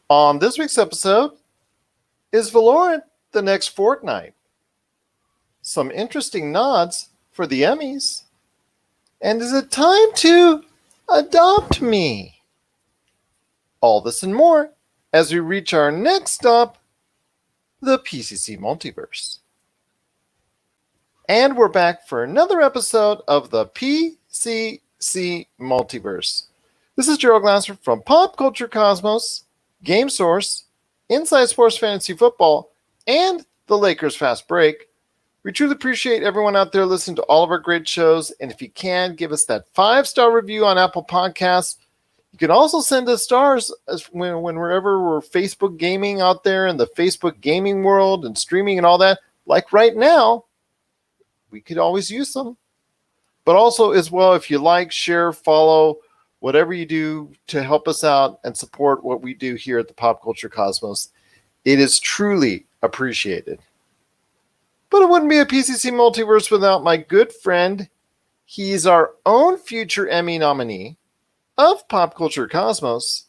On this week's episode, is Valorant the next Fortnite? Some interesting nods for the Emmys. And is it time to adopt me? All this and more as we reach our next stop, the PCC Multiverse. And we're back for another episode of the PCC Multiverse. This is Gerald Glasser from Pop Culture Cosmos, Game Source, Inside Sports Fantasy Football, and the Lakers Fast Break. We truly appreciate everyone out there listening to all of our great shows. And if you can, give us that 5-star review on Apple Podcasts. You can also send us stars whenever we're Facebook gaming out there in the Facebook gaming world and streaming and all that. Like right now, we could always use them. But also as well, if you like, share, follow, whatever you do to help us out and support what we do here at the Pop Culture Cosmos, it is truly appreciated. But it wouldn't be a PCC Multiverse without my good friend. He's our own future Emmy nominee of Pop Culture Cosmos.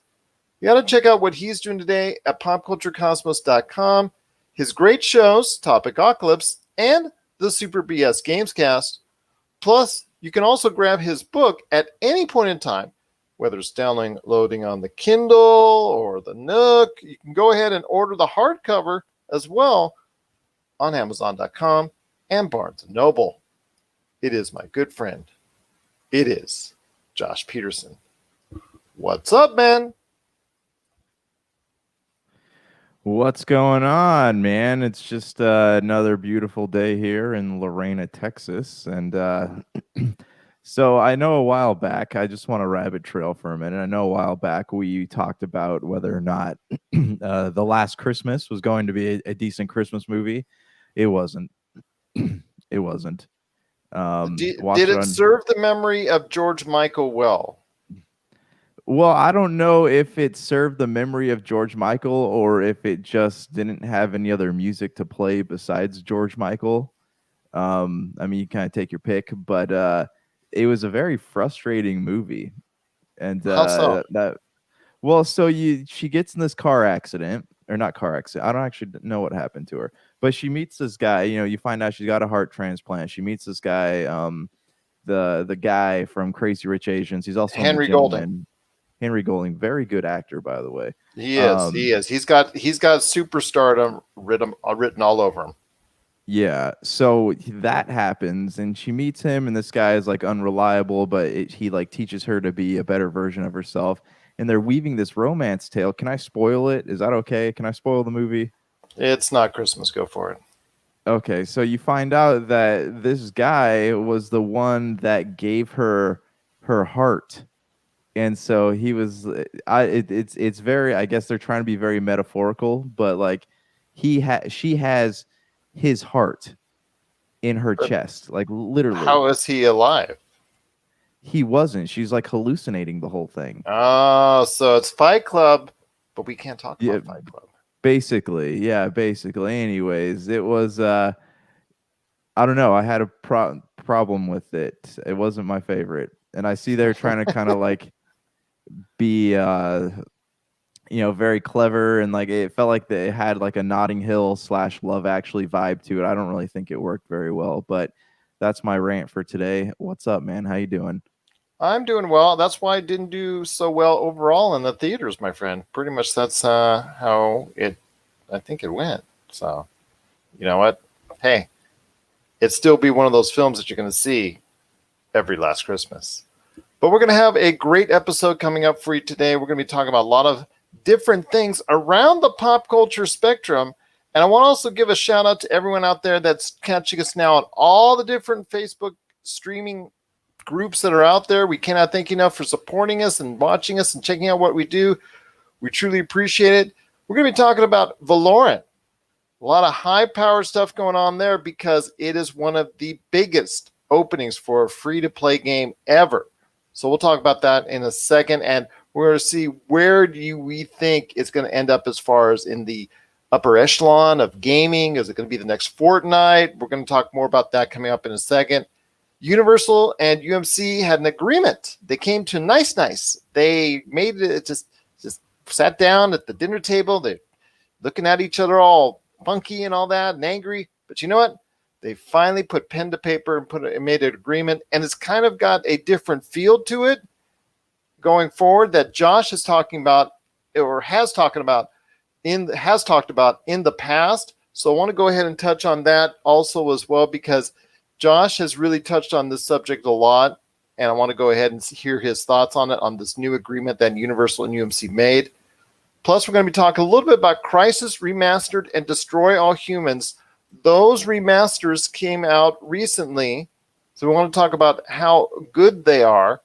You got to check out what he's doing today at popculturecosmos.com. His great shows, Topicocalypse and the Super BS Gamescast. Plus, you can also grab his book at any point in time, whether it's downloading on the Kindle or the Nook. You can go ahead and order the hardcover as well on Amazon.com and Barnes & Noble. It is my good friend. It is Josh Peterson. What's up, man? What's going on, man? It's just another beautiful day here in Lorena, Texas. And so I know a while back, I just want to rabbit trail for a minute. I know a while back we talked about whether or not The Last Christmas was going to be a decent Christmas movie. It wasn't. It wasn't. Did it serve the memory of George Michael well? Well, I don't know if it served the memory of George Michael or if it just didn't have any other music to play besides George Michael. I mean, you kind of take your pick, but it was a very frustrating movie. And how so? She gets in this car accident, or not car accident. I don't actually know what happened to her, but she meets this guy. You know, you find out she's got a heart transplant. She meets this guy, the guy from Crazy Rich Asians. He's also Henry Golding. Henry Golding, very good actor, by the way. He is. He's got superstardom written all over him. Yeah. So that happens, and she meets him, and this guy is like unreliable, but he like teaches her to be a better version of herself. And they're weaving this romance tale. Can I spoil it? Is that okay? Can I spoil the movie? It's not Christmas. Go for it. Okay. So you find out that this guy was the one that gave her her heart. And so he was, it's very, I guess they're trying to be very metaphorical, but like she has his heart in her chest, like literally. How is he alive? He wasn't. She's like hallucinating the whole thing. Oh, so it's Fight Club, but we can't talk about Fight Club. Basically, yeah, basically. Anyways, it was, I don't know. I had a problem with it. It wasn't my favorite. And I see they're trying to kind of like be very clever, and like it felt like they had like a Notting Hill / Love Actually vibe to it. I don't really think it worked very well, but that's my rant for today. What's up, man? How you doing? I'm doing well. That's why I didn't do so well overall in the theaters, my friend. Pretty much that's how I think it went. So, you know what? Hey, it'd still be one of those films that you're going to see every last Christmas. But we're going to have a great episode coming up for you today. We're going to be talking about a lot of different things around the pop culture spectrum. And I want to also give a shout out to everyone out there that's catching us now on all the different Facebook streaming groups that are out there. We cannot thank you enough for supporting us and watching us and checking out what we do. We truly appreciate it. We're going to be talking about Valorant. A lot of high-powered stuff going on there because it is one of the biggest openings for a free-to-play game ever. So we'll talk about that in a second, and we're going to see where we think it's going to end up as far as in the upper echelon of gaming. Is it going to be the next Fortnite? We're going to talk more about that coming up in a second. Universal and UMC had an agreement. They came to nice. They made it just sat down at the dinner table. They're looking at each other all funky and all that and angry. But you know what? They finally put pen to paper and made an agreement. And it's kind of got a different feel to it going forward that Josh is talking about or has talked about in the past. So I want to go ahead and touch on that also as well, because Josh has really touched on this subject a lot, and I want to go ahead and hear his thoughts on it, on this new agreement that Universal and UMC made. Plus, we're going to be talking a little bit about Crysis Remastered and Destroy All Humans. Those remasters came out recently, so we want to talk about how good they are.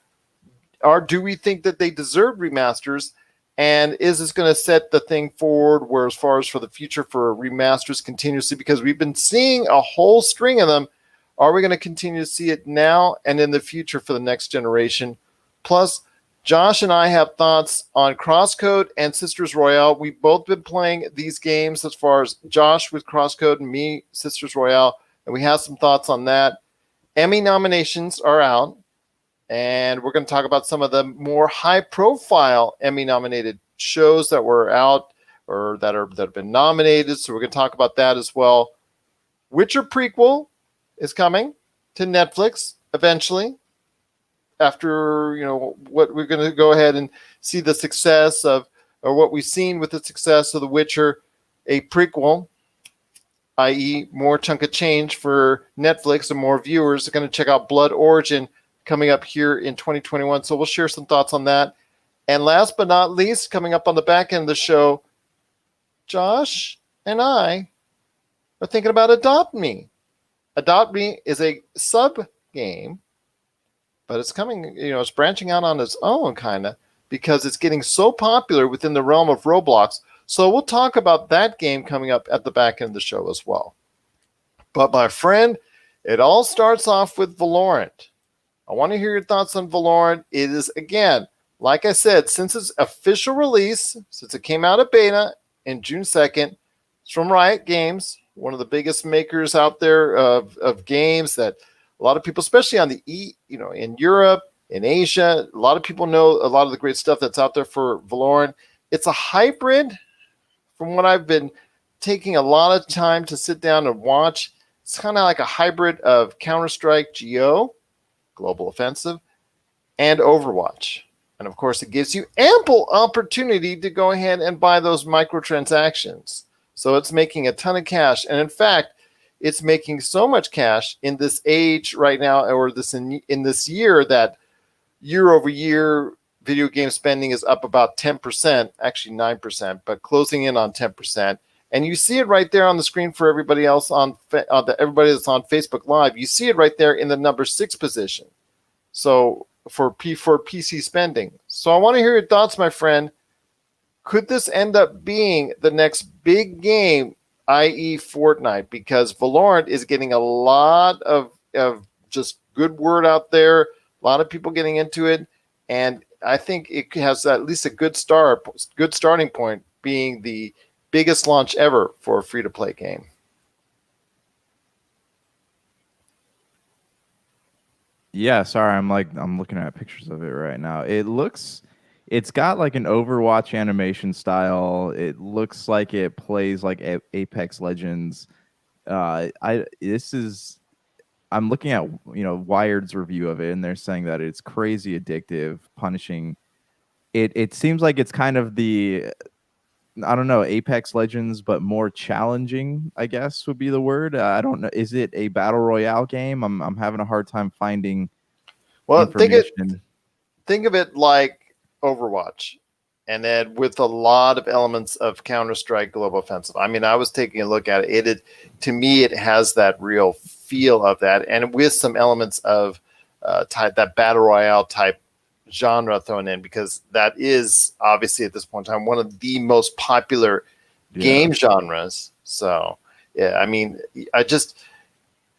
Or do we think that they deserve remasters? And is this going to set the thing forward where, as far as for the future for remasters continuously, because we've been seeing a whole string of them, are we going to continue to see it now and in the future for the next generation? Plus, Josh and I have thoughts on Crosscode and Sisters Royale. We've both been playing these games, as far as Josh with Crosscode and me, Sisters Royale, and we have some thoughts on that. Emmy nominations are out, and we're going to talk about some of the more high-profile Emmy-nominated shows that were out or that have been nominated. So we're going to talk about that as well. Witcher Prequel is coming to Netflix eventually. After, what we're going to go ahead and see the success of, or what we've seen with the success of The Witcher, a prequel, i.e. more chunk of change for Netflix and more viewers are going to check out Blood Origin coming up here in 2021. So we'll share some thoughts on that. And last but not least, coming up on the back end of the show, Josh and I are thinking about AdoptMe. AdoptMe is a sub game, but it's coming, it's branching out on its own kind of, because it's getting so popular within the realm of Roblox. So we'll talk about that game coming up at the back end of the show as well. But my friend, it all starts off with Valorant. I want to hear your thoughts on Valorant. It is, again, like I said, since its official release, since it came out of beta in June 2nd, it's from Riot Games, one of the biggest makers out there of games that a lot of people, especially on the in Europe, in Asia, a lot of people know a lot of the great stuff that's out there for Valorant. It's a hybrid, from what I've been taking a lot of time to sit down and watch. It's kind of like a hybrid of Counter-Strike GO, Global Offensive, and Overwatch. And of course, it gives you ample opportunity to go ahead and buy those microtransactions. So it's making a ton of cash. And in fact, it's making so much cash in this age right now, or in this year, that year over year video game spending is up about 10%, actually 9%, but closing in on 10%. And you see it right there on the screen for everybody else everybody that's on Facebook Live. You see it right there in the number 6 position. So for PC spending. So I want to hear your thoughts, my friend. Could this end up being the next big game, i.e. Fortnite? Because Valorant is getting a lot of just good word out there. A lot of people getting into it. And I think it has at least a good starting point, being the biggest launch ever for a free-to-play game. Yeah, sorry, I'm looking at pictures of it right now. It's got like an Overwatch animation style. It looks like it plays like Apex Legends. I'm looking at Wired's review of it, and they're saying that it's crazy addictive, punishing. It seems like it's kind of the, I don't know, Apex Legends, but more challenging, I guess would be the word. I don't know. Is it a battle royale game? I'm having a hard time finding information. Think of it like Overwatch, and then with a lot of elements of Counter-Strike Global Offensive. I mean, I was taking a look at it. To me, it has that real feel of that, and with some elements of that battle royale type genre thrown in, because that is obviously at this point in time one of the most popular game genres. So yeah, I mean,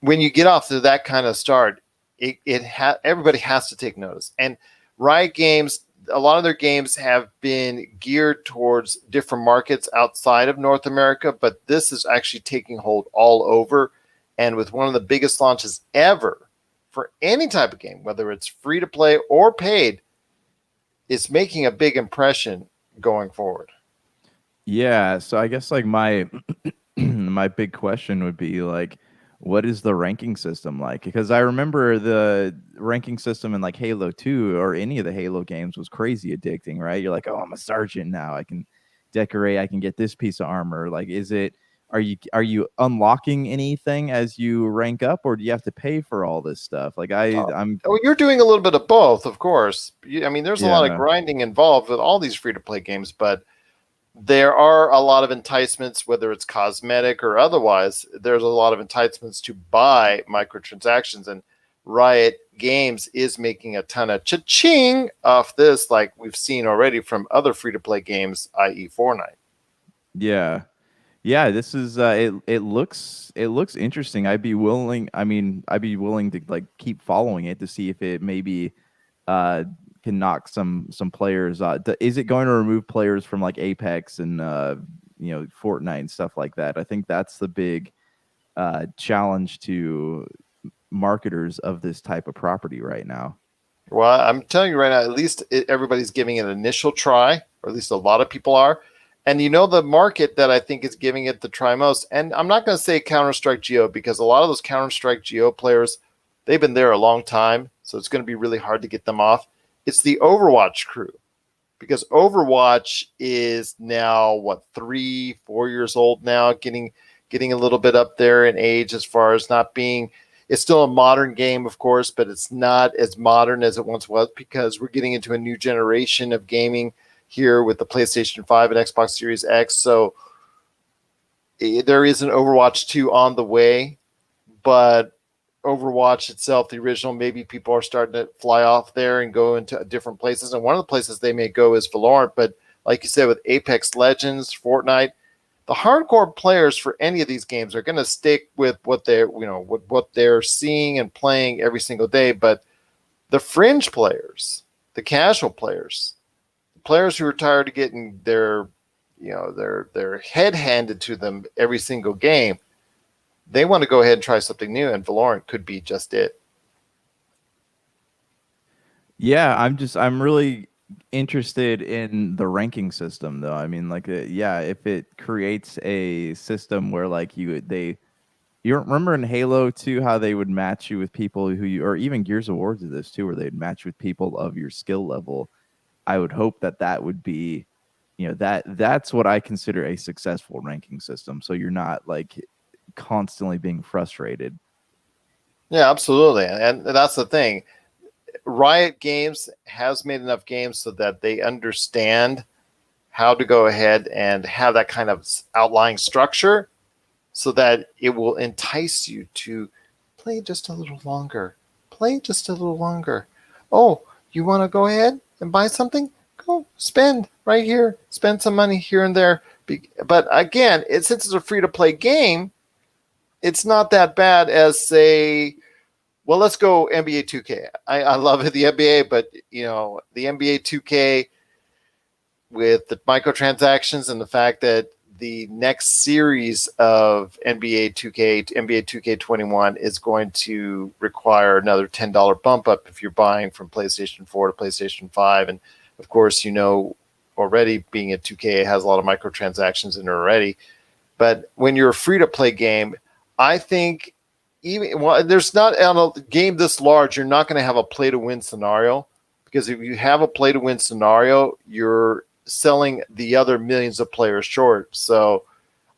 when you get off to that kind of start, everybody has to take notice. And Riot Games, a lot of their games have been geared towards different markets outside of North America, but this is actually taking hold all over, and with one of the biggest launches ever for any type of game, whether it's free to play or paid, it's making a big impression going forward? Yeah, so I guess like my my big question would be like, what is the ranking system like? Because I remember the ranking system in like Halo 2 or any of the Halo games was crazy addicting, right? You're like, oh, I'm a sergeant now. I can decorate, I can get this piece of armor. Like, are you unlocking anything as you rank up, or do you have to pay for all this stuff? Like I'm Well, you're doing a little bit of both, of course. I mean, there's a lot of yeah. grinding involved with all these free to play games, but there are a lot of enticements, whether it's cosmetic or otherwise. There's a lot of enticements to buy microtransactions, and Riot Games is making a ton of cha-ching off this, like we've seen already from other free to play games, i.e., Fortnite. Yeah. Yeah, this is it looks interesting. I'd be willing to like keep following it to see if it maybe uh can knock some players. Is it going to remove players from like Apex and Fortnite and stuff like that? I think that's the big challenge to marketers of this type of property right now. Well, I'm telling you right now, at least everybody's giving it an initial try, or at least a lot of people are. And the market that I think is giving it the try most, and I'm not going to say Counter-Strike Geo, because a lot of those Counter-Strike Geo players, they've been there a long time, so it's going to be really hard to get them off. It's the Overwatch crew, because Overwatch is now, what, 3-4 years old now, getting a little bit up there in age as far as not being. It's still a modern game, of course, but it's not as modern as it once was, because we're getting into a new generation of gaming here with the PlayStation 5 and Xbox Series X. So there is an Overwatch 2 on the way, but Overwatch itself, the original, maybe people are starting to fly off there and go into different places. And one of the places they may go is Valorant. But like you said, with Apex Legends, Fortnite, the hardcore players for any of these games are going to stick with what they're seeing and playing every single day. But the fringe players, the casual players, players who are tired of getting their head handed to them every single game, they want to go ahead and try something new, and Valorant could be just it. Yeah, I'm really interested in the ranking system though. I mean, like, yeah, if it creates a system where like you remember in Halo 2 how they would match you with people who you, or even Gears of War did this too, where they'd match with people of your skill level. I would hope that would be, that's what I consider a successful ranking system. So you're not like constantly being frustrated. Yeah, absolutely. And that's the thing. Riot Games has made enough games so that they understand how to go ahead and have that kind of outlying structure so that it will entice you to play just a little longer. Play just a little longer. Oh, you want to go ahead and buy something? Go spend right here. Spend some money here and there. But again, since it's a free-to-play game, it's not that bad as, say, well, let's go NBA 2K. I love the NBA, but the NBA 2K with the microtransactions and the fact that the next series of NBA 2K, NBA 2K21, is going to require another $10 bump up if you're buying from PlayStation 4 to PlayStation 5. And of course, already being a 2K has a lot of microtransactions in it already. But when you're a free-to-play game, I think there's not on a game this large, you're not going to have a play-to-win scenario, because if you have a play-to-win scenario, you're selling the other millions of players short. So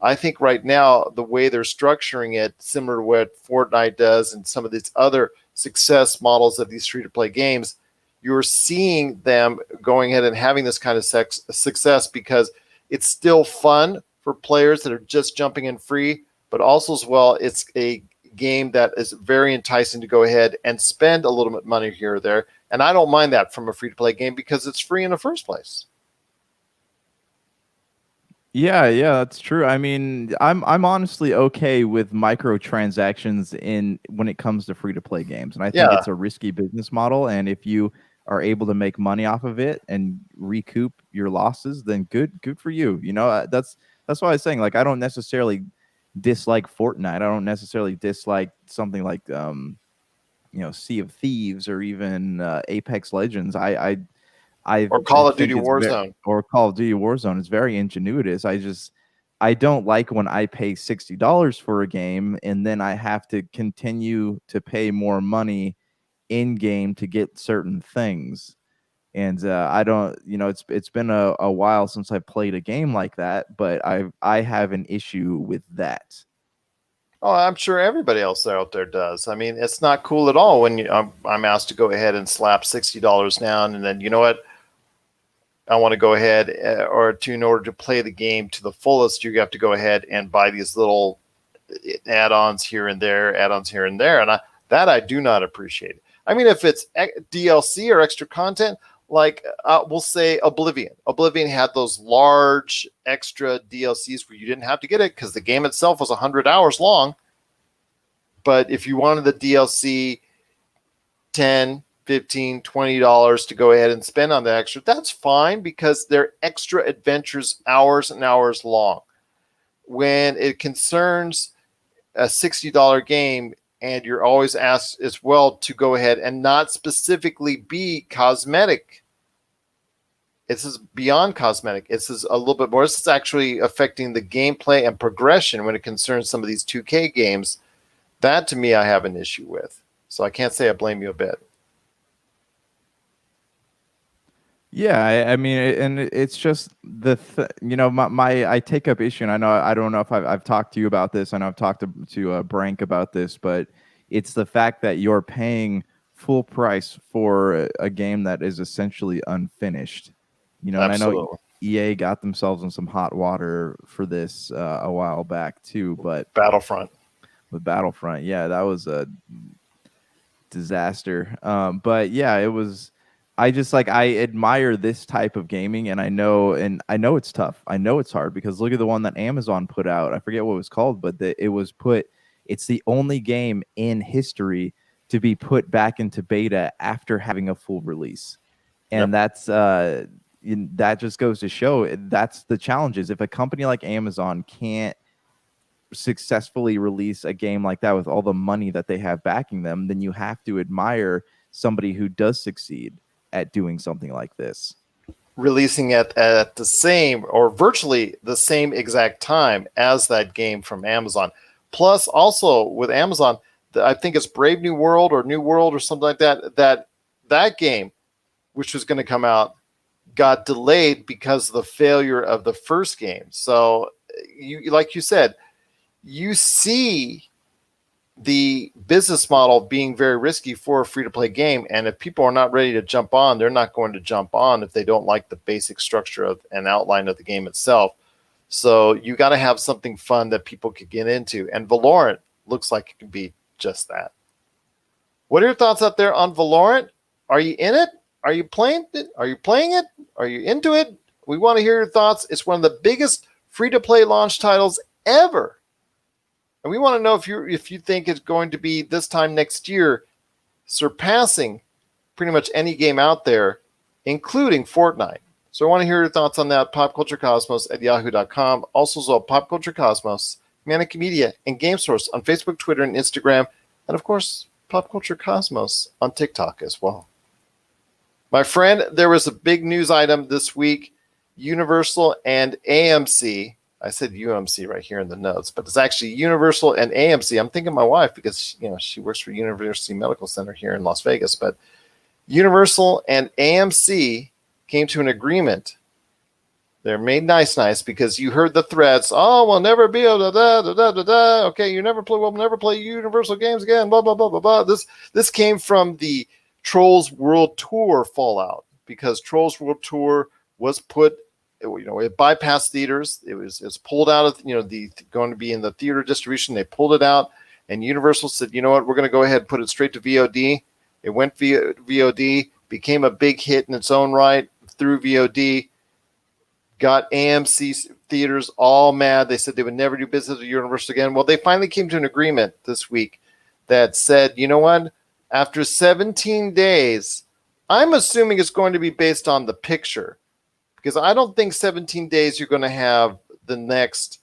I think right now, the way they're structuring it, similar to what Fortnite does and some of these other success models of these free-to-play games, you're seeing them going ahead and having this kind of success because it's still fun for players that are just jumping in free, but also as well, it's a game that is very enticing to go ahead and spend a little bit of money here or there. And I don't mind that from a free-to-play game because it's free in the first place. Yeah, that's true. I mean, I'm honestly okay with microtransactions when it comes to free-to-play games, and I think it's a risky business model. And if you are able to make money off of it and recoup your losses, then good for you. That's why I was saying, like, I don't necessarily dislike Fortnite. I don't necessarily dislike something like Sea of Thieves or even Apex Legends. Or Call of Duty Warzone. Or Call of Duty Warzone. It's very ingenuitous. I don't like when I pay $60 for a game and then I have to continue to pay more money in game to get certain things. And I don't, it's been a while since I played a game like that, but I have an issue with that. Oh, I'm sure everybody else out there does. I mean, it's not cool at all when I'm asked to go ahead and slap $60 down, and then you know what? I want to go ahead, in order to play the game to the fullest, you have to go ahead and buy these little add-ons here and there, and I do not appreciate. I mean, if it's DLC or extra content, like we'll say Oblivion. Oblivion had those large extra DLCs where you didn't have to get it because the game itself was 100 hours long. But if you wanted the DLC, $10, $15, $20 to go ahead and spend on the extra, that's fine because they're extra adventures, hours and hours long. When it concerns a $60 game, and you're always asked as well to go ahead and not specifically be cosmetic. This is beyond cosmetic. This is a little bit more. This is actually affecting the gameplay and progression when it concerns some of these 2K games. That, to me, I have an issue with. So I can't say I blame you a bit. Yeah, I mean, and it's just I take up issue, and I don't know if I've talked to you about this. I know I've talked to Brank about this, but it's the fact that you're paying full price for a game that is essentially unfinished. And I know EA got themselves in some hot water for this a while back too. But with Battlefront, yeah, that was a disaster. But yeah, it was. I admire this type of gaming, and I know it's tough. I know it's hard because look at the one that Amazon put out. I forget what it was called, but it's the only game in history to be put back into beta after having a full release. And that's that just goes to show that's the challenges. If a company like Amazon can't successfully release a game like that with all the money that they have backing them, then you have to admire somebody who does succeed at doing something like this. Releasing it at the same or virtually the same exact time as that game from Amazon. Plus, also with Amazon, I think it's Brave New World or something like that. That game, which was going to come out, got delayed because of the failure of the first game. So, like you said, you see the business model being very risky for a free-to-play game, and if people are not ready to jump on, they're not going to jump on if they don't like the basic structure of an outline of the game itself. So you got to have something fun that people could get into, and Valorant looks like it can be just that. What are your thoughts out there on Valorant? Are you in it? Are you playing it? Are you into it? We want to hear your thoughts. It's one of the biggest free-to-play launch titles ever. And we want to know if you think it's going to be this time next year surpassing pretty much any game out there, including Fortnite. So I want to hear your thoughts on that. popculturecosmos@yahoo.com. Also, Pop Culture Cosmos, Manic Media, and Game Source on Facebook, Twitter, and Instagram. And, of course, Pop Culture Cosmos on TikTok as well. My friend, there was a big news item this week. Universal and AMC. I said UMC right here in the notes, but it's actually Universal and AMC. I'm thinking my wife because she works for University Medical Center here in Las Vegas. But Universal and AMC came to an agreement. They're made nice because you heard the threats. Oh, we'll never be able to Okay, we'll never play Universal games again. Blah blah blah blah blah. This came from the Trolls World Tour fallout because Trolls World Tour was put. It bypassed theaters. It was pulled out of going to be in the theater distribution. They pulled it out, and Universal said, "You know what? We're going to go ahead and put it straight to VOD." It went via VOD, became a big hit in its own right through VOD. Got AMC theaters all mad. They said they would never do business with Universal again. Well, they finally came to an agreement this week that said, "You know what? After 17 days, I'm assuming it's going to be based on the picture." Because I don't think 17 days you're going to have the next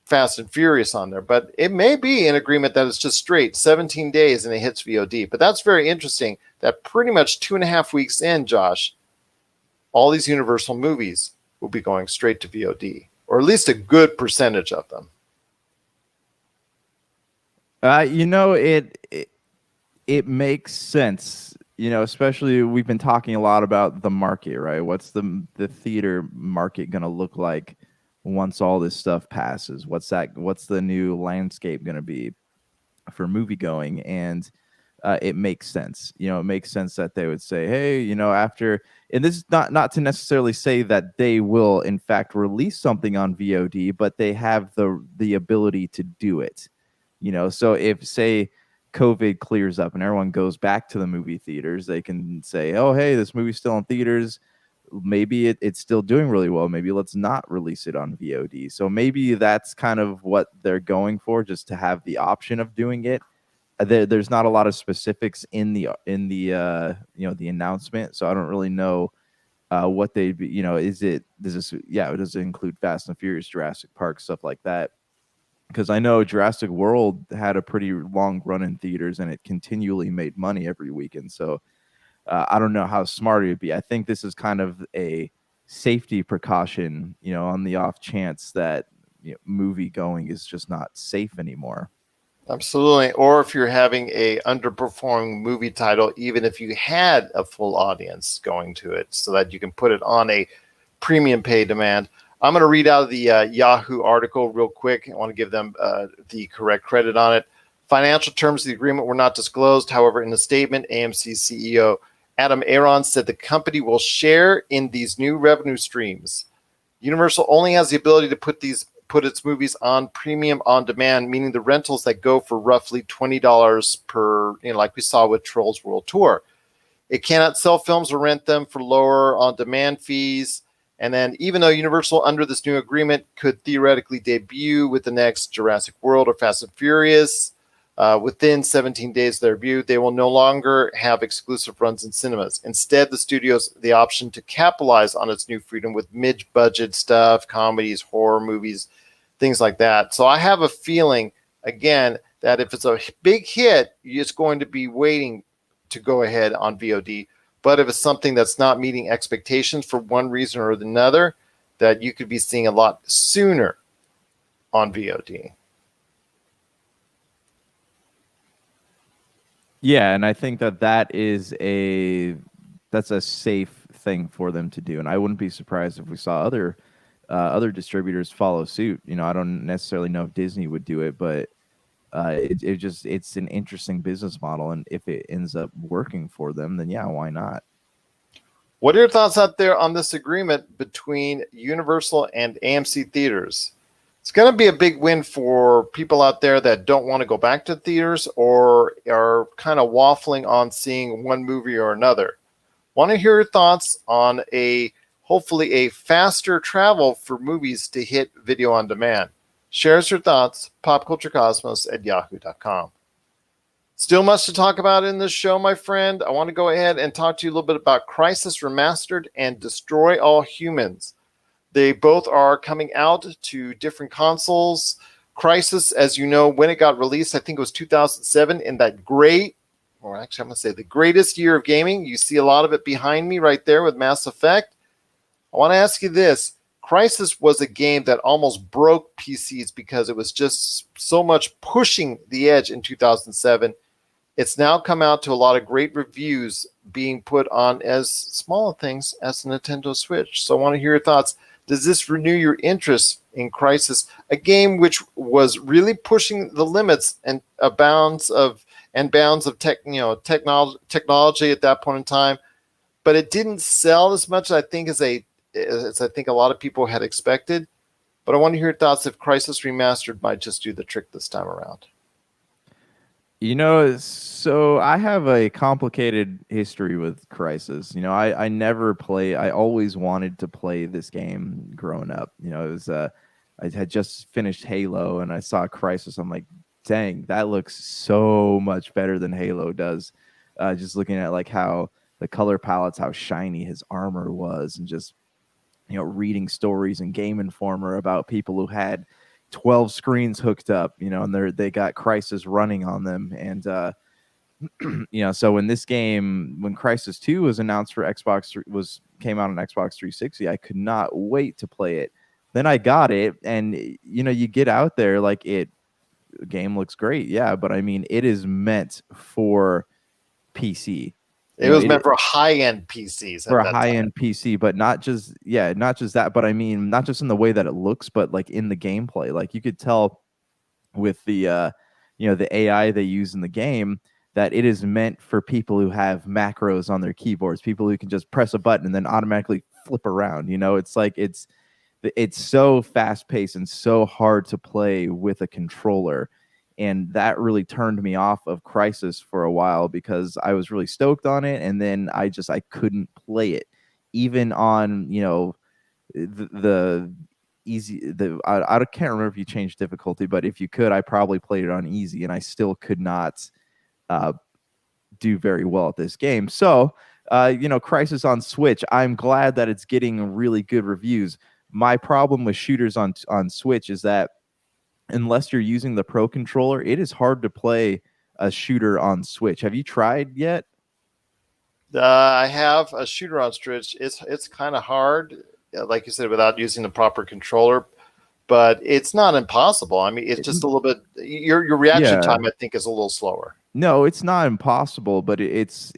Fast and Furious on there. But it may be an agreement that it's just straight 17 days and it hits VOD. But that's very interesting that pretty much 2.5 weeks in, Josh, all these Universal movies will be going straight to VOD, or at least a good percentage of them. It makes sense. Especially we've been talking a lot about the market, right? What's the theater market going to look like once all this stuff passes? What's the new landscape going to be for movie going? And it makes sense. It makes sense that they would say, hey, after, and this is not to necessarily say that they will in fact release something on VOD, but they have the ability to do it. So if, say, COVID clears up and everyone goes back to the movie theaters, they can say, oh, hey, this movie's still in theaters. Maybe it's still doing really well. Maybe let's not release it on VOD. So maybe that's kind of what they're going for, just to have the option of doing it. There's not a lot of specifics in the the announcement, so I don't really know what they'd be. Does it include Fast and Furious, Jurassic Park, stuff like that? Because I know Jurassic World had a pretty long run in theaters and it continually made money every weekend. So I don't know how smart it would be. I think this is kind of a safety precaution, on the off chance that movie going is just not safe anymore. Absolutely. Or if you're having a underperforming movie title, even if you had a full audience going to it, so that you can put it on a premium pay demand. I'm going to read out of the Yahoo article real quick. I want to give them the correct credit on it. Financial terms of the agreement were not disclosed. However, in the statement, AMC CEO Adam Aron said the company will share in these new revenue streams. Universal only has the ability to put its movies on premium on demand, meaning the rentals that go for roughly $20 per, like we saw with Trolls World Tour. It cannot sell films or rent them for lower on demand fees. And then even though Universal under this new agreement could theoretically debut with the next Jurassic World or Fast and Furious within 17 days of their debut, they will no longer have exclusive runs in cinemas. Instead, the studio has the option to capitalize on its new freedom with mid-budget stuff, comedies, horror movies, things like that. So I have a feeling, again, that if it's a big hit, it's going to be waiting to go ahead on VOD. But if it's something that's not meeting expectations for one reason or another, that you could be seeing a lot sooner on VOD. Yeah, and I think that's a safe thing for them to do, and I wouldn't be surprised if we saw other distributors follow suit. I don't necessarily know if Disney would do it, but it's an interesting business model, and if it ends up working for them, then yeah, why not? What are your thoughts out there on this agreement between Universal and AMC Theaters? It's going to be a big win for people out there that don't want to go back to theaters or are kind of waffling on seeing one movie or another. Want to hear your thoughts on hopefully a faster travel for movies to hit video on demand. Share us your thoughts, popculturecosmos@yahoo.com. Still much to talk about in this show, my friend. I want to go ahead and talk to you a little bit about Crysis Remastered and Destroy All Humans. They both are coming out to different consoles. Crysis, as you know, when it got released, I think it was 2007, in that great, or actually I'm going to say the greatest year of gaming. You see a lot of it behind me right there with Mass Effect. I want to ask you this. Crysis was a game that almost broke PCs because it was just so much pushing the edge in 2007. It's now come out to a lot of great reviews being put on as small things as the Nintendo Switch. So I want to hear your thoughts. Does this renew your interest in Crysis, a game which was really pushing the limits and bounds of technology at that point in time, but it didn't sell as much, I think, as I think a lot of people had expected. But I want to hear your thoughts if Crysis Remastered might just do the trick this time around. So I have a complicated history with Crysis. I never play. I always wanted to play this game growing up. It was I had just finished Halo and I saw Crysis. I'm like, dang, that looks so much better than Halo does. Just looking at like how the color palettes, how shiny his armor was, and just reading stories in Game Informer about people who had 12 screens hooked up, and they got Crysis running on them. And, so when Crysis 2 was announced for Xbox, was came out on Xbox 360. I could not wait to play it. Then I got it, and you get out there, like the game looks great, yeah, but I mean, it is meant for PC. It was meant for high-end PCs for a high-end PC, but not just that, but I mean, not just in the way that it looks, but like in the gameplay. Like you could tell with the the AI they use in the game that it is meant for people who have macros on their keyboards, people who can just press a button and then automatically flip around. It's like it's so fast-paced and so hard to play with a controller. And that really turned me off of Crysis for a while, because I was really stoked on it, and then I couldn't play it, even on the easy. I can't remember if you changed difficulty, but if you could, I probably played it on easy, and I still could not do very well at this game. So Crysis on Switch, I'm glad that it's getting really good reviews. My problem with shooters on Switch is that unless you're using the Pro controller, it is hard to play a shooter on Switch. Have you tried yet? I have a shooter on Switch. It's kind of hard, like you said, without using the proper controller, but it's not impossible. I mean, it's just a little bit. Your reaction time, I think, is a little slower. No, it's not impossible, but it's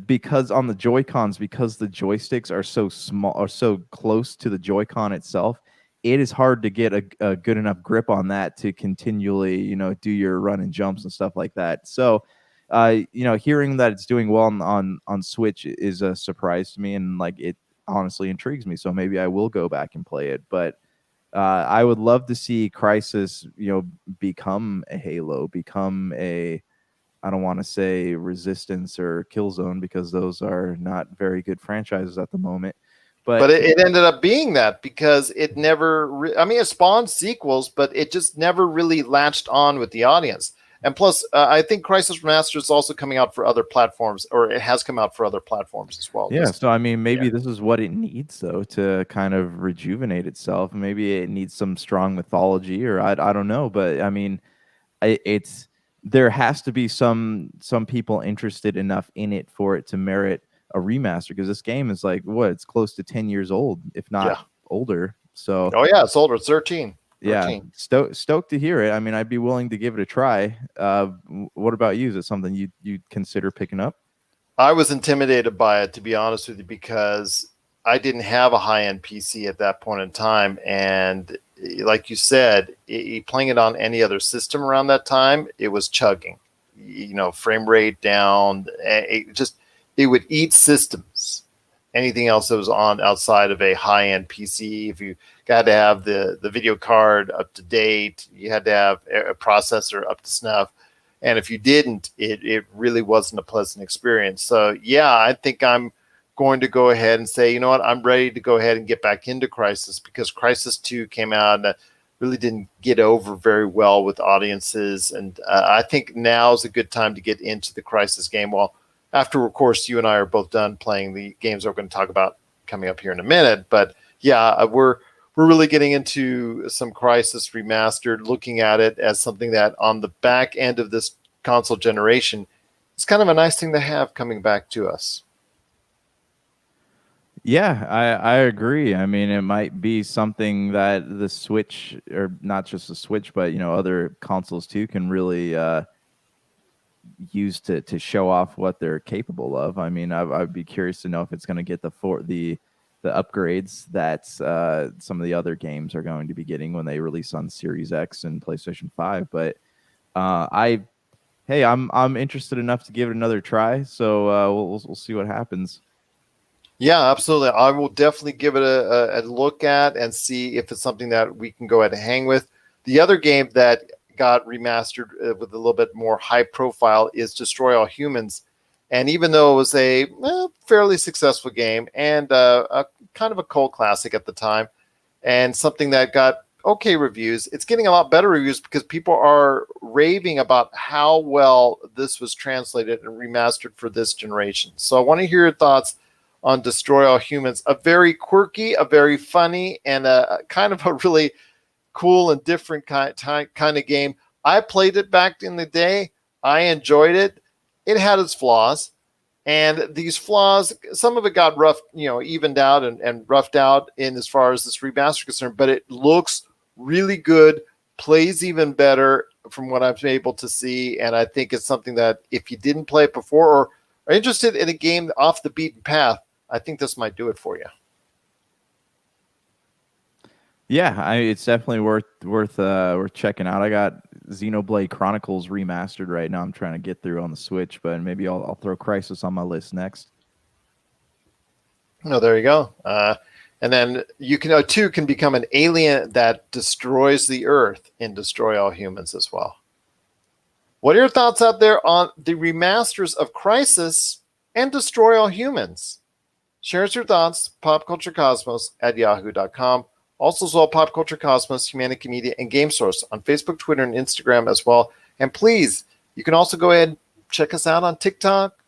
because on the Joy-Cons, because the joysticks are so small or so close to the Joy-Con itself, it is hard to get a good enough grip on that to continually, do your run and jumps and stuff like that. So, hearing that it's doing well on Switch is a surprise to me, and like it honestly intrigues me. So maybe I will go back and play it. But I would love to see Crysis, become a Halo, become a, I don't want to say Resistance or Killzone, because those are not very good franchises at the moment. But it ended up being that, because it never, it spawned sequels, but it just never really latched on with the audience. And plus, I think Crysis Remastered is also coming out for other platforms, or it has come out for other platforms as well. Yeah, so I mean, maybe this is what it needs, though, to kind of rejuvenate itself. Maybe it needs some strong mythology, or I don't know. But I mean, there has to be some people interested enough in it for it to merit a remaster, because this game is like, it's close to 10 years old, if not older. So it's older. It's 13. Yeah, stoked to hear it. I mean, I'd be willing to give it a try. What about you? Is it something you'd consider picking up? I was intimidated by it, to be honest with you, because I didn't have a high-end PC at that point in time, and like you said, playing it on any other system around that time, it was chugging. Frame rate down. It would eat systems. Anything else that was on outside of a high-end PC, if you got to have the video card up to date, you had to have a processor up to snuff. And if you didn't, it really wasn't a pleasant experience. So, yeah, I think I'm going to go ahead and say, you know what, I'm ready to go ahead and get back into Crysis, because Crysis 2 came out and really didn't get over very well with audiences. And I think now is a good time to get into the Crysis game. Well, after, of course, you and I are both done playing the games we're going to talk about coming up here in a minute. But yeah, we're really getting into some Crysis Remastered, looking at it as something that on the back end of this console generation, it's kind of a nice thing to have coming back to us. Yeah, I agree. I mean, it might be something that the Switch, or not just the Switch, but other consoles too, can really use to show off what they're capable of. I mean, I'd be curious to know if it's going to get the upgrades that some of the other games are going to be getting when they release on Series X and PlayStation 5. But I'm interested enough to give it another try. So we'll see what happens. Yeah, absolutely. I will definitely give it a look at and see if it's something that we can go ahead and hang with. The other game that got remastered with a little bit more high profile is Destroy All Humans. And even though it was a fairly successful game and a kind of a cult classic at the time, and something that got okay reviews, it's getting a lot better reviews because people are raving about how well this was translated and remastered for this generation. So I want to hear your thoughts on Destroy All Humans, a very quirky, a very funny, and a kind of a really cool and different kind of game. I played it back in the day. I enjoyed it. It had its flaws, And these flaws, some of it got rough, evened out and roughed out in as far as this remaster is concerned, but it looks really good, plays even better from what I've been able to see. And I think it's something that if you didn't play it before or are interested in a game off the beaten path, I think this might do it for you. Yeah, it's definitely worth checking out. I got Xenoblade Chronicles Remastered right now. I'm trying to get through on the Switch, but maybe I'll throw Crysis on my list next. No, there you go. And then you can become an alien that destroys the Earth and destroy all humans as well. What are your thoughts out there on the remasters of Crysis and Destroy All Humans? Share us your thoughts, popculturecosmos@yahoo.com. Also, as well, Pop Culture Cosmos, Humanity Media, and Game Source on Facebook, Twitter, and Instagram as well. And please, you can also go ahead and check us out on TikTok,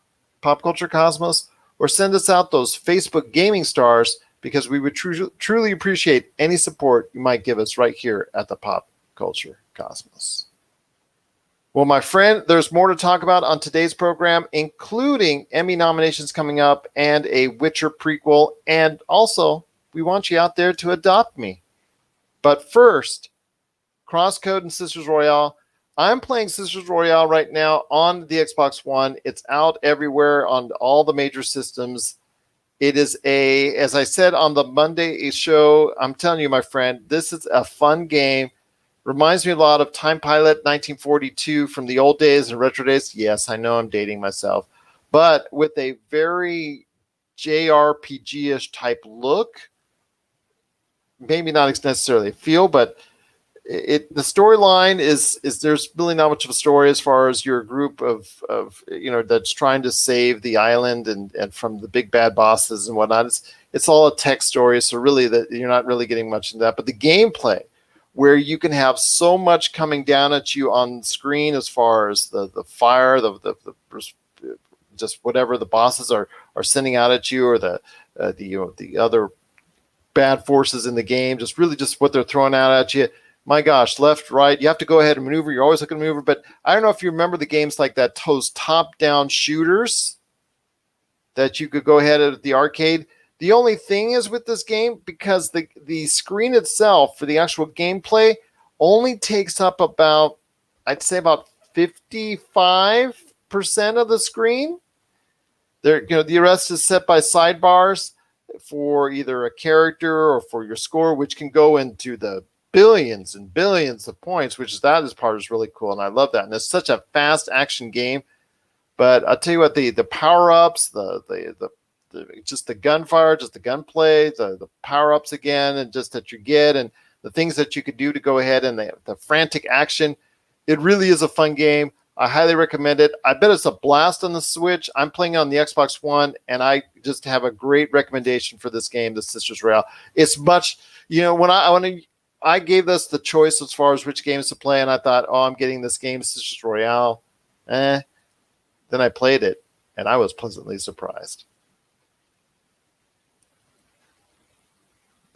Pop Culture Cosmos, or send us out those Facebook gaming stars because we would truly appreciate any support you might give us right here at the Pop Culture Cosmos. Well, my friend, there's more to talk about on today's program, including Emmy nominations coming up and a Witcher prequel, and also we want you out there to adopt me. But first, Crosscode and Sisters Royale. I'm playing Sisters Royale right now on the Xbox One. It's out everywhere on all the major systems. It is as I said on the Monday show, I'm telling you, my friend, this is a fun game. Reminds me a lot of Time Pilot 1942 from the old days and retro days. Yes, I know I'm dating myself. But with a very JRPG-ish type look. Maybe not necessarily a feel, but the storyline is there's really not much of a story as far as your group of that's trying to save the island and from the big bad bosses and whatnot. It's all a tech story, so really that you're not really getting much into that. But the gameplay, where you can have so much coming down at you on screen as far as the fire, the just whatever the bosses are sending out at you, or the other bad forces in the game, just what they're throwing out at you. My gosh, left, right, you have to go ahead and maneuver. You're always looking to maneuver. But I don't know if you remember the games like that, those top-down shooters that you could go ahead at the arcade. The only thing is with this game, because the screen itself for the actual gameplay only takes up about 55% of the screen. There, the rest is set by sidebars for either a character or for your score, which can go into the billions and billions of points, that part is really cool. And I love that. And it's such a fast action game. But I'll tell you what, the power-ups, just the gunfire, just the gunplay, the power-ups again, and just that you get, and the things that you could do to go ahead, and the frantic action, it really is a fun game. I highly recommend it. I bet it's a blast on the Switch. I'm playing on the Xbox One, and I just have a great recommendation for this game, the Sisters Royale. It's much, when I gave this the choice as far as which games to play, and I thought, I'm getting this game, Sisters Royale. Then I played it, and I was pleasantly surprised.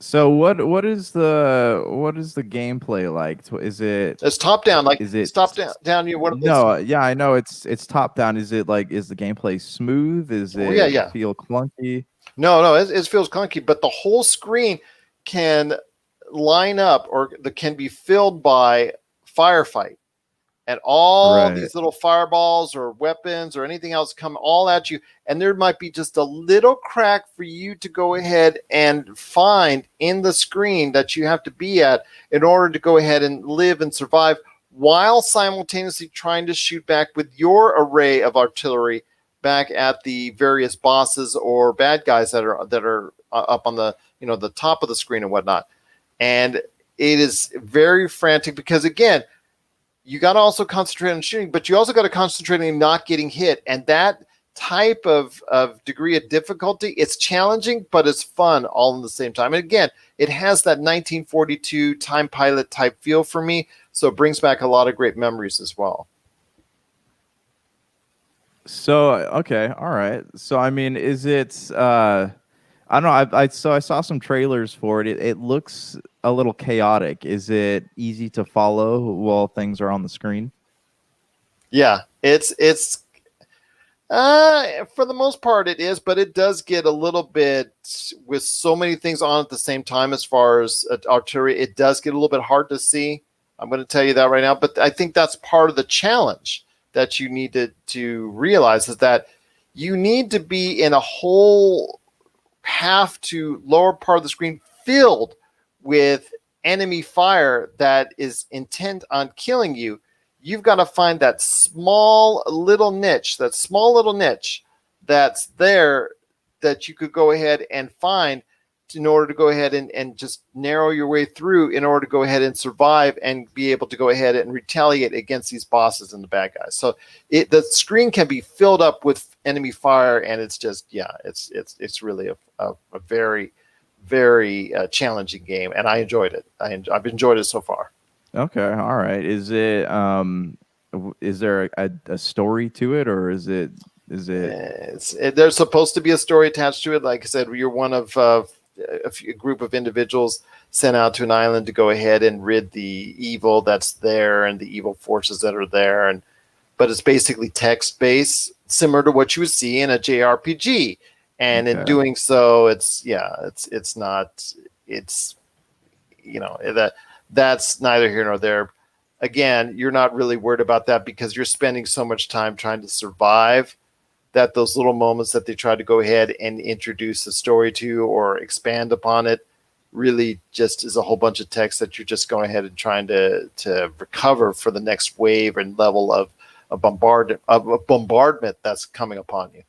So what is the gameplay like? It's top down, it's top down? Yeah, I know it's top down. Is the gameplay smooth? Is it feel clunky? No, it feels clunky, but the whole screen can line up or can be filled by firefight. And all these little fireballs or weapons or anything else come all at you. And there might be just a little crack for you to go ahead and find in the screen that you have to be at in order to go ahead and live and survive, while simultaneously trying to shoot back with your array of artillery back at the various bosses or bad guys that are up on the the top of the screen and whatnot. And it is very frantic because, again, you got to also concentrate on shooting, but you also got to concentrate on not getting hit. And that type of degree of difficulty, it's challenging, but it's fun all in the same time. And again, it has that 1942 Time Pilot type feel for me, so it brings back a lot of great memories as well. So, okay, all right. So, I mean, is it... I don't know. I saw some trailers for it. It looks a little chaotic. Is it easy to follow while things are on the screen? Yeah, it's For the most part, it is, but it does get a little bit with so many things on at the same time. As far as artillery, it does get a little bit hard to see. I'm going to tell you that right now, but I think that's part of the challenge that you need to realize is that you need to be in a whole half to lower part of the screen filled with enemy fire that is intent on killing you. You've got to find that small little niche that's there that you could go ahead and find in order to go ahead and just narrow your way through in order to go ahead and survive and be able to go ahead and retaliate against these bosses and the bad guys. So the screen can be filled up with enemy fire, and it's just, it's really a very, very challenging game, and I enjoyed it. I've enjoyed it so far. Okay, all right. Is it is there a story to it, or is it there's supposed to be a story attached to it? Like I said, you're one of a group of individuals sent out to an island to go ahead and rid the evil that's there and the evil forces that are there, but it's basically text based, similar to what you would see in a JRPG. And in doing so, that's neither here nor there. Again, you're not really worried about that because you're spending so much time trying to survive that those little moments that they try to go ahead and introduce a story to or expand upon it really just is a whole bunch of text that you're just going ahead and trying to recover for the next wave and level of bombardment that's coming upon you.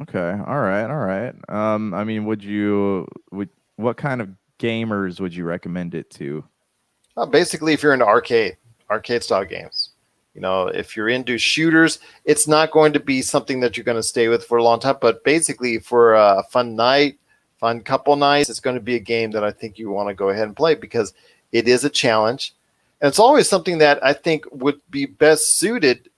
Okay. All right. I mean, what kind of gamers would you recommend it to? Basically, if you're into arcade style games, if you're into shooters, it's not going to be something that you're going to stay with for a long time. But basically, for a fun couple nights, it's going to be a game that I think you want to go ahead and play because it is a challenge. And it's always something that I think would be best suited,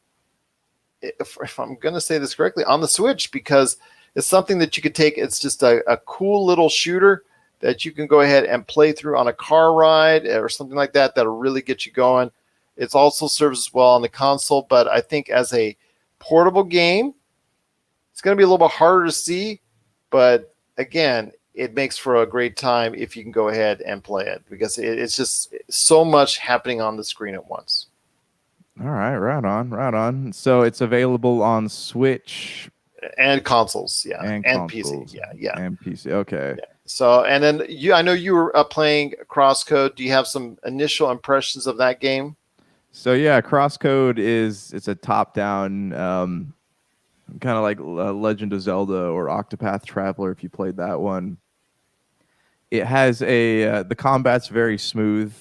if I'm going to say this correctly, on the Switch, because it's something that you could take. It's just a cool little shooter that you can go ahead and play through on a car ride or something like that. That'll really get you going. It also serves as well on the console, but I think as a portable game, it's going to be a little bit harder to see. But again, it makes for a great time if you can go ahead and play it because it's just so much happening on the screen at once. All right, right on. So it's available on Switch and consoles, and consoles. PC, yeah, and PC. Okay. Yeah. So, and then I know you were playing Crosscode. Do you have some initial impressions of that game? So yeah, Crosscode it's a top-down, kind of like Legend of Zelda or Octopath Traveler. If you played that one, it has the combat's very smooth.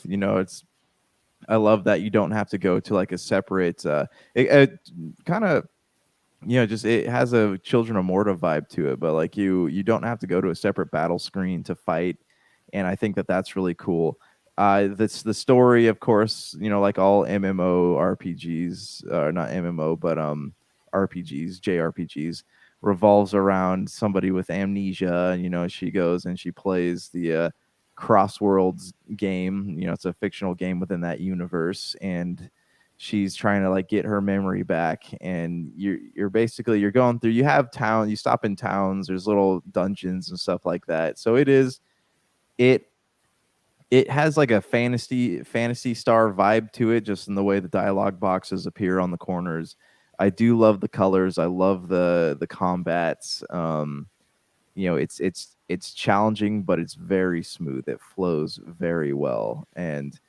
I love that you don't have to go to like a separate. It kind of, just it has a Children of Morta vibe to it, but like you don't have to go to a separate battle screen to fight, and I think that's really cool. That's the story, of course, like all MMO RPGs, or not MMO, but RPGs, JRPGs, revolves around somebody with amnesia. She goes and she plays the Crossworlds game. It's a fictional game within that universe, and she's trying to like get her memory back. And you're basically going through. You have town. You stop in towns. There's little dungeons and stuff like that. So it has like a fantasy star vibe to it, just in the way the dialogue boxes appear on the corners. I do love the colors. I love the combats. It's challenging, but it's very smooth. It flows very well, and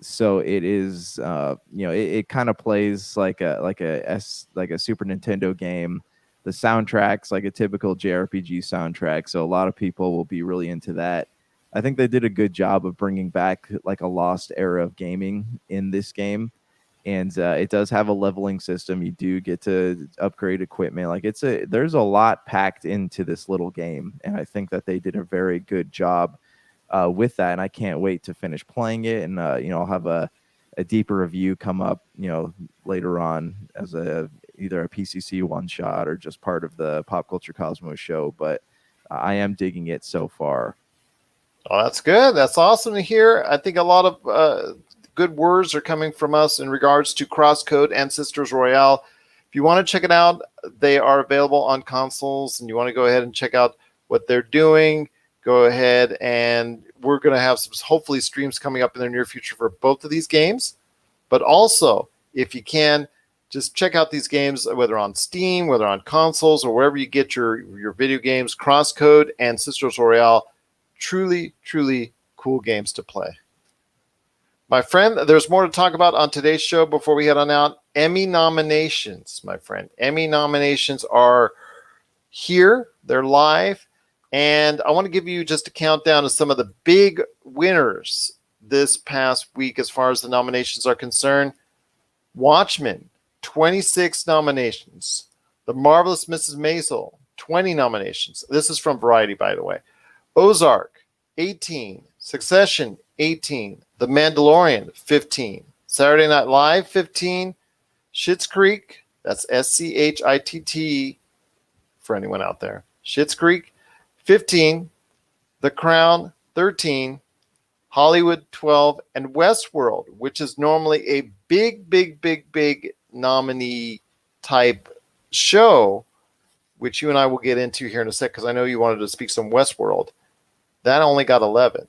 so it is. It kind of plays like a Super Nintendo game. The soundtrack's like a typical JRPG soundtrack, so a lot of people will be really into that. I think they did a good job of bringing back like a lost era of gaming in this game. And it does have a leveling system. You do get to upgrade equipment. Like there's a lot packed into this little game. And I think that they did a very good job with that. And I can't wait to finish playing it. And, I'll have a deeper review come up, later on as either a PCC one shot or just part of the Pop Culture Cosmos show. But I am digging it so far. Oh, that's good. That's awesome to hear. I think a lot of good words are coming from us in regards to Crosscode and Sisters Royale. If If you want to check it out, they are available on consoles, and you want to go ahead and check out what they're doing, go ahead, and we're going to have some hopefully streams coming up in the near future for both of these games. But also, if you can, just check out these games, whether on Steam, whether on consoles, or wherever you get your video games. Crosscode and Sisters Royale, truly, truly cool games to play. My friend, there's more to talk about on today's show before we head on out. Emmy nominations, my friend. Emmy nominations are here. They're live. And I want to give you just a countdown of some of the big winners this past week as far as the nominations are concerned. Watchmen, 26 nominations. The Marvelous Mrs. Maisel, 20 nominations. This is from Variety, by the way. Ozark, 18. Succession, 18. The Mandalorian, 15. Saturday Night Live, 15. Schitt's Creek, that's SCHITT for anyone out there. Schitt's Creek, 15. The Crown, 13. Hollywood, 12. And Westworld, which is normally a big nominee type show, which you and I will get into here in a sec, because I know you wanted to speak some Westworld. That only got 11.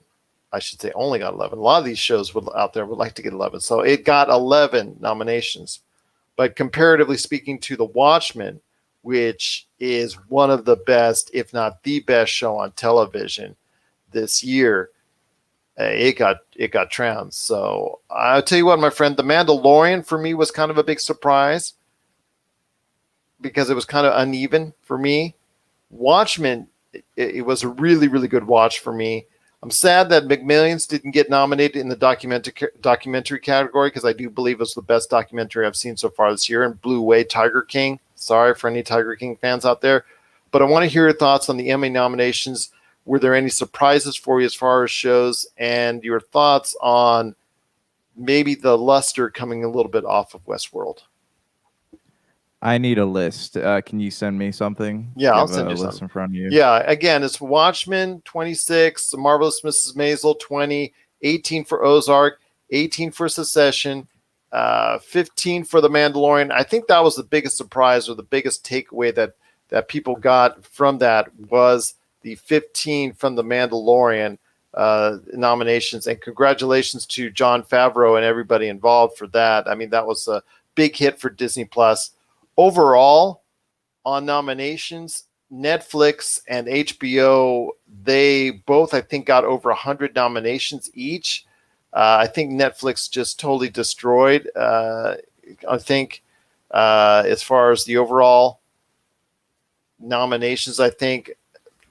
I should say only got 11. A lot of these shows out there would like to get 11. So it got 11 nominations. But comparatively speaking to The Watchmen, which is one of the best, if not the best show on television this year, it got trounced. So I'll tell you what, my friend, The Mandalorian for me was kind of a big surprise because it was kind of uneven for me. Watchmen, it was a really, really good watch for me. I'm sad that McMillions didn't get nominated in the documentary category, because I do believe it was the best documentary I've seen so far this year, and blew away Tiger King. Sorry for any Tiger King fans out there. But I want to hear your thoughts on the Emmy nominations. Were there any surprises for you as far as shows, and your thoughts on maybe the luster coming a little bit off of Westworld? I need a list. Can you send me something? Yeah, I'll send you a list something in front of you. Yeah, again, it's Watchmen, 26, The Marvelous Mrs. Maisel, 20, 18 for Ozark, 18 for Succession, 15 for The Mandalorian. I think that was the biggest surprise, or the biggest takeaway that people got from that was the 15 from The Mandalorian nominations. And congratulations to Jon Favreau and everybody involved for that. I mean, that was a big hit for Disney+. Overall, on nominations, Netflix and HBO, they both, I think, got over 100 nominations each. I think Netflix just totally destroyed, I think, as far as the overall nominations. I think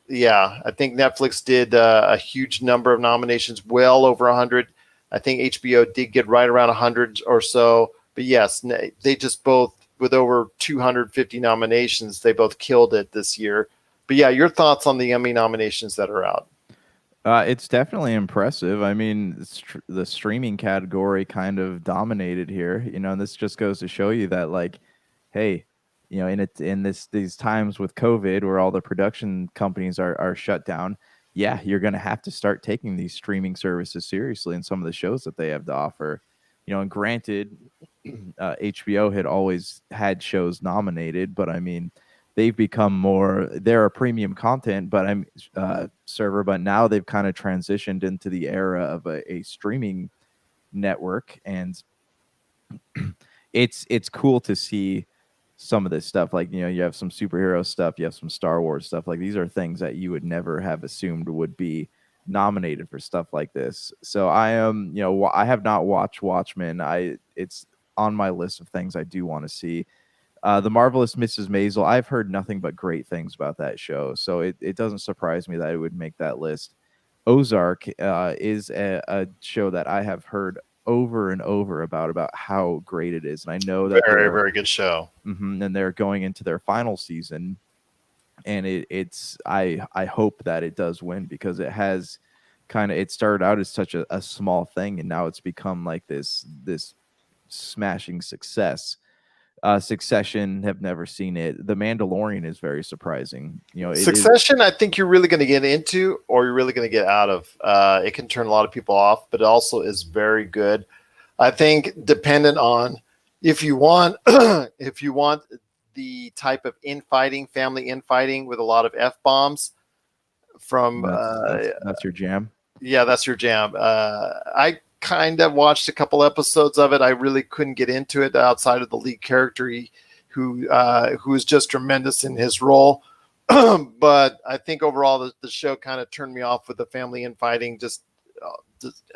Netflix did a huge number of nominations, well over 100. I think HBO did get right around 100 or so. But yes, they just both, with over 250 nominations, they both killed it this year. But yeah, your thoughts on the Emmy nominations that are out? It's definitely impressive. I mean, the streaming category kind of dominated here, and this just goes to show you that, like, hey, in these times with COVID, where all the production companies are shut down, yeah, you're going to have to start taking these streaming services seriously and some of the shows that they have to offer. And granted, HBO had always had shows nominated, but I mean, they've become they're a premium content, but server, but now they've kind of transitioned into the era of a streaming network, and it's cool to see some of this stuff. Like, you have some superhero stuff, you have some Star Wars stuff. Like, these are things that you would never have assumed would be nominated for stuff like this. So I am, I have not watched Watchmen. It's on my list of things I do want to see. The Marvelous Mrs. Maisel, I've heard nothing but great things about that show, so it doesn't surprise me that it would make that list. Ozark is a show that I have heard over and over about how great it is, and I know that very, very good show. And they're going into their final season, and I hope that it does win, because it has it started out as such a small thing, and now it's become like this smashing success. Succession, have never seen it. The Mandalorian is very surprising. Succession, I think you're really going to get into, or you're really going to get out of. It can turn a lot of people off, but it also is very good. I think dependent on if you want the type of infighting, family infighting with a lot of F-bombs from that's your jam. Yeah, that's your jam. I kind of watched a couple episodes of it. I really couldn't get into it outside of the lead character who is just tremendous in his role. But I think overall the show kind of turned me off with the family infighting. Just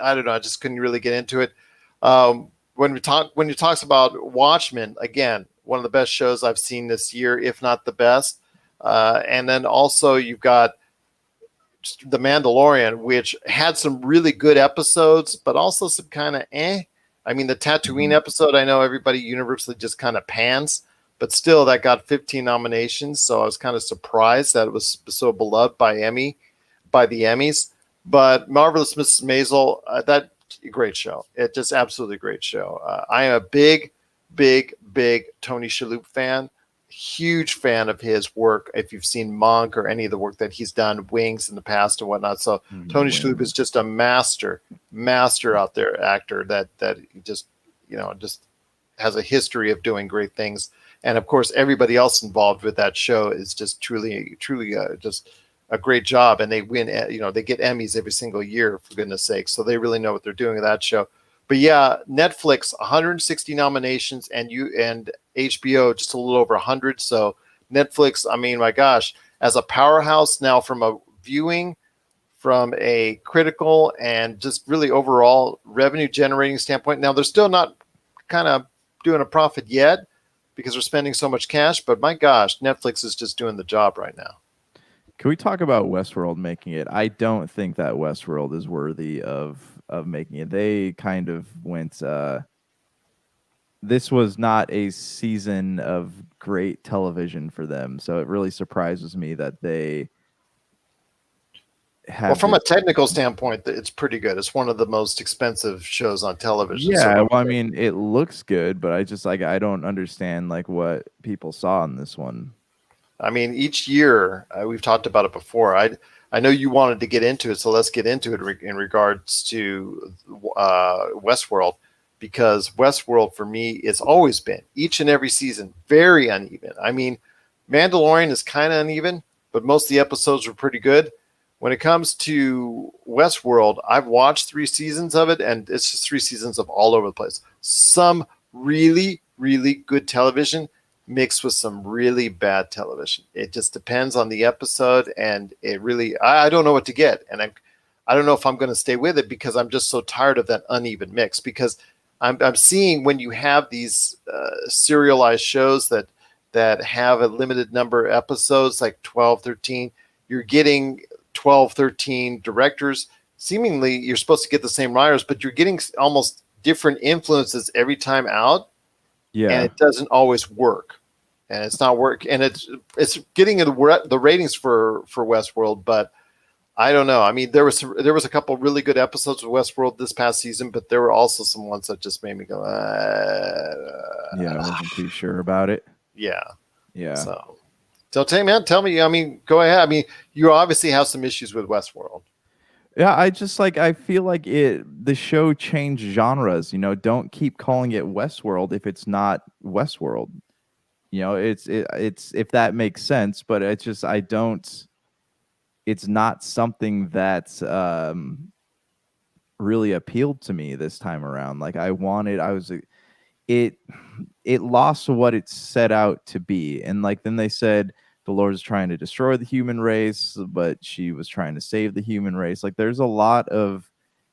I don't know. I just couldn't really get into it. When you talks about Watchmen, again, one of the best shows I've seen this year, if not the best. And then also you've got The Mandalorian, which had some really good episodes, but also some kind of I mean, the Tatooine episode, I know everybody universally just kind of pans, but still that got 15 nominations. So I was kind of surprised that it was so beloved by the Emmys. But Marvelous Mrs. Maisel, that great show. It just absolutely great show. I am a big Tony Shalhoub fan. Huge fan of his work. If you've seen Monk or any of the work that he's done, Wings in the past and whatnot. So Tony Shalhoub is just a master out there actor that just has a history of doing great things. And of course, everybody else involved with that show is just truly just a great job. And they win, they get Emmys every single year, for goodness sake. So they really know what they're doing with that show. But yeah, Netflix, 160 nominations, and HBO just a little over 100. So Netflix, I mean, my gosh, as a powerhouse now from a viewing, from a critical, and just really overall revenue generating standpoint. Now they're still not kind of doing a profit yet because they're spending so much cash. But my gosh, Netflix is just doing the job right now. Can we talk about Westworld making it? I don't think that Westworld is worthy of making it. They kind of went this was not a season of great television for them, so it really surprises me that they have. Well, from a technical standpoint, it's pretty good. It's one of the most expensive shows on television. Yeah, so well, I mean, it looks good, but I just I don't understand what people saw in this one. I mean, each year, we've talked about it before. I know you wanted to get into it, so let's get into it in regards to Westworld, because Westworld for me has always been, each and every season, very uneven. I mean, Mandalorian is kind of uneven, but most of the episodes were pretty good. When it comes to Westworld, I've watched 3 seasons of it, and it's just 3 seasons of all over the place. Some really, really good television mixed with some really bad television. It just depends on the episode, and it really, I don't know what to get. And I don't know if I'm going to stay with it because I'm just so tired of that uneven mix, because I'm seeing when you have these serialized shows that have a limited number of episodes, like 12, 13, you're getting 12, 13 directors. Seemingly you're supposed to get the same writers, but you're getting almost different influences every time out. Yeah. And it doesn't always work. And it's not work, and it's getting the ratings for Westworld, but I don't know. I mean, there was a couple really good episodes of Westworld this past season, but there were also some ones that just made me go, yeah, I wasn't too sure about it. Yeah. So tell me. I mean, go ahead. I mean, you obviously have some issues with Westworld. Yeah, I just I feel like the show changed genres. Don't keep calling it Westworld if it's not Westworld. It's if that makes sense, but it's just it's not something that's really appealed to me this time around. It lost what it set out to be. And then they said Dolores is trying to destroy the human race, but she was trying to save the human race. There's a lot of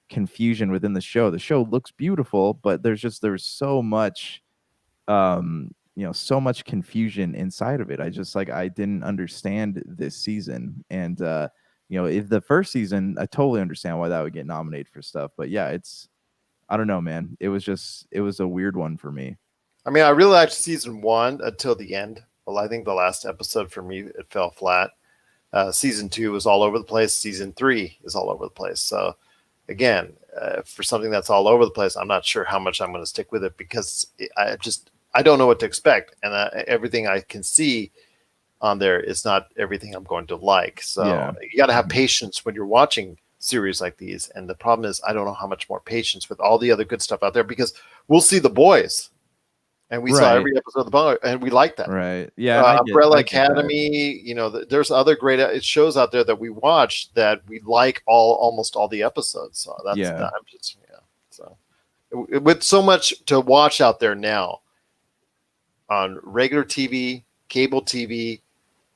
confusion within the show. The show looks beautiful, but there's so much so much confusion inside of it. I didn't understand this season. And if the first season, I totally understand why that would get nominated for stuff, but yeah, I don't know, man. It was a weird one for me. I mean, I really liked season 1 until the end. Well, I think the last episode for me, it fell flat. Season 2 was all over the place. Season 3 is all over the place. So again, for something that's all over the place, I'm not sure how much I'm going to stick with it, because I don't know what to expect. And everything I can see on there is not everything I'm going to like. So You got to have patience when you're watching series like these. And the problem is, I don't know how much more patience with all the other good stuff out there, because we'll see The Boys. And we saw Right. every episode of the Bungalow, and we liked that. Right. Yeah. And Umbrella I get that. Academy, there's other great shows out there that we watch that we like almost all the episodes. So that's Yeah. So with so much to watch out there now on regular TV, cable TV,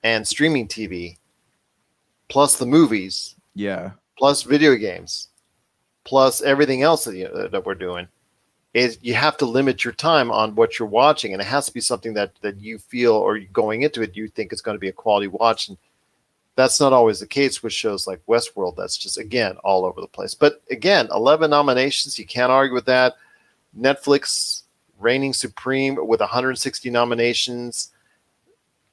and streaming TV, plus the movies, Yeah. plus video games, plus everything else that we're doing, is you have to limit your time on what you're watching, and it has to be something that you feel, or going into it, you think it's going to be a quality watch. And that's not always the case with shows like Westworld. That's just, again, all over the place. But again, 11 nominations. You can't argue with that. Netflix reigning supreme with 160 nominations.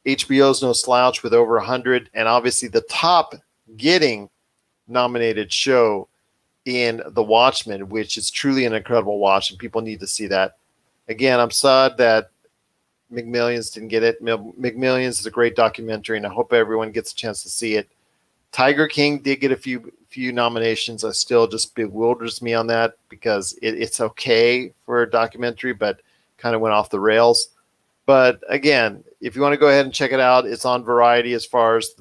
HBO's no slouch with over 100. And obviously the top getting nominated show in The Watchmen, which is truly an incredible watch, and people need to see that. Again, I'm sad that McMillions didn't get it. McMillions is a great documentary, and I hope everyone gets a chance to see it. Tiger King did get a few nominations. I still just bewilders me on that, because it's okay for a documentary, but kind of went off the rails. But again, if you want to go ahead and check it out, it's on Variety as far as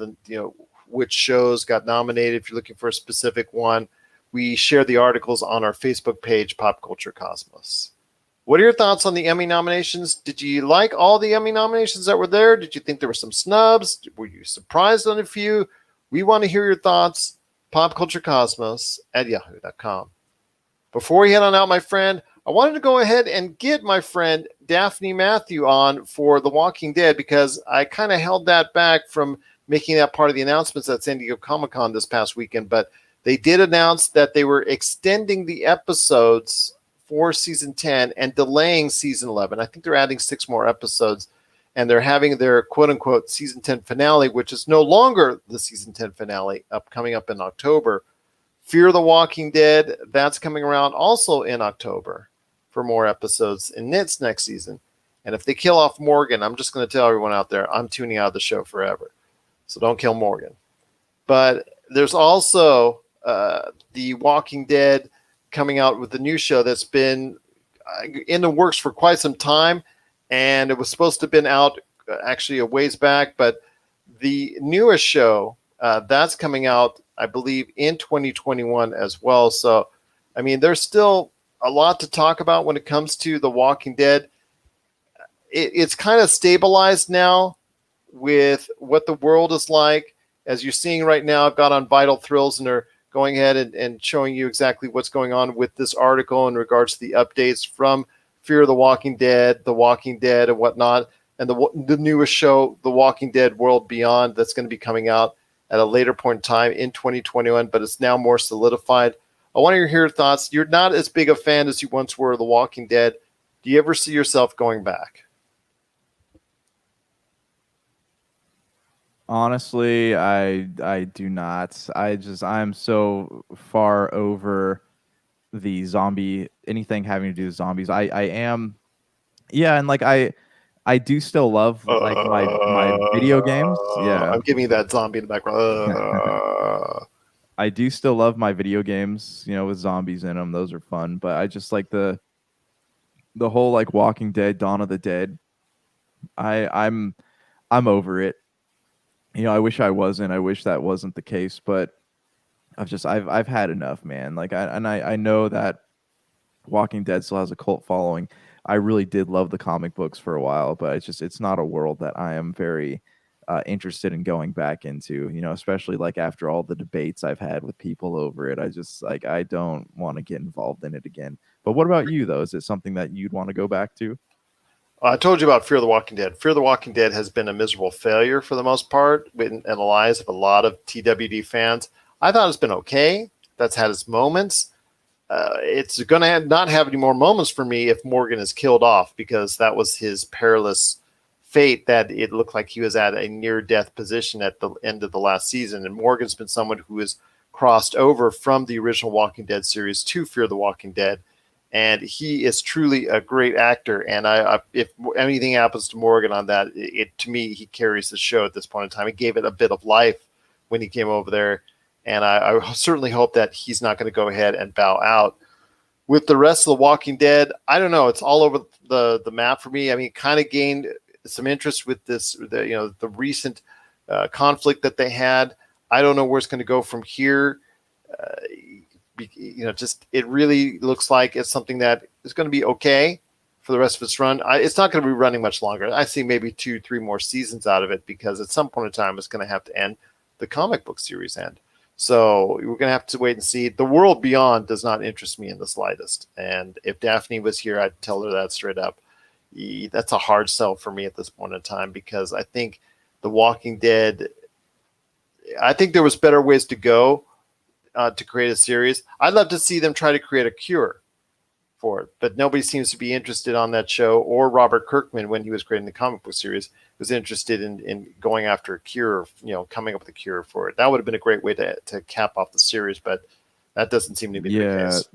which shows got nominated. If you're looking for a specific one, we share the articles on our Facebook page, Pop Culture Cosmos. What are your thoughts on the Emmy nominations? Did you like all the Emmy nominations that were there? Did you think there were some snubs? Were you surprised on a few? We want to hear your thoughts. popculturecosmos@yahoo.com. Before we head on out, my friend, I wanted to go ahead and get my friend Daphne Matthew on for The Walking Dead, because I kind of held that back from making that part of the announcements at San Diego Comic-Con this past weekend. But they did announce that they were extending the episodes for season 10 and delaying season 11. I think they're adding 6 more episodes, and they're having their quote-unquote season 10 finale, which is no longer the season 10 finale, coming up in October. Fear the Walking Dead, that's coming around also in October for more episodes in its next season. And if they kill off Morgan, I'm just going to tell everyone out there, I'm tuning out of the show forever. So don't kill Morgan. But there's also The Walking Dead coming out with the new show that's been in the works for quite some time, and it was supposed to have been out actually a ways back, but the newest show that's coming out, I believe, in 2021 as well. So, I mean, there's still a lot to talk about when it comes to The Walking Dead. It's kind of stabilized now with what the world is like. As you're seeing right now, I've got on Vital Thrills, and they're going ahead and showing you exactly what's going on with this article in regards to the updates from Fear the Walking Dead, and whatnot, and the newest show, The Walking Dead World Beyond, that's going to be coming out at a later point in time in 2021, but it's now more solidified. I want to hear your thoughts. You're not as big a fan as you once were of The Walking Dead. Do you ever see yourself going back? Honestly, I do not. I'm so far over the zombie, anything having to do with zombies. I am, yeah, and like I do still love like my video games. Yeah, I'm giving you that zombie in the background. I do still love my video games, with zombies in them. Those are fun, but I just like the whole like Walking Dead, Dawn of the Dead. I'm over it. I wish I wasn't. I wish that wasn't the case, but I've had enough, man. Like I know that Walking Dead still has a cult following. I really did love the comic books for a while, but it's not a world that I am very interested in going back into, especially like after all the debates I've had with people over it. I don't want to get involved in it again. But what about you though? Is it something that you'd want to go back to? I told you about Fear the Walking Dead. Fear the Walking Dead has been a miserable failure for the most part in the lives of a lot of TWD fans. I thought it's been okay. That's had its moments. It's going to not have any more moments for me if Morgan is killed off, because that was his perilous fate, that it looked like he was at a near-death position at the end of the last season. And Morgan's been someone who has crossed over from the original Walking Dead series to Fear the Walking Dead. And he is truly a great actor. And if anything happens to Morgan on that, to me, he carries the show at this point in time. He gave it a bit of life when he came over there. And I certainly hope that he's not going to go ahead and bow out. With the rest of The Walking Dead, I don't know. It's all over the map for me. I mean, kind of gained some interest with the recent conflict that they had. I don't know where it's going to go from here. Just it really looks like it's something that is going to be okay for the rest of its run. It's not going to be running much longer. I see maybe 2-3 more seasons out of it, because at some point in time it's going to have to end. The comic book series end. So we're going to have to wait and see. The World Beyond does not interest me in the slightest. And if Daphne was here, I'd tell her that straight up. That's a hard sell for me at this point in time, because I think The Walking Dead, I think there was better ways to go to create a series. I'd love to see them try to create a cure for it, but nobody seems to be interested on that show. Or Robert Kirkman, when he was creating the comic book series, was interested in going after a cure, coming up with a cure for it. That would have been a great way to cap off the series, but that doesn't seem to be the case.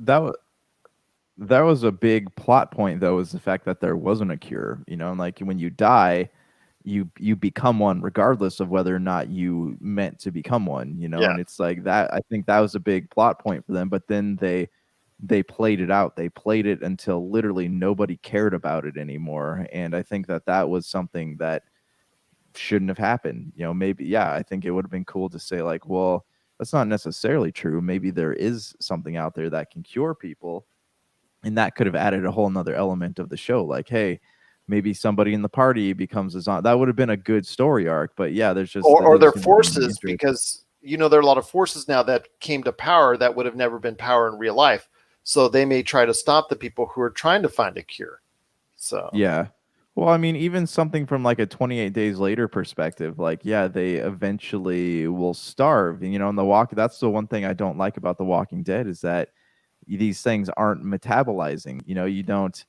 That was a big plot point, though, is the fact that there wasn't a cure. And like when you die, you become one regardless of whether or not you meant to become one. Yeah. And it's like that. I think that was a big plot point for them. But then they played it out. They played it until literally nobody cared about it anymore. And I think that was something that shouldn't have happened. Maybe, I think it would have been cool to say like, well, that's not necessarily true. Maybe there is something out there that can cure people. And that could have added a whole nother element of the show. Like, hey, maybe somebody in the party becomes a zombie. That would have been a good story arc. But yeah, there's just... Or their forces, because, there are a lot of forces now that came to power that would have never been power in real life. So they may try to stop the people who are trying to find a cure. So yeah. Well, I mean, even something from like a 28 Days Later perspective, like, yeah, they eventually will starve. And, that's the one thing I don't like about The Walking Dead, is that these things aren't metabolizing. You don't,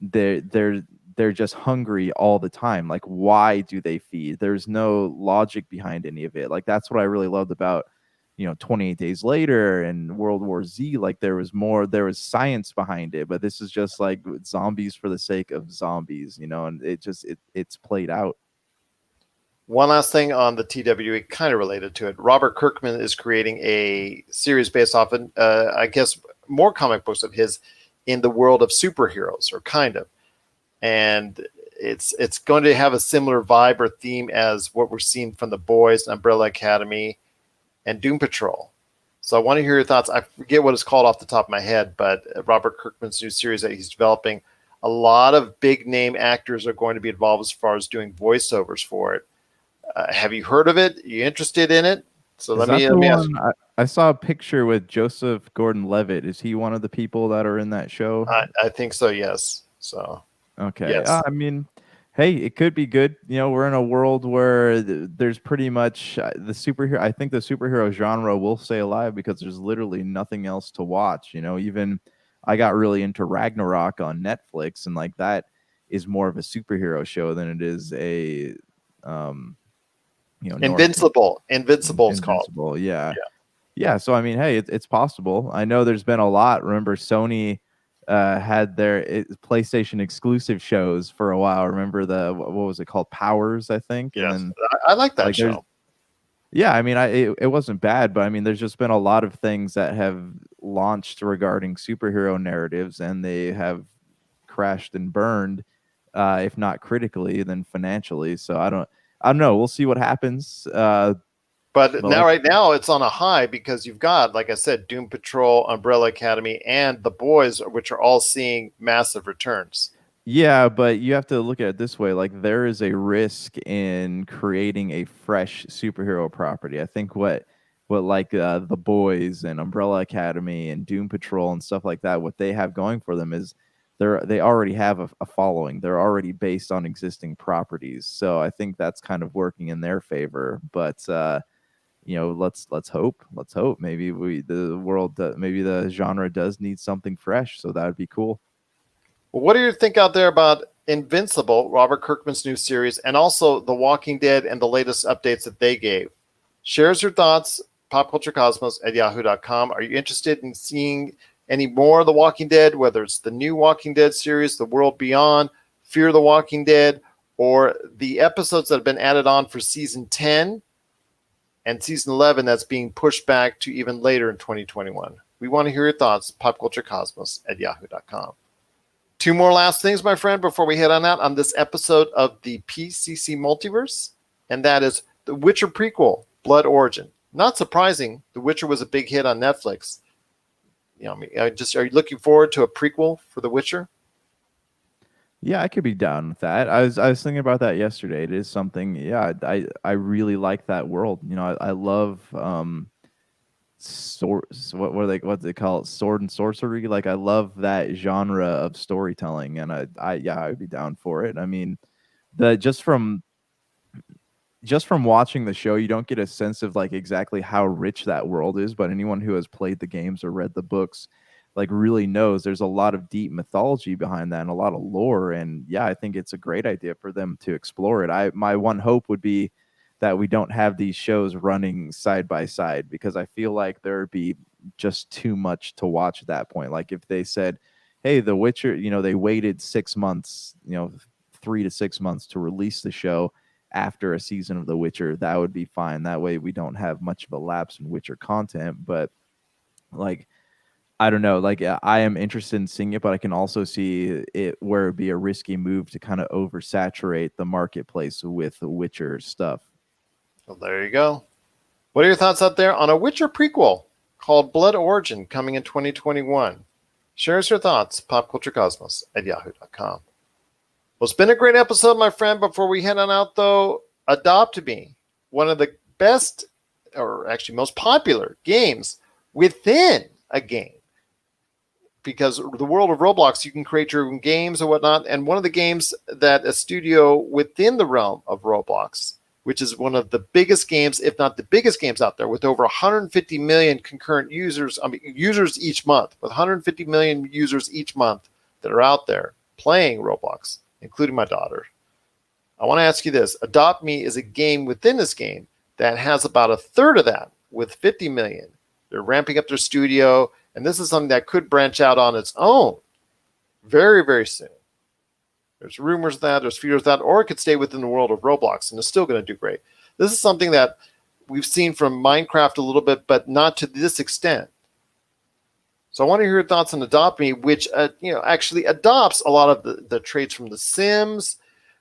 they're just hungry all the time. Like, why do they feed? There's no logic behind any of it. Like, that's what I really loved about 28 Days Later and World War Z. Like, there was science behind it, but this is just like zombies for the sake of zombies, and it's played out. One last thing on the TWE, kind of related to it. Robert Kirkman is creating a series based off, I guess, more comic books of his in the world of superheroes, or kind of. And it's going to have a similar vibe or theme as what we're seeing from The Boys, Umbrella Academy, and Doom Patrol. So I want to hear your thoughts. I forget what it's called off the top of my head, but Robert Kirkman's new series that he's developing, a lot of big name actors are going to be involved as far as doing voiceovers for it. Have you heard of it? Are you interested in it? So let me ask you. I saw a picture with Joseph Gordon-Levitt. Is he one of the people that are in that show? I think so, yes. So okay. Yes. I mean, hey, it could be good. We're in a world where there's pretty much the superhero. I think the superhero genre will stay alive because there's literally nothing else to watch. Even I got really into Ragnarok on Netflix, and like that is more of a superhero show than it is a Invincible. Invincible is called. Yeah. So I mean, hey, it's possible. I know there's been a lot. Remember, Sony had their PlayStation exclusive shows for a while. Remember what was it called? Powers, I think. Yes, and I like that show. Yeah, I mean, it wasn't bad, but I mean, there's just been a lot of things that have launched regarding superhero narratives, and they have crashed and burned, if not critically, then financially. So I don't know. We'll see what happens. But right now it's on a high, because you've got, like I said, Doom Patrol, Umbrella Academy, and The Boys, which are all seeing massive returns. Yeah, but you have to look at it this way. Like, there is a risk in creating a fresh superhero property. I think what like The Boys and Umbrella Academy and Doom Patrol and stuff like that, what they have going for them is they already have a following. They're already based on existing properties. So I think that's kind of working in their favor. But let's hope. Maybe maybe the genre does need something fresh. So that would be cool. Well, what do you think out there about Invincible, Robert Kirkman's new series, and also The Walking Dead and the latest updates that they gave? Share your thoughts, popculturecosmos@yahoo.com. Are you interested in seeing any more of The Walking Dead, whether it's the new Walking Dead series, The World Beyond, Fear the Walking Dead, or the episodes that have been added on for season 10 and season 11 that's being pushed back to even later in 2021? We want to hear your thoughts. popculturecosmos@yahoo.com. Two more last things, my friend, before we head on out on this episode of the PCC Multiverse, and that is the Witcher Prequel, Blood Origin. Not surprising, The Witcher was a big hit on Netflix. Are you looking forward to a prequel for The Witcher? Yeah, I could be down with that. I was thinking about that yesterday. It is something. Yeah, I really like that world. I love sword. What they call it? Sword and sorcery. Like I love that genre of storytelling, and I would be down for it. I mean, the just from watching the show, you don't get a sense of like exactly how rich that world is, but anyone who has played the games or read the books like really knows there's a lot of deep mythology behind that and a lot of lore. And yeah, I think it's a great idea for them to explore it. My one hope would be that we don't have these shows running side by side, because I feel like there would be just too much to watch at that point. Like if they said, hey, The Witcher, they waited 6 months, 3 to 6 months to release the show after a season of The Witcher, that would be fine. That way we don't have much of a lapse in Witcher content. But like, I don't know, like I am interested in seeing it, but I can also see it where it'd be a risky move to kind of oversaturate the marketplace with the Witcher stuff. Well, there you go. What are your thoughts out there on a Witcher prequel called Blood Origin coming in 2021? Share us your thoughts, popculturecosmos@yahoo.com. Well, it's been a great episode, my friend. Before we head on out, though, AdoptMe, one of the best, or actually most popular games within a game. Because the world of Roblox, you can create your own games and whatnot. And one of the games that a studio within the realm of Roblox, which is one of the biggest games, if not the biggest games out there, with over 150 million concurrent users, users each month, with 150 million users each month that are out there playing Roblox, including my daughter. I want to ask you this. AdoptMe is a game within this game that has about a third of that with 50 million. They're ramping up their studio, and this is something that could branch out on its own very, very soon. There's rumors of that, there's fears of that, or it could stay within the world of Roblox and it's still going to do great. This is something that we've seen from Minecraft a little bit, but not to this extent. So I want to hear your thoughts on AdoptMe, which actually adopts a lot of the traits from The Sims.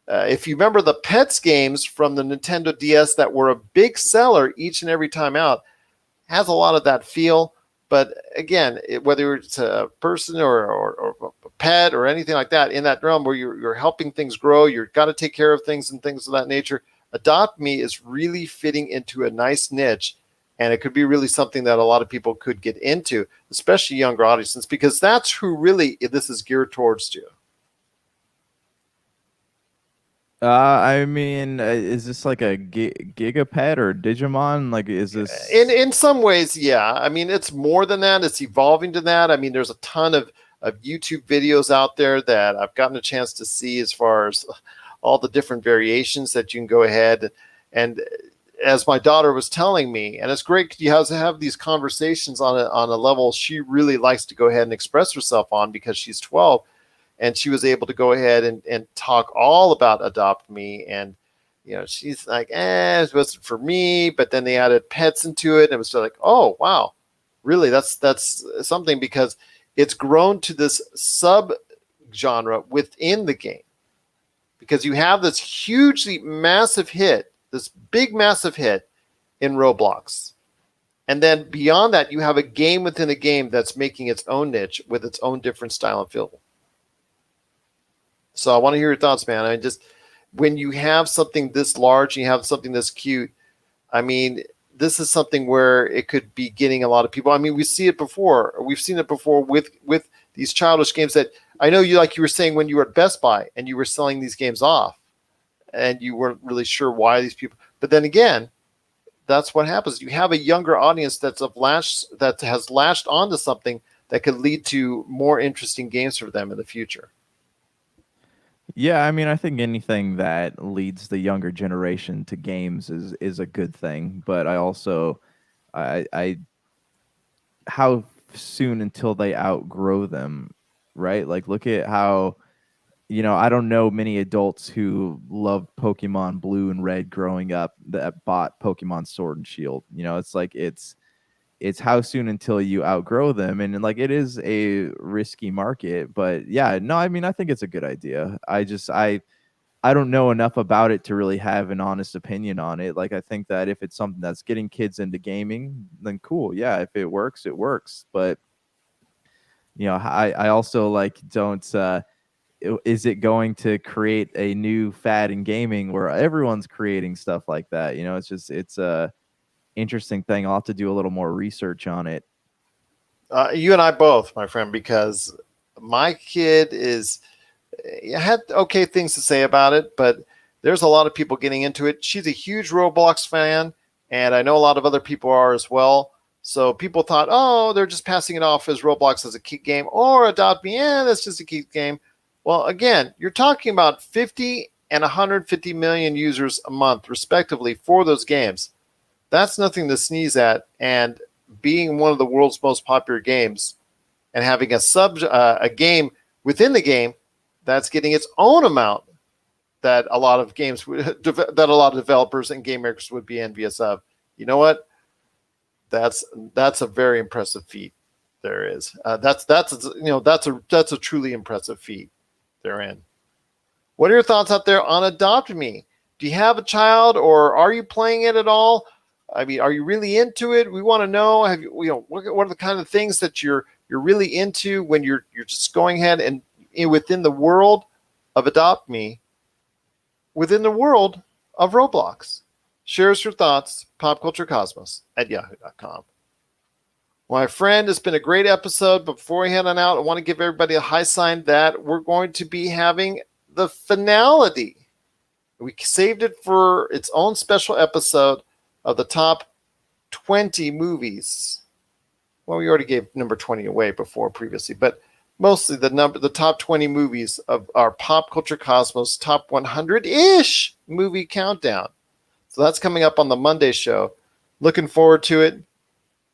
If you remember the Pets games from the Nintendo DS that were a big seller each and every time out, has a lot of that feel. But again, whether it's a person or a pet or anything like that in that realm where you're helping things grow, you've got to take care of things and things of that nature, AdoptMe is really fitting into a nice niche. And it could be really something that a lot of people could get into, especially younger audiences, because that's who really this is geared towards to. I mean, is this like a Gigapet or Digimon? Like, is this in some ways? Yeah, I mean, it's more than that. It's evolving to that. I mean, there's a ton of YouTube videos out there that I've gotten a chance to see as far as all the different variations that you can go ahead and. As my daughter was telling me, and it's great you have to have these conversations on a level she really likes to go ahead and express herself on, because she's 12, and she was able to go ahead and talk all about AdoptMe. And she's like, it wasn't for me, but then they added pets into it, and it was like, oh wow, really, that's something, because it's grown to this sub genre within the game, because you have this hugely massive hit, this big, massive hit in Roblox. And then beyond that, you have a game within a game that's making its own niche with its own different style and feel. So I want to hear your thoughts, man. I mean, just when you have something this large, and you have something this cute, I mean, this is something where it could be getting a lot of people. I mean, we see it before. We've seen it before with these childish games that I know you, like you were saying when you were at Best Buy and you were selling these games off, and you weren't really sure why these people. But then again, that's what happens. You have a younger audience that has latched onto something that could lead to more interesting games for them in the future. Yeah, I mean, I think anything that leads the younger generation to games is a good thing. But I also, I how soon until they outgrow them, right? Like, look at how. I don't know many adults who loved Pokemon Blue and Red growing up that bought Pokemon Sword and Shield. It's like it's how soon until you outgrow them. And like, it is a risky market, but yeah, no, I mean, I think it's a good idea. I don't know enough about it to really have an honest opinion on it. Like, I think that if it's something that's getting kids into gaming, then cool. Yeah, if it works, it works. But I also like don't. Is it going to create a new fad in gaming where everyone's creating stuff like that? It's a interesting thing. I'll have to do a little more research on it. You and I both, my friend, because my kid had okay things to say about it, but there's a lot of people getting into it. She's a huge Roblox fan, and I know a lot of other people are as well. So people thought, oh, they're just passing it off as Roblox as a kid game, or AdoptMe, that's just a kid game. Well, again, you're talking about 50 and 150 million users a month, respectively, for those games. That's nothing to sneeze at. And being one of the world's most popular games and having a game within the game that's getting its own amount that a lot of developers and game makers would be envious of. You know what? That's a very impressive feat. There is that's a truly impressive feat they're in. What are your thoughts out there on AdoptMe? Do you have a child, or are you playing it at all? I mean, are you really into it? We want to know. What are the kind of things that you're really into when you're just going ahead and within the world of AdoptMe, within the world of Roblox? Share us your thoughts, popculturecosmos@yahoo.com. My friend, it's been a great episode. Before we head on out, I want to give everybody a high sign that we're going to be having the finality. We saved it for its own special episode of the top 20 movies. Well, we already gave number 20 away previously, but mostly the top 20 movies of our Pop Culture Cosmos top 100-ish movie countdown. So that's coming up on the Monday show. Looking forward to it.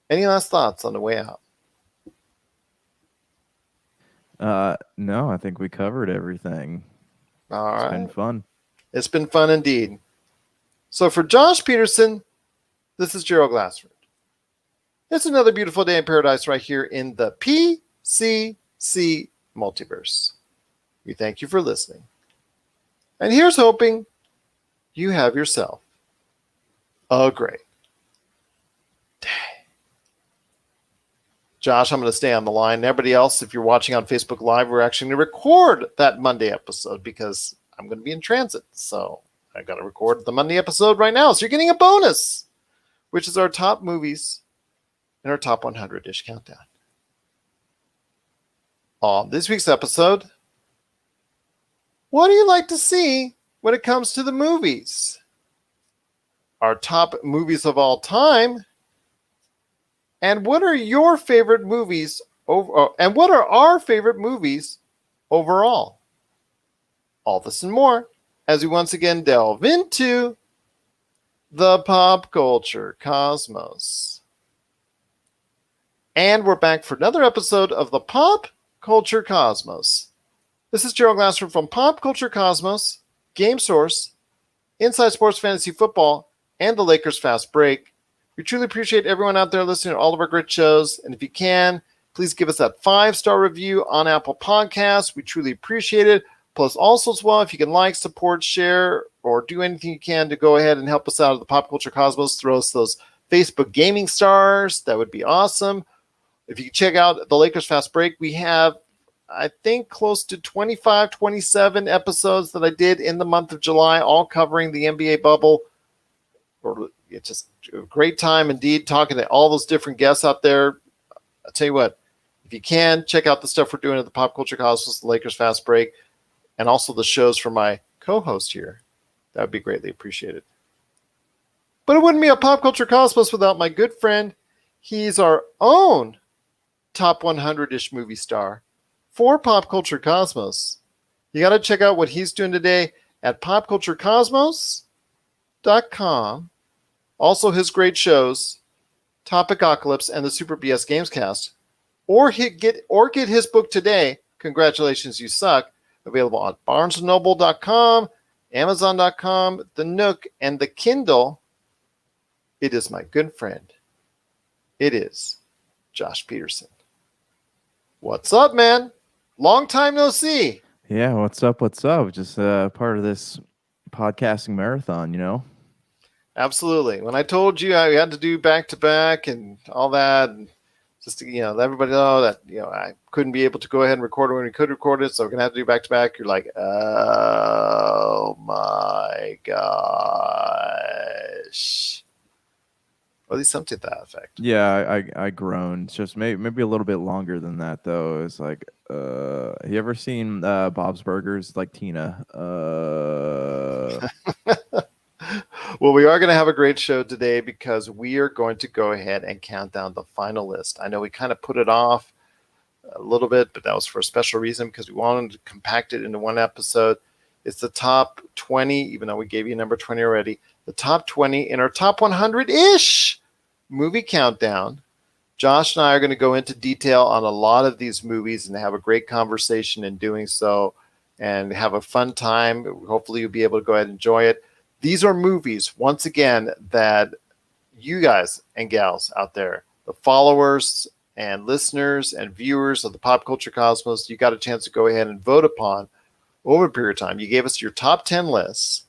Any last thoughts on the way out? No, I think we covered everything. All right. It's been fun. It's been fun indeed. So for Josh Peterson, this is Gerald Glassford. It's another beautiful day in paradise right here in the PCC Multiverse. We thank you for listening. And here's hoping you have yourself a great day. Josh, I'm going to stay on the line. Everybody else, if you're watching on Facebook Live, we're actually going to record that Monday episode because I'm going to be in transit. So I got to record the Monday episode right now. So you're getting a bonus, which is our top movies in our top 100-ish countdown. On this week's episode, what do you like to see when it comes to the movies? Our top movies of all time. And what are your favorite movies and what are our favorite movies overall? All this and more as we once again delve into the pop culture cosmos. And we're back for another episode of the Pop Culture Cosmos. This is Gerald Glassford from Pop Culture Cosmos, Game Source, Inside Sports Fantasy Football, and the Lakers Fast Break. We truly appreciate everyone out there listening to all of our great shows. And if you can, please give us that 5-star review on Apple Podcasts. We truly appreciate it. Plus, also as well, if you can like, support, share, or do anything you can to go ahead and help us out at the Pop Culture Cosmos, throw us those Facebook gaming stars. That would be awesome. If you check out the Lakers Fast Break, we have, I think, close to 25, 27 episodes that I did in the month of July, all covering the NBA bubble. It's just a great time indeed talking to all those different guests out there. I'll tell you what, if you can, check out the stuff we're doing at the Pop Culture Cosmos, the Lakers Fast Break, and also the shows from my co-host here. That would be greatly appreciated. But it wouldn't be a Pop Culture Cosmos without my good friend. He's our own top 100-ish movie star for Pop Culture Cosmos. You got to check out what he's doing today at popculturecosmos.com. Also, his great shows, Topicocalypse and the Super BS Gamescast, or get his book today, Congratulations, You Suck, available on BarnesandNoble.com, Amazon.com, the Nook, and the Kindle. It is my good friend, it is Josh Peterson. What's up, man? Long time no see. Yeah, what's up? What's up? Just part of this podcasting marathon, you know? Absolutely. When I told you I had to do back to back and all that, and just to, let everybody know that I couldn't be able to go ahead and record it when we could record it, so we're gonna have to do back to back. You're like, oh my gosh, or at least something to that effect. Yeah, I groaned. It's just maybe a little bit longer than that though. It's like, have you ever seen Bob's Burgers? Like Tina. Well, we are going to have a great show today because we are going to go ahead and count down the final list. I know we kind of put it off a little bit, but that was for a special reason because we wanted to compact it into one episode. It's the top 20, even though we gave you number 20 already, the top 20 in our top 100-ish movie countdown. Josh and I are going to go into detail on a lot of these movies and have a great conversation in doing so and have a fun time. Hopefully you'll be able to go ahead and enjoy it. These are movies, once again, that you guys and gals out there, the followers and listeners and viewers of the Pop Culture Cosmos, you got a chance to go ahead and vote upon over a period of time. You gave us your top 10 lists,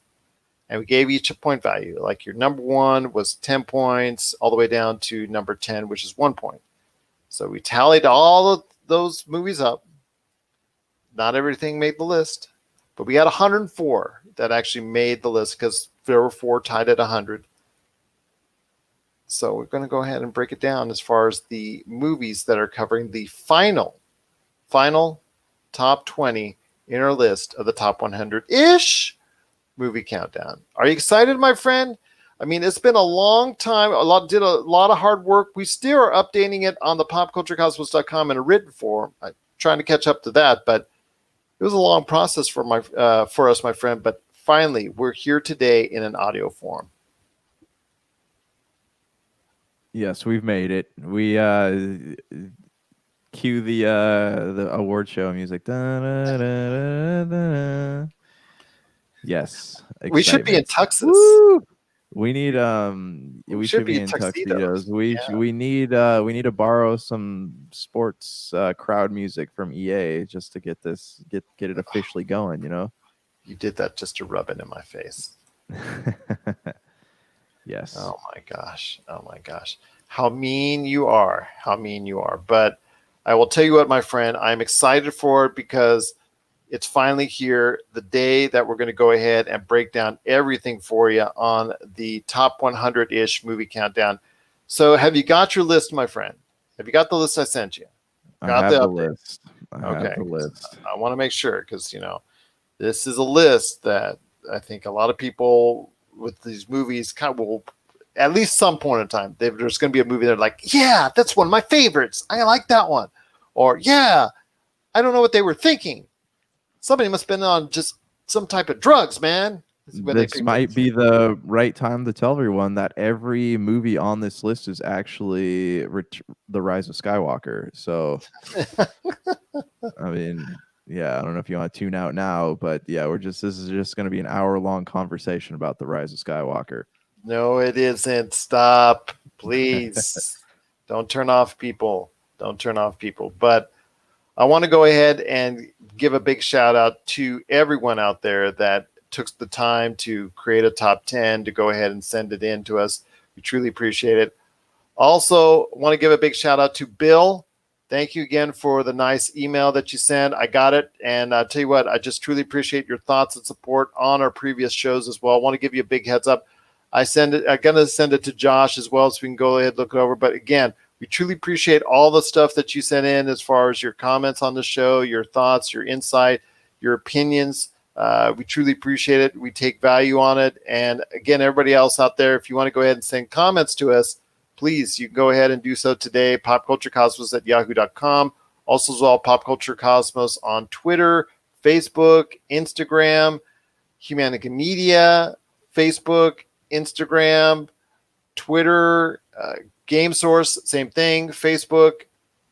and we gave each a point value. Like your number 1 was 10 points, all the way down to number 10, which is 1 point. So we tallied all of those movies up. Not everything made the list, but we had 104 that actually made the list because there were 4 tied at 100. So we're going to go ahead and break it down as far as the movies that are covering the final top 20 in our list of the top 100-ish movie countdown. Are you excited, my friend? I mean, it's been a long time. Did a lot of hard work. We still are updating it on the popculturecosmos.com in a written form. I'm trying to catch up to that, but it was a long process for us, my friend. But finally, we're here today in an audio form. Yes, we've made it. We cue the award show music. Da, da, da, da, da. Yes, we should be in tuxes. Woo! We need we should should be in tuxedos. We need to borrow some sports crowd music from EA just to get it officially going, you know. You did that just to rub it in my face. Yes. Oh my gosh. How mean you are. But I will tell you what, my friend, I'm excited for it because it's finally here, the day that we're going to go ahead and break down everything for you on the top 100-ish movie countdown. So have you got your list, my friend? Have you got the list I sent you? I have the list. Okay. I want to make sure because, this is a list that I think a lot of people with these movies kind of will, at least some point in time, there's going to be a movie they're like, yeah, that's one of my favorites. I like that one. Or, yeah, I don't know what they were thinking. Somebody must have been on just some type of drugs, man. This might be the right time to tell everyone that every movie on this list is actually The Rise of Skywalker. So, I mean, yeah, I don't know if you want to tune out now, but yeah, this is just going to be an hour-long conversation about The Rise of Skywalker. No, it isn't. Stop, please. Don't turn off people. But I want to go ahead and give a big shout out to everyone out there that took the time to create a top 10 to go ahead and send it in to us. We truly appreciate it. Also, want to give a big shout out to Bill. Thank you again for the nice email that you sent. I got it. And I'll tell you what, I just truly appreciate your thoughts and support on our previous shows as well. I want to give you a big heads up. I'm going to send it to Josh as well so we can go ahead and look it over. But again, we truly appreciate all the stuff that you sent in as far as your comments on the show, your thoughts, your insight, your opinions. We truly appreciate it. We take value on it. And again, everybody else out there, if you want to go ahead and send comments to us, please, you can go ahead and do so today. popculturecosmos@yahoo.com. Also as well, Pop Culture Cosmos on Twitter, Facebook, Instagram, Humanica Media, Facebook, Instagram, Twitter, Game Source, same thing, Facebook,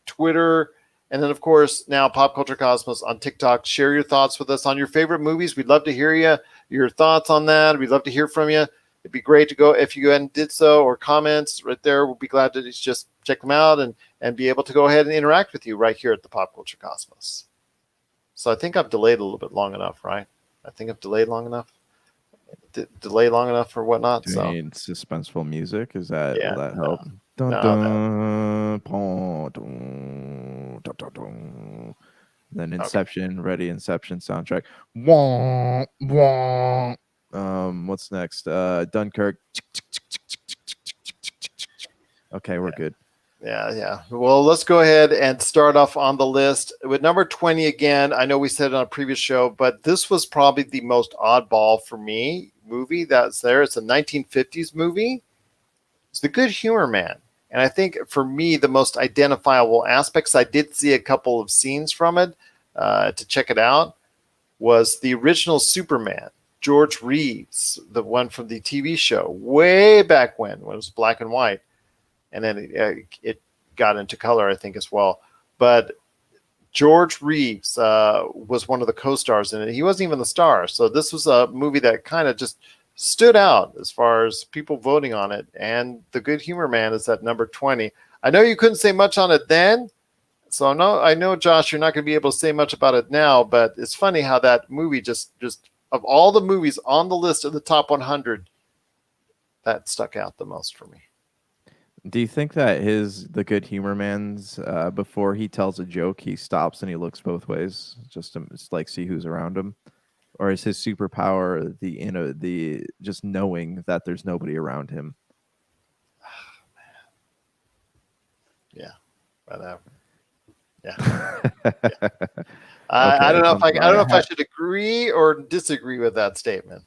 Twitter, and then, of course, now Pop Culture Cosmos on TikTok. Share your thoughts with us on your favorite movies. We'd love to hear your thoughts on that. We'd love to hear from you. it'd be great to go if you go ahead and did so, or comments right there. We'll be glad to just check them out and be able to go ahead and interact with you right here at the Pop Culture Cosmos. So I think I've delayed a little bit long enough, right? I think I've delayed long enough. Delay long enough or whatnot. Do you need suspenseful music? Will that help? Dun, No, dun, pon, dun, dun, dun, dun. Then Inception, ready Inception soundtrack. Wah, wah. What's next? Dunkirk. Okay, we're good. Yeah. Well, let's go ahead and start off on the list with number 20 again. I know we said it on a previous show, but this was probably the most oddball for me movie that's there. It's a 1950s movie. It's The Good Humor Man. And I think for me, the most identifiable aspects, I did see a couple of scenes from it to check it out, was the original Superman, George Reeves, the one from the TV show way back when it was black and white. And then it got into color, I think, as well. But George Reeves was one of the co-stars in it. He wasn't even the star. So this was a movie that kind of just stood out as far as people voting on it. And The Good Humor Man is at number 20. I know you couldn't say much on it then. So I know, Josh, you're not going to be able to say much about it now. But it's funny how that movie just of all the movies on the list of the top 100, that stuck out the most for me. Do you think that the Good Humor Man's before he tells a joke, he stops and he looks both ways just to like see who's around him, or is his superpower the just knowing that there's nobody around him? Yeah, whatever. Yeah. I don't know if I don't know if I should agree or disagree with that statement.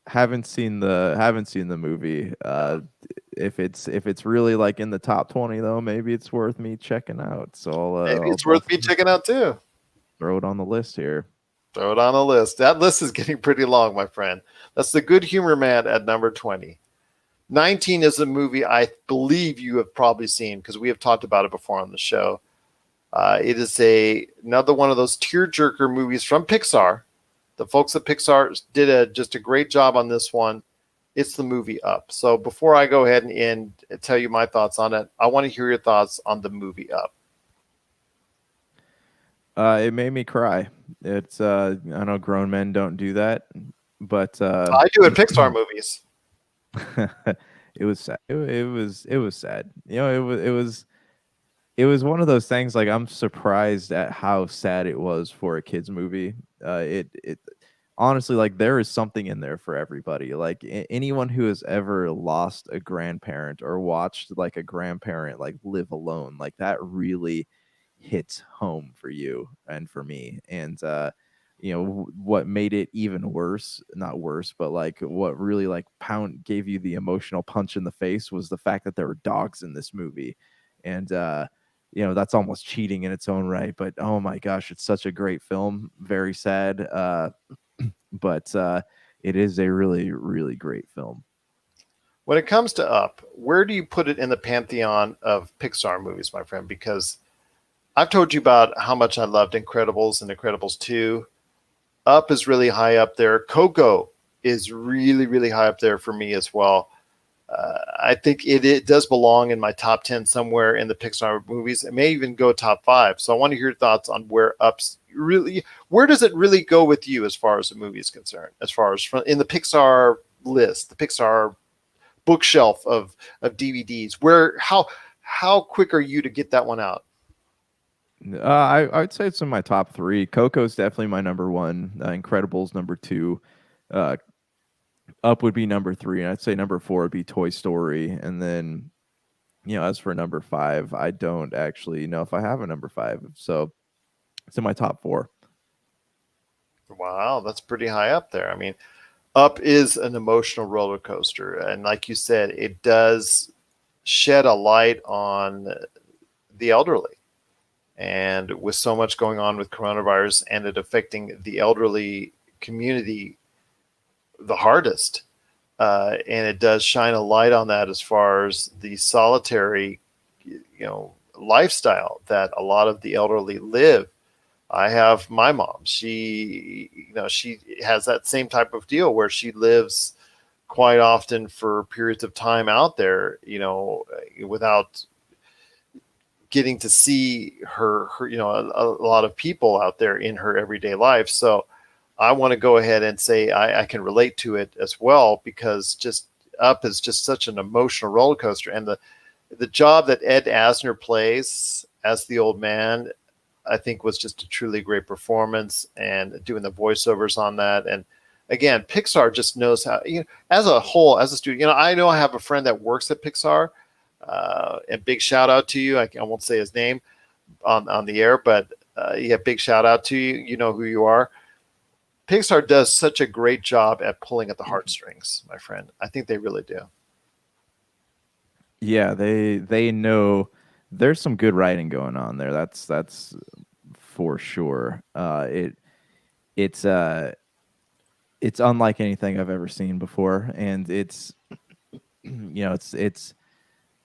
Haven't seen the movie. If it's really like in the top 20 though, maybe it's worth me checking out. So maybe it's worth me checking out too. Throw it on the list here. Throw it on the list. That list is getting pretty long, my friend. That's The Good Humor Man at number 20. 19 is a movie I believe you have probably seen because we have talked about it before on the show. It is another one of those tearjerker movies from Pixar. The folks at Pixar did just a great job on this one. It's the movie Up. So before I go ahead and tell you my thoughts on it, I want to hear your thoughts on the movie Up. It made me cry. It's I know grown men don't do that, but I do in Pixar movies. It was sad. It was sad. You know, it was one of those things. Like, I'm surprised at how sad it was for a kids movie. It honestly, like, there is something in there for everybody. Like, anyone who has ever lost a grandparent or watched like a grandparent like live alone, like that really hits home for you and for me. And you know what made it even worse, not worse, but like what really like gave you the emotional punch in the face was the fact that there were dogs in this movie. And you know, that's almost cheating in its own right, but oh my gosh, it's such a great film. Very sad, but it is a really, really great film. When it comes to Up, where do you put it in the pantheon of Pixar movies, my friend? Because I've told you about how much I loved Incredibles and Incredibles 2. Up is really high up there. Coco is really, really high up there for me as well. I think it does belong in my top 10 somewhere in the Pixar movies. It may even go top 5. So I want to hear your thoughts on where where does it really go with you as far as the movie is concerned, as far as in the Pixar list, the Pixar bookshelf of DVDs, how quick are you to get that one out? I'd say it's in my top 3. Coco's definitely my number 1. Incredibles number 2. Up would be number 3, and I'd say number 4 would be Toy Story. And then, you know, as for number 5, I don't actually know if I have a number 5. So it's in my top 4. Wow, that's pretty high up there. I mean, Up is an emotional roller coaster, and like you said, it does shed a light on the elderly. And with so much going on with coronavirus and it affecting the elderly community the hardest, and it does shine a light on that as far as the solitary, lifestyle that a lot of the elderly live. I have my mom. She has that same type of deal where she lives quite often for periods of time out there, without getting to see her a lot of people out there in her everyday life. So I want to go ahead and say I can relate to it as well, because just Up is just such an emotional roller coaster, and the job that Ed Asner plays as the old man, I think, was just a truly great performance, and doing the voiceovers on that. And again, Pixar just knows how, as a whole, as a studio, I know I have a friend that works at Pixar, and big shout out to you. I won't say his name on the air, but yeah, big shout out to you. You know who you are. Pixar does such a great job at pulling at the heartstrings, my friend. I think they really do. Yeah, they know there's some good writing going on there. That's for sure. It's it's unlike anything I've ever seen before, and it's it's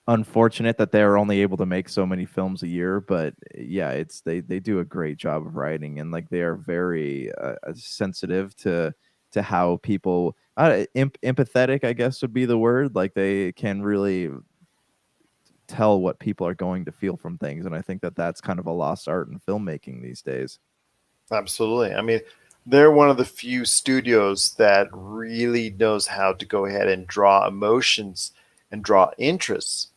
unfortunate that they're only able to make so many films a year, but yeah, they do a great job of writing, and like they are very sensitive to how people empathetic, I guess would be the word. Like they can really tell what people are going to feel from things, and I think that that's kind of a lost art in filmmaking these days. Absolutely. I mean, they're one of the few studios that really knows how to go ahead and draw emotions and draw interests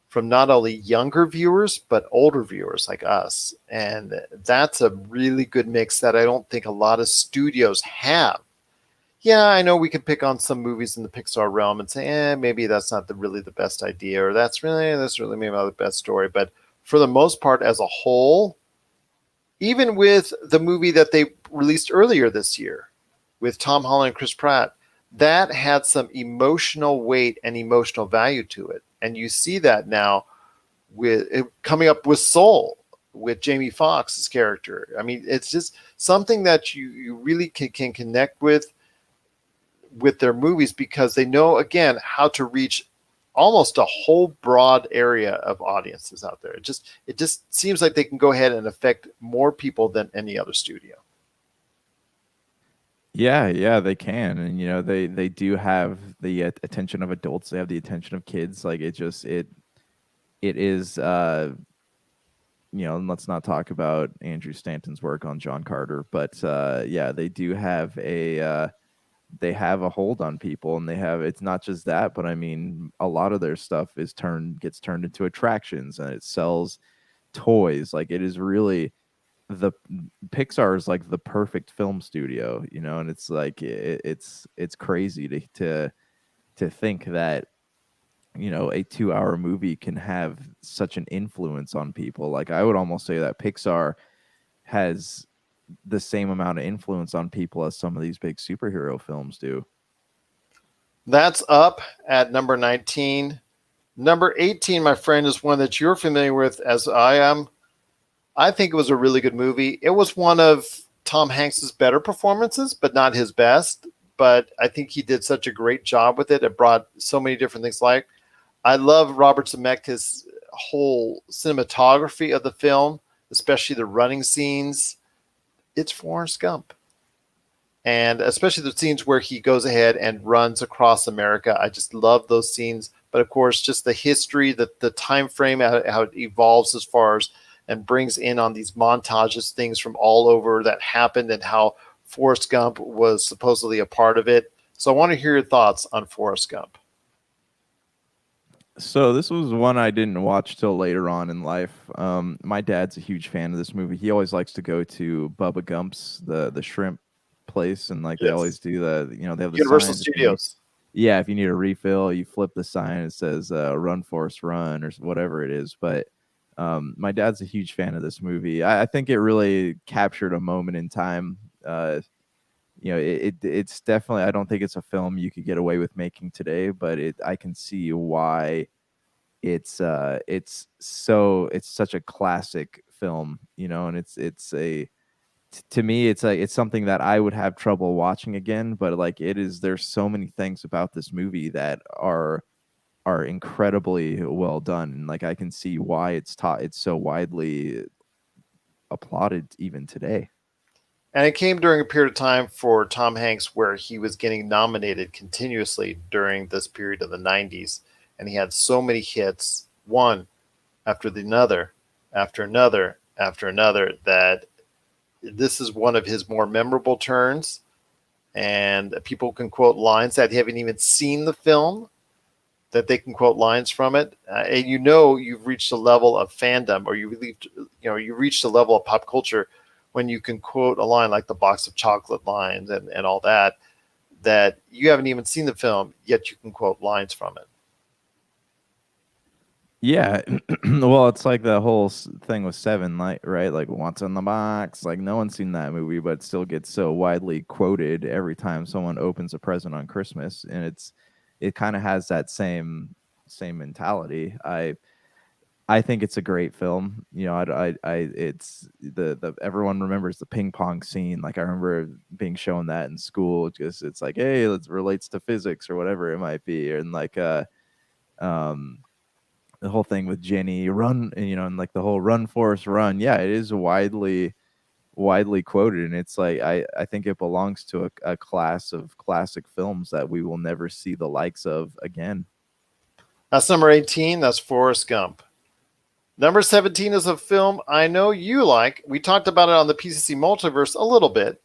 from not only younger viewers but older viewers like us. And that's a really good mix that I don't think a lot of studios have. Yeah, I know we can pick on some movies in the Pixar realm and say, maybe that's not really the best idea, or that's really maybe not the best story. But for the most part, as a whole, even with the movie that they released earlier this year with Tom Holland and Chris Pratt, that had some emotional weight and emotional value to it. And you see that now with it coming up with Soul, with Jamie Foxx's character. I mean, it's just something that you really can connect with their movies, because they know, again, how to reach almost a whole broad area of audiences out there. It just seems like they can go ahead and affect more people than any other studio. Yeah, they can, and they do have the attention of adults. They have the attention of kids. Like it is. And let's not talk about Andrew Stanton's work on John Carter, but yeah, they have a hold on people, and it's not just that, but I mean, a lot of their stuff gets turned into attractions, and it sells toys. Like it is really the Pixar is like the perfect film studio, and it's like it's crazy to think that a 2-hour movie can have such an influence on people. Like I would almost say that Pixar has the same amount of influence on people as some of these big superhero films do. That's Up at number 19. Number 18, my friend, is one that you're familiar with as I am. I think it was a really good movie. It was one of Tom Hanks's better performances, but not his best. But I think he did such a great job with it. It brought so many different things. Like, I love Robert Zemeckis' whole cinematography of the film, especially the running scenes. It's Forrest Gump. And especially the scenes where he goes ahead and runs across America. I just love those scenes. But of course, just the history, the time frame, how it evolves as far as and brings in on these montages, things from all over that happened, and how Forrest Gump was supposedly a part of it. So I want to hear your thoughts on Forrest Gump. So this was one I didn't watch till later on in life. My dad's a huge fan of this movie. He always likes to go to Bubba Gump's, the shrimp place, and like they always do they have the Universal signs. Studios. Yeah, if you need a refill, you flip the sign. It says "Run Forrest Run" or whatever it is. But my dad's a huge fan of this movie. I think it really captured a moment in time. It's definitely. I don't think it's a film you could get away with making today, but I can see why it's such a classic film, and to me it's something that I would have trouble watching again, but like there's so many things about this movie that are incredibly well done, and like I can see why it's so widely applauded even today. And it came during a period of time for Tom Hanks where he was getting nominated continuously during this period of the 90s. And he had so many hits, one after another, after another, after another, that this is one of his more memorable turns. And people can quote lines that haven't even seen the film, that they can quote lines from it. And you've reached a level of fandom, or you reached a level of pop culture when you can quote a line like the box of chocolate lines and all that, that you haven't even seen the film, yet you can quote lines from it. Yeah, well, it's like the whole thing with Seven, like right, like what's in the box. Like no one's seen that movie, but it still gets so widely quoted every time someone opens a present on Christmas, and it kind of has that same mentality. I think it's a great film. You know, it's the everyone remembers the ping pong scene. Like I remember being shown that in school. Just it's like, hey, it relates to physics or whatever it might be, and like um the whole thing with Jenny run, and like the whole run Forrest run. Yeah, it is widely quoted, and it's like I think it belongs to a class of classic films that we will never see the likes of again. That's number 18. That's Forrest Gump. Number 17 is a film I know you like. We talked about it on the PCC Multiverse a little bit,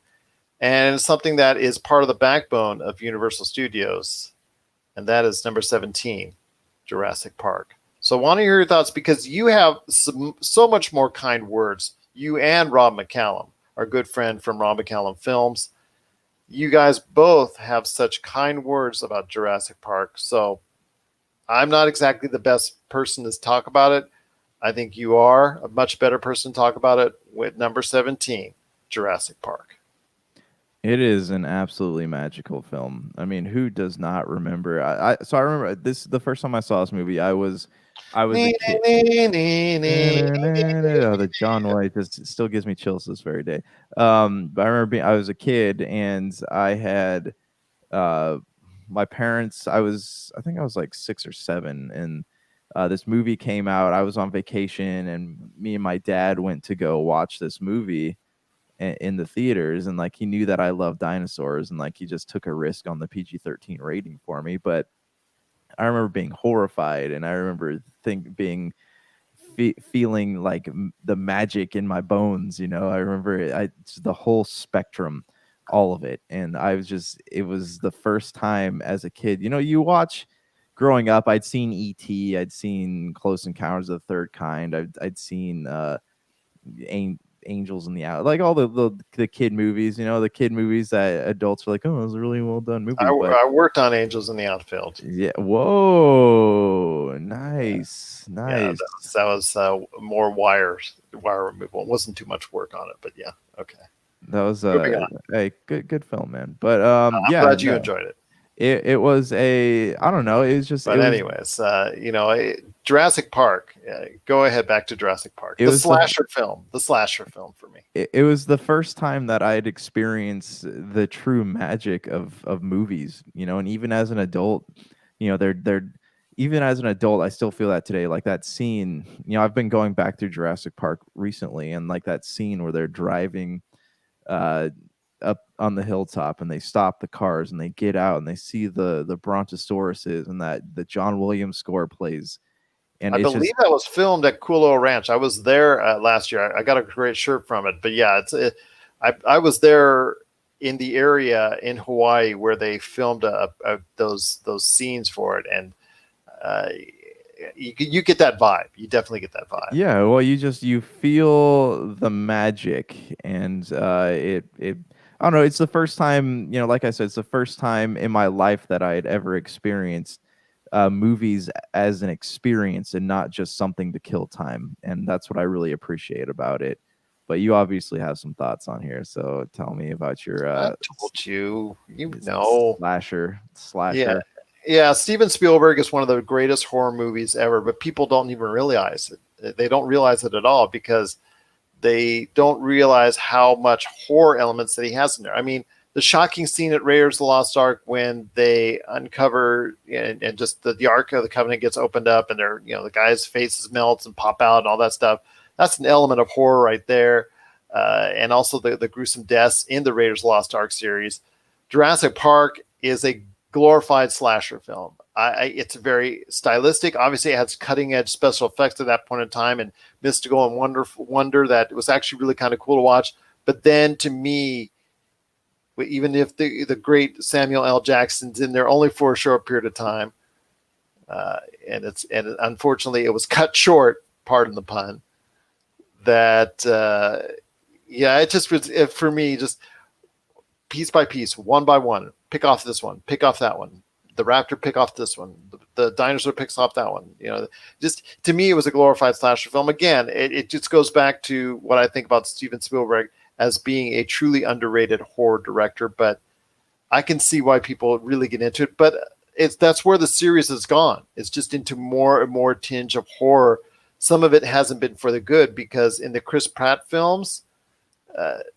and it's something that is part of the backbone of Universal Studios, and that is number 17, Jurassic Park. So I want to hear your thoughts because you have so much more kind words. You and Rob McCallum, our good friend from Rob McCallum Films. You guys both have such kind words about Jurassic Park. So I'm not exactly the best person to talk about it. I think you are a much better person to talk about it with number 17, Jurassic Park. It is an absolutely magical film. I mean, who does not remember? So I remember this the first time I saw this movie. I was a kid. Oh, the John White just still gives me chills this very day. But I remember I was a kid and I had uh my parents. I think I was like 6 or 7, and this movie came out. I was on vacation, and me and my dad went to go watch this movie in the theaters, and like he knew that I love dinosaurs, and like he just took a risk on the PG-13 rating for me. But I remember being horrified, and I remember feeling like the magic in my bones. I remember the whole spectrum, all of it, and it was the first time as a kid. You watch. Growing up, I'd seen E.T., I'd seen Close Encounters of the Third Kind, I'd seen Angels in the Out, like all the kid movies, the kid movies that adults are like, oh, it was a really well done movie. But I worked on Angels in the Outfield. Yeah. Whoa. Nice. Yeah, Nice. that was more wire removal. It wasn't too much work on it, but yeah, okay. That was a good film, man. But I'm yeah, glad you enjoyed it. It was I don't know. It was just. But anyways, Jurassic Park. Go ahead, back to Jurassic Park. The slasher film for me. It was the first time that I had experienced the true magic of movies. And even as an adult, they're even as an adult, I still feel that today. Like that scene. I've been going back through Jurassic Park recently, and like that scene where they're driving up on the hilltop, and they stop the cars, and they get out, and they see the brontosauruses, and that the John Williams score plays. And I believe that was filmed at Cool Oil Ranch. I was there last year. I got a great shirt from it. But yeah, I was there in the area in Hawaii where they filmed those scenes for it, and you get that vibe. You definitely get that vibe. Yeah, well, you feel the magic, and I don't know. It's the first time, like I said, it's the first time in my life that I had ever experienced movies as an experience and not just something to kill time. And that's what I really appreciate about it. But you obviously have some thoughts on here, so tell me about your. I told you, slasher. Yeah. Steven Spielberg is one of the greatest horror movies ever, but people don't even realize it. They don't realize it at all because they don't realize how much horror elements that he has in there. I mean, the shocking scene at Raiders of the Lost Ark when they uncover and just the Ark of the Covenant gets opened up and the guy's faces melts and pop out and all that stuff. That's an element of horror right there. and also the gruesome deaths in the Raiders of the Lost Ark series. Jurassic Park is a glorified slasher film. It's very stylistic. Obviously, it has cutting edge special effects at that point in time, and mystical and wonder that it was actually really kind of cool to watch. But then, to me, even if the great Samuel L. Jackson's in there only for a short period of time, and unfortunately it was cut short. Pardon the pun. That it just was for me, just piece by piece, one by one. Pick off this one, pick off that one. The raptor pick off this one. The dinosaur picks off that one. Just to me, it was a glorified slasher film. Again, it just goes back to what I think about Steven Spielberg as being a truly underrated horror director. But I can see why people really get into it. But that's where the series has gone. It's just into more and more tinge of horror. Some of it hasn't been for the good, because in the Chris Pratt films,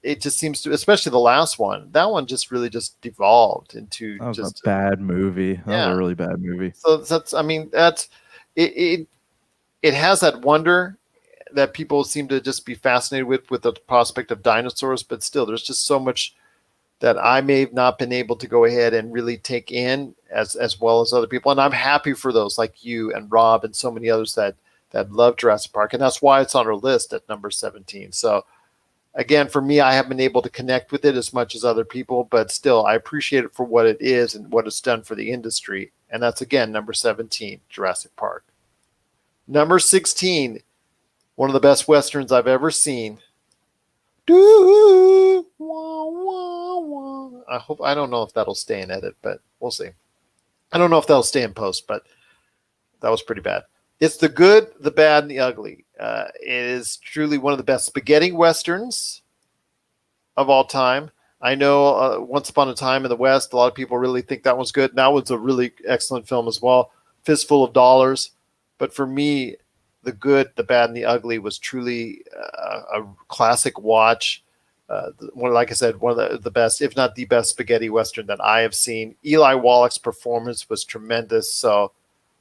it just seems to, especially the last one, that one just really just devolved into just a bad movie. That was a really bad movie. So that's it. It has that wonder that people seem to just be fascinated with the prospect of dinosaurs, but still, there's just so much that I may have not been able to go ahead and really take in as well as other people. And I'm happy for those like you and Rob and so many others that love Jurassic Park, and that's why it's on our list at number 17. So. Again, for me, I haven't been able to connect with it as much as other people, but still, I appreciate it for what it is and what it's done for the industry. And that's, again, number 17, Jurassic Park. Number 16, one of the best Westerns I've ever seen. I don't know if that'll stay in edit, but we'll see. I don't know if that'll stay in post, but that was pretty bad. It's The Good, the Bad, and the Ugly. It is truly one of the best spaghetti westerns of all time. I know Once Upon a Time in the West, a lot of people really think that one's good. That was a really excellent film as well. Fistful of Dollars. But for me, The Good, the Bad, and the Ugly was truly a classic watch. Like I said, one of the best, if not the best spaghetti western that I have seen. Eli Wallach's performance was tremendous. So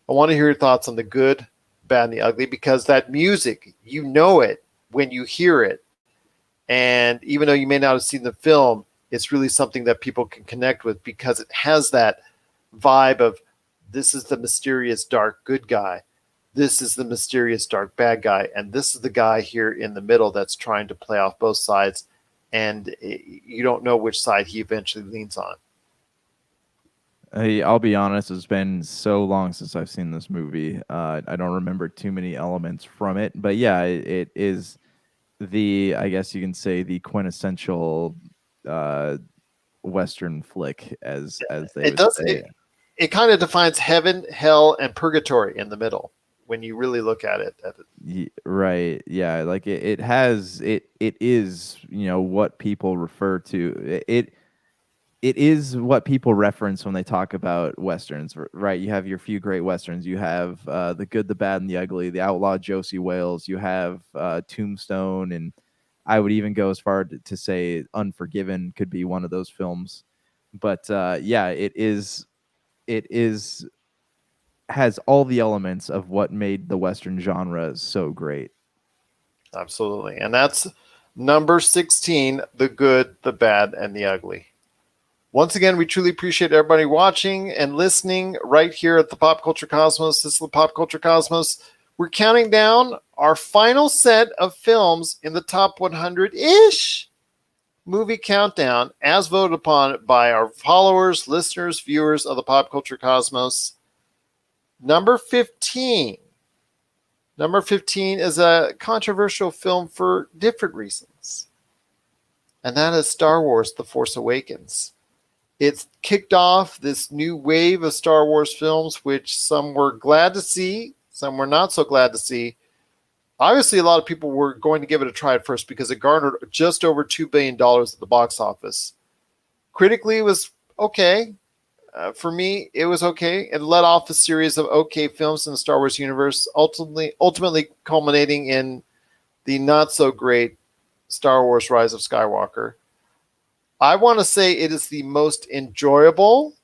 I want to hear your thoughts on The Good, Bad, and the Ugly, because that music, you know it when you hear it. And even though you may not have seen the film, it's really something that people can connect with, because it has that vibe of, this is the mysterious dark good guy. This is the mysterious dark bad guy. And this is the guy here in the middle that's trying to play off both sides. And you don't know which side he eventually leans on. I'll be honest, it's been so long since I've seen this movie. I don't remember too many elements from it, but yeah, it is I guess you can say, the quintessential Western flick, as they would say. It kind of defines heaven, hell, and purgatory in the middle when you really look at it. Right. Yeah. Like it is, what people refer to. It is what people reference when they talk about Westerns, right? You have your few great Westerns. You have The Good, the Bad, and the Ugly, The Outlaw Josie Wales. You have Tombstone, and I would even go as far to say Unforgiven could be one of those films. But it has all the elements of what made the Western genre so great. Absolutely. And that's number 16, The Good, the Bad, and the Ugly. Once again, we truly appreciate everybody watching and listening right here at the Pop Culture Cosmos. This is the Pop Culture Cosmos. We're counting down our final set of films in the top 100-ish movie countdown, as voted upon by our followers, listeners, viewers of the Pop Culture Cosmos. Number 15. Number 15 is a controversial film for different reasons. And that is Star Wars: The Force Awakens. It's kicked off this new wave of Star Wars films, which some were glad to see, some were not so glad to see. Obviously, a lot of people were going to give it a try at first because it garnered just over $2 billion at the box office. Critically, it was okay. For me, it was okay. It led off a series of okay films in the Star Wars universe, ultimately culminating in the not-so-great Star Wars Rise of Skywalker. I want to say it is the most enjoyable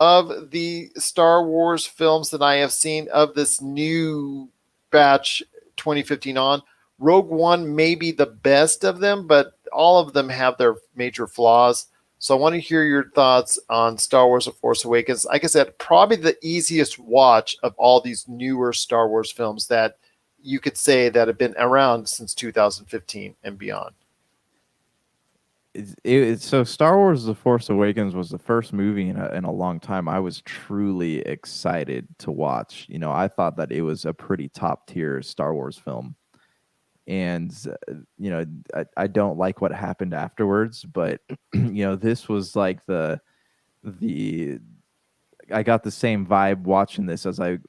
of the Star Wars films that I have seen of this new batch 2015 on. Rogue One may be the best of them, but all of them have their major flaws. So I want to hear your thoughts on Star Wars: The Force Awakens. Like I said, probably the easiest watch of all these newer Star Wars films that you could say that have been around since 2015 and beyond. So Star Wars: The Force Awakens was the first movie in a long time I was truly excited to watch. I thought that it was a pretty top tier Star Wars film. And I don't like what happened afterwards, but this was like the I got the same vibe watching this as I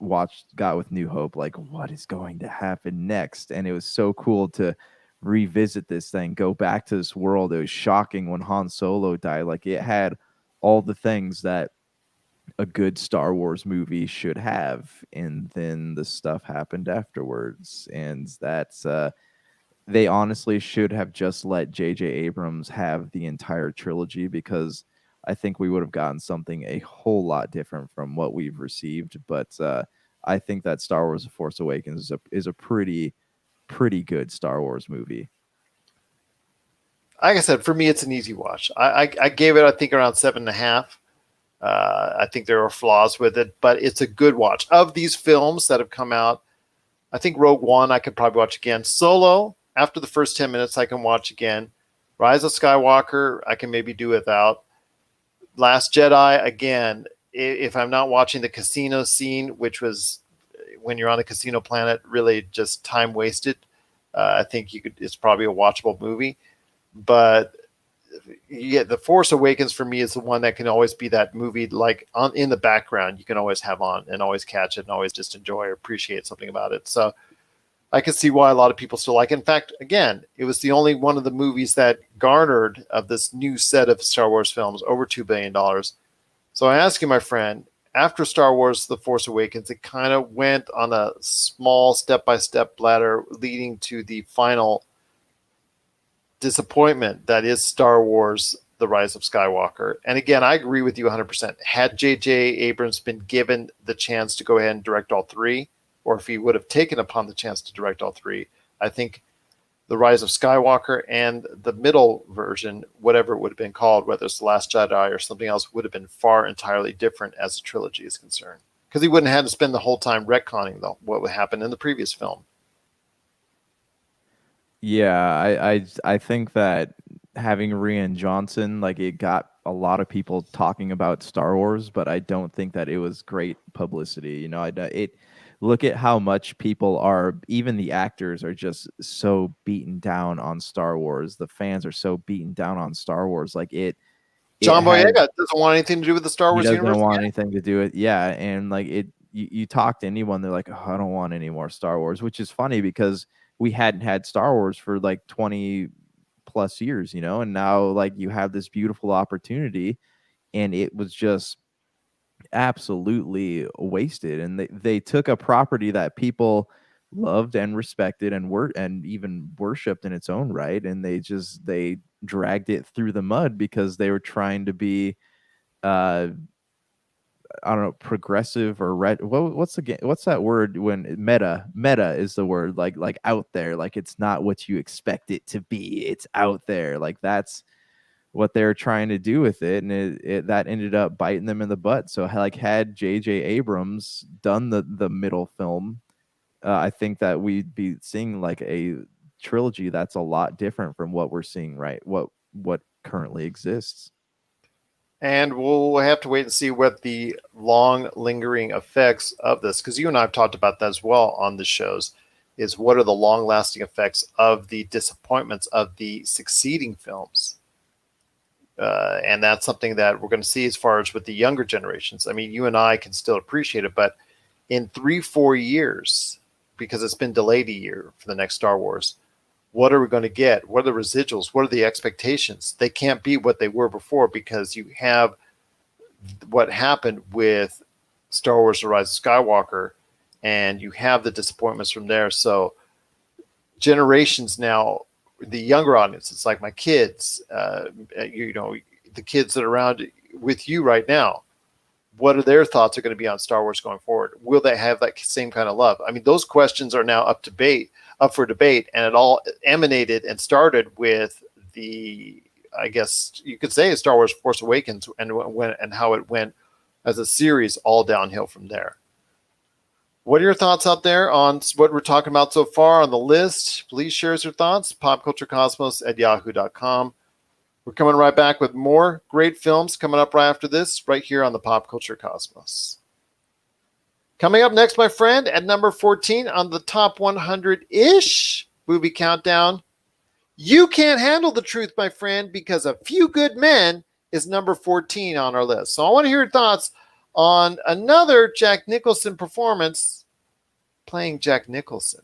got with New Hope. Like, what is going to happen next? And it was so cool to revisit this thing, go back to this world. It was shocking when Han Solo died. Like, it had all the things that a good Star Wars movie should have, and then the stuff happened afterwards, and that's they honestly should have just let J.J. Abrams have the entire trilogy, because I think we would have gotten something a whole lot different from what we've received. But I think that Star Wars: The Force Awakens is a pretty good Star Wars movie. Like I said, for me, it's an easy watch. I gave it, I think, around 7.5. I think there are flaws with it, but it's a good watch. Of these films that have come out, I think Rogue One I could probably watch again. Solo, after the first 10 minutes, I can watch again. Rise of Skywalker, I can maybe do without. Last Jedi, again, if I'm not watching the casino scene, which was when you're on the casino planet, really just time wasted. I think it's probably a watchable movie. But yeah, The Force Awakens for me is the one that can always be that movie like in the background. You can always have on and always catch it and always just enjoy or appreciate something about it. So I can see why a lot of people still like it. In fact, again, it was the only one of the movies that garnered of this new set of Star Wars films over $2 billion. So I ask you, my friend, after Star Wars: The Force Awakens, it kind of went on a small step-by-step ladder leading to the final disappointment that is Star Wars: The Rise of Skywalker. And again, I agree with you 100%. Had J.J. Abrams been given the chance to go ahead and direct all three, or if he would have taken upon the chance to direct all three, I think The Rise of Skywalker and the middle version, whatever it would have been called, whether it's The Last Jedi or something else, would have been far entirely different as the trilogy is concerned. Because he wouldn't have had to spend the whole time retconning what would happen in the previous film. Yeah, I think that having Rian Johnson, like, it got a lot of people talking about Star Wars, but I don't think that it was great publicity. Look at how much people are, even the actors are just so beaten down on Star Wars. The fans are so beaten down on Star Wars. Like, John Boyega doesn't want anything to do with the Star Wars universe. He doesn't want anything to do with it. Yeah, and like you talk to anyone, they're like, oh, I don't want any more Star Wars, which is funny because we hadn't had Star Wars for like 20 plus years, and now like you have this beautiful opportunity, and it was just absolutely wasted. And they took a property that people loved and respected and even worshipped in its own right, and they dragged it through the mud because they were trying to be I don't know, progressive or what's that word when meta is the word, like out there, like it's not what you expect it to be, it's out there. Like that's what they're trying to do with it, and that ended up biting them in the butt. So like had J.J. Abrams done the middle film, I think that we'd be seeing like a trilogy that's a lot different from what we're seeing what currently exists. And we'll have to wait and see what the long lingering effects of this, because you and I have talked about that as well on the shows, is what are the long lasting effects of the disappointments of the succeeding films. And that's something that we're going to see as far as with the younger generations. I mean, you and I can still appreciate it, but in 3-4 years, because it's been delayed a year for the next Star Wars, what are we going to get? What are the residuals? What are the expectations? They can't be what they were before, because you have what happened with Star Wars: The Rise of Skywalker, and you have the disappointments from there. So generations now, the younger audiences, like my kids, the kids that are around with you right now, what are their thoughts are going to be on Star Wars going forward? Will they have that same kind of love? I mean, those questions are now up to debate. up for debate, and it all emanated and started with the, I guess you could say, Star Wars Force Awakens, and how it went as a series all downhill from there. What are your thoughts out there on what we're talking about so far on the list? Please share your thoughts. popculturecosmos@yahoo.com. We're coming right back with more great films coming up right after this, right here on the Pop Culture Cosmos. Coming up next, my friend, at number 14 on the top 100-ish movie countdown, You Can't Handle the Truth, my friend, because A Few Good Men is number 14 on our list. So I want to hear your thoughts on another Jack Nicholson performance playing Jack Nicholson.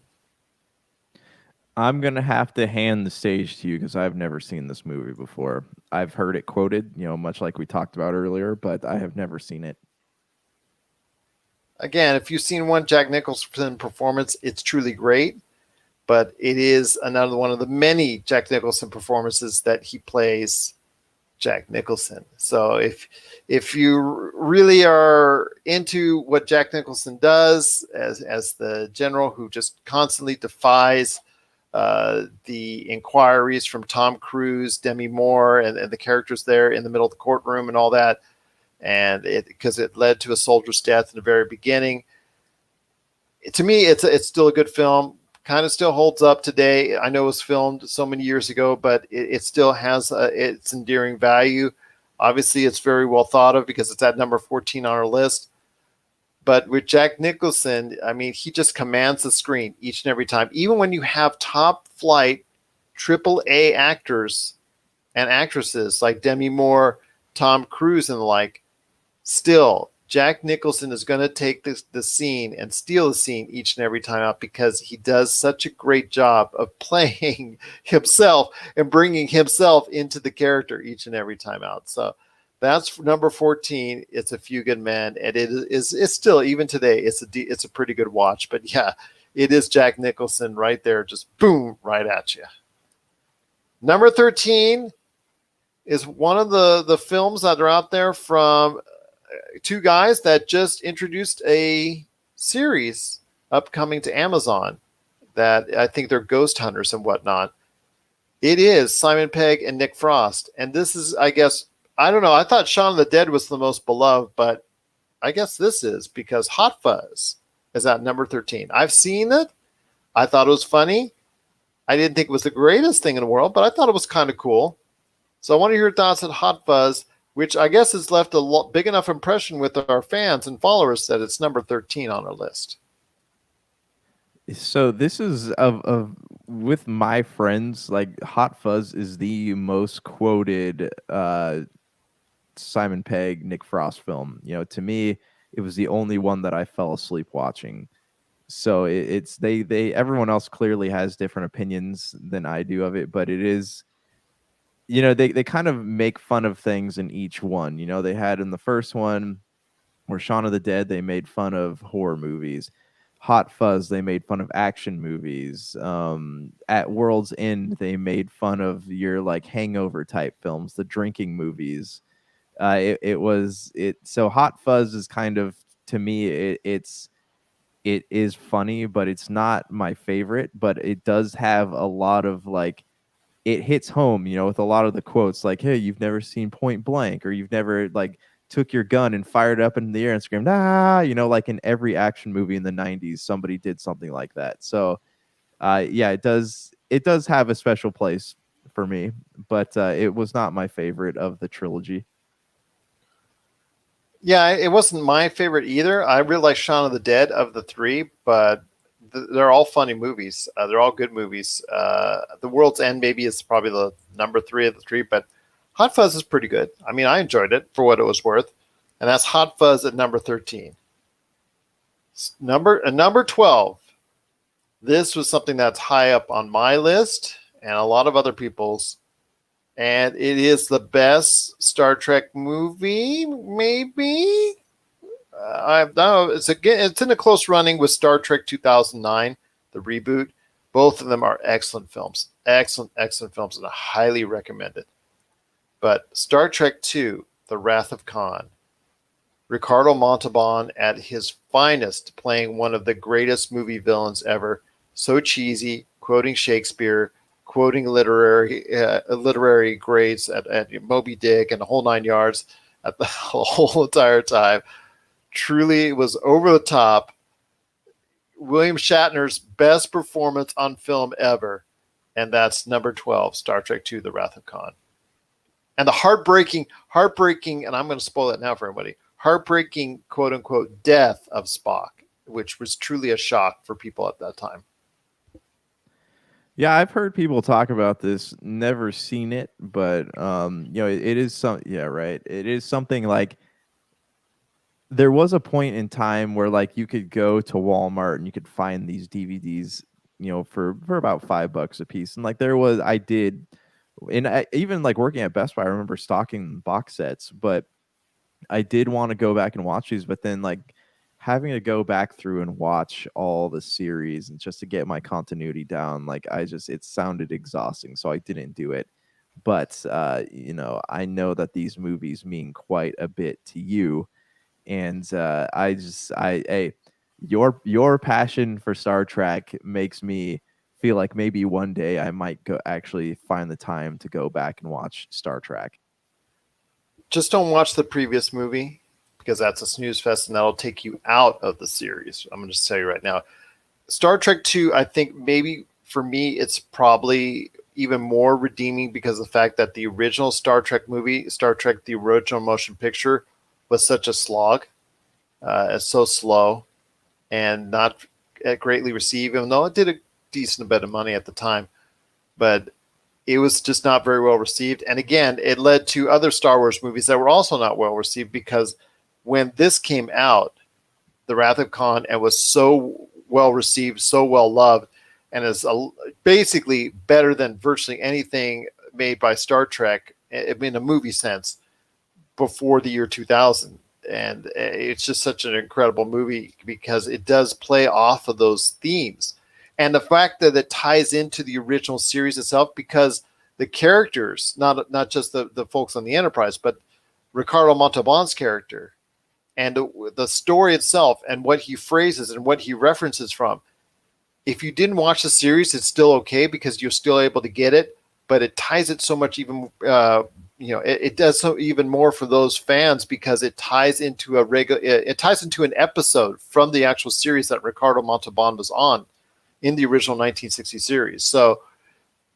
I'm going to have to hand the stage to you because I've never seen this movie before. I've heard it quoted, much like we talked about earlier, but I have never seen it. Again, if you've seen one Jack Nicholson performance, it's truly great, but it is another one of the many Jack Nicholson performances that he plays Jack Nicholson. So if you really are into what Jack Nicholson does as the general who just constantly defies the inquiries from Tom Cruise, Demi Moore, and the characters there in the middle of the courtroom and all that, and because it led to a soldier's death in the very beginning. To me, it's still a good film. Kind of still holds up today. I know it was filmed so many years ago, but it still has its endearing value. Obviously, it's very well thought of because it's at number 14 on our list. But with Jack Nicholson, I mean, he just commands the screen each and every time. Even when you have top flight AAA actors and actresses like Demi Moore, Tom Cruise, and the like, still, Jack Nicholson is going to take the scene and steal the scene each and every time out because he does such a great job of playing himself and bringing himself into the character each and every time out. So that's number 14. It's A Few Good Men, and it's still, even today, it's a pretty good watch. But yeah, it is Jack Nicholson right there, just boom, right at you. Number 13 is one of the films that are out there from two guys that just introduced a series upcoming to Amazon that I think they're ghost hunters and whatnot. It is Simon Pegg and Nick Frost. And this is, I guess, I don't know. I thought Shaun of the Dead was the most beloved, but I guess this is because Hot Fuzz is at number 13. I've seen it. I thought it was funny. I didn't think it was the greatest thing in the world, but I thought it was kind of cool. So I want to hear your thoughts on Hot Fuzz, which I guess has left a big enough impression with our fans and followers that it's number 13 on our list. So this is of with my friends, like Hot Fuzz is the most quoted Simon Pegg, Nick Frost film. To me, it was the only one that I fell asleep watching. So it's everyone else clearly has different opinions than I do of it, but it is, they kind of make fun of things in each one. They had in the first one where Shaun of the Dead, they made fun of horror movies. Hot Fuzz, they made fun of action movies. At World's End, they made fun of your like hangover type films, the drinking movies. So Hot Fuzz is kind of, to me, it is funny, but it's not my favorite. But it does have a lot of like, it hits home, with a lot of the quotes like, "Hey, you've never seen Point Blank," or "You've never like took your gun and fired up in the air and screamed, ah," like in every action movie in the 90s, somebody did something like that. So, yeah, it does have a special place for me, but it was not my favorite of the trilogy. Yeah, it wasn't my favorite either. I really like Shaun of the Dead of the three, but they're all funny movies. They're all good movies. The World's End maybe is probably the number 3 of the 3, but Hot Fuzz is pretty good. I mean, I enjoyed it for what it was worth. And that's Hot Fuzz at number 13. Number 12. This was something that's high up on my list and a lot of other people's. And it is the best Star Trek movie, maybe? I don't know. It's in a close running with Star Trek 2009, the reboot. Both of them are excellent films. Excellent films, and I highly recommend it. But Star Trek II, The Wrath of Khan, Ricardo Montalban at his finest, playing one of the greatest movie villains ever. so cheesy, quoting Shakespeare, quoting literary greats at Moby Dick and the whole 9 yards at the whole entire time. Truly, it was over the top. William Shatner's best performance on film ever, and that's number 12, Star Trek II: The Wrath of Khan. And the heartbreaking, and I'm going to spoil it now for everybody, heartbreaking, quote unquote, death of Spock, which was truly a shock for people at that time. Yeah, I've heard people talk about this, never seen it, but it is right. It is something like there was a point in time where like you could go to Walmart and you could find these DVDs, for about $5 a piece. And like even like working at Best Buy, I remember stocking box sets, but I did want to go back and watch these, but then like having to go back through and watch all the series and just to get my continuity down, like it sounded exhausting, so I didn't do it. But I know that these movies mean quite a bit to you, and your passion for Star Trek makes me feel like maybe one day I might go actually find the time to go back and watch Star Trek. Just don't watch the previous movie, because that's a snooze fest and that'll take you out of the series. I'm going to just tell you right now. Star Trek 2, I think maybe for me, it's probably even more redeeming because of the fact that the original Star Trek movie, Star Trek, the original motion picture, was such a slog. It's so slow and not greatly received, even though it did a decent bit of money at the time. But it was just not very well received. And again, it led to other Star Wars movies that were also not well received, because when this came out, The Wrath of Khan, and was so well received, so well loved, and is basically better than virtually anything made by Star Trek in a movie sense before the year 2000. And it's just such an incredible movie because it does play off of those themes. And the fact that it ties into the original series itself, because the characters, not just the folks on the Enterprise, but Ricardo Montalban's character and the story itself and what he phrases and what he references from. If you didn't watch the series, it's still okay because you're still able to get it, but it ties it so much even, it does so even more for those fans because it ties into an episode from the actual series that Ricardo Montalban was on in the original 1960 series. So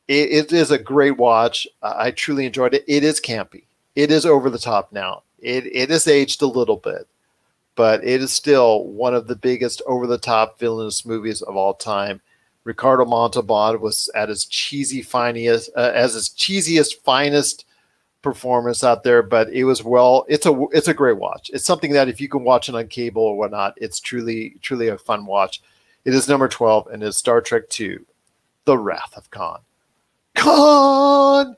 it is a great watch. I truly enjoyed it. It is campy. It is over the top now. It is aged a little bit, but it is still one of the biggest over the top villainous movies of all time. Ricardo Montalban was at his cheesiest, finest performance out there, but it was it's a great watch. It's something that if you can watch it on cable or whatnot, it's truly a fun watch. It is number 12 and is Star Trek II: The Wrath of Khan. Khan!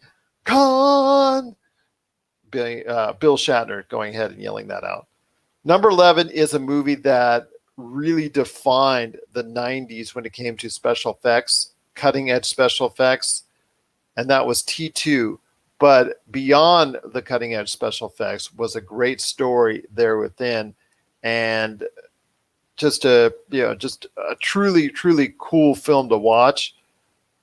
Bill Shatner going ahead and yelling that out. Number 11 is a movie that really defined the 90s when it came to special effects, cutting edge special effects, and that was T2. But beyond the cutting edge special effects was a great story there within, and just a truly cool film to watch.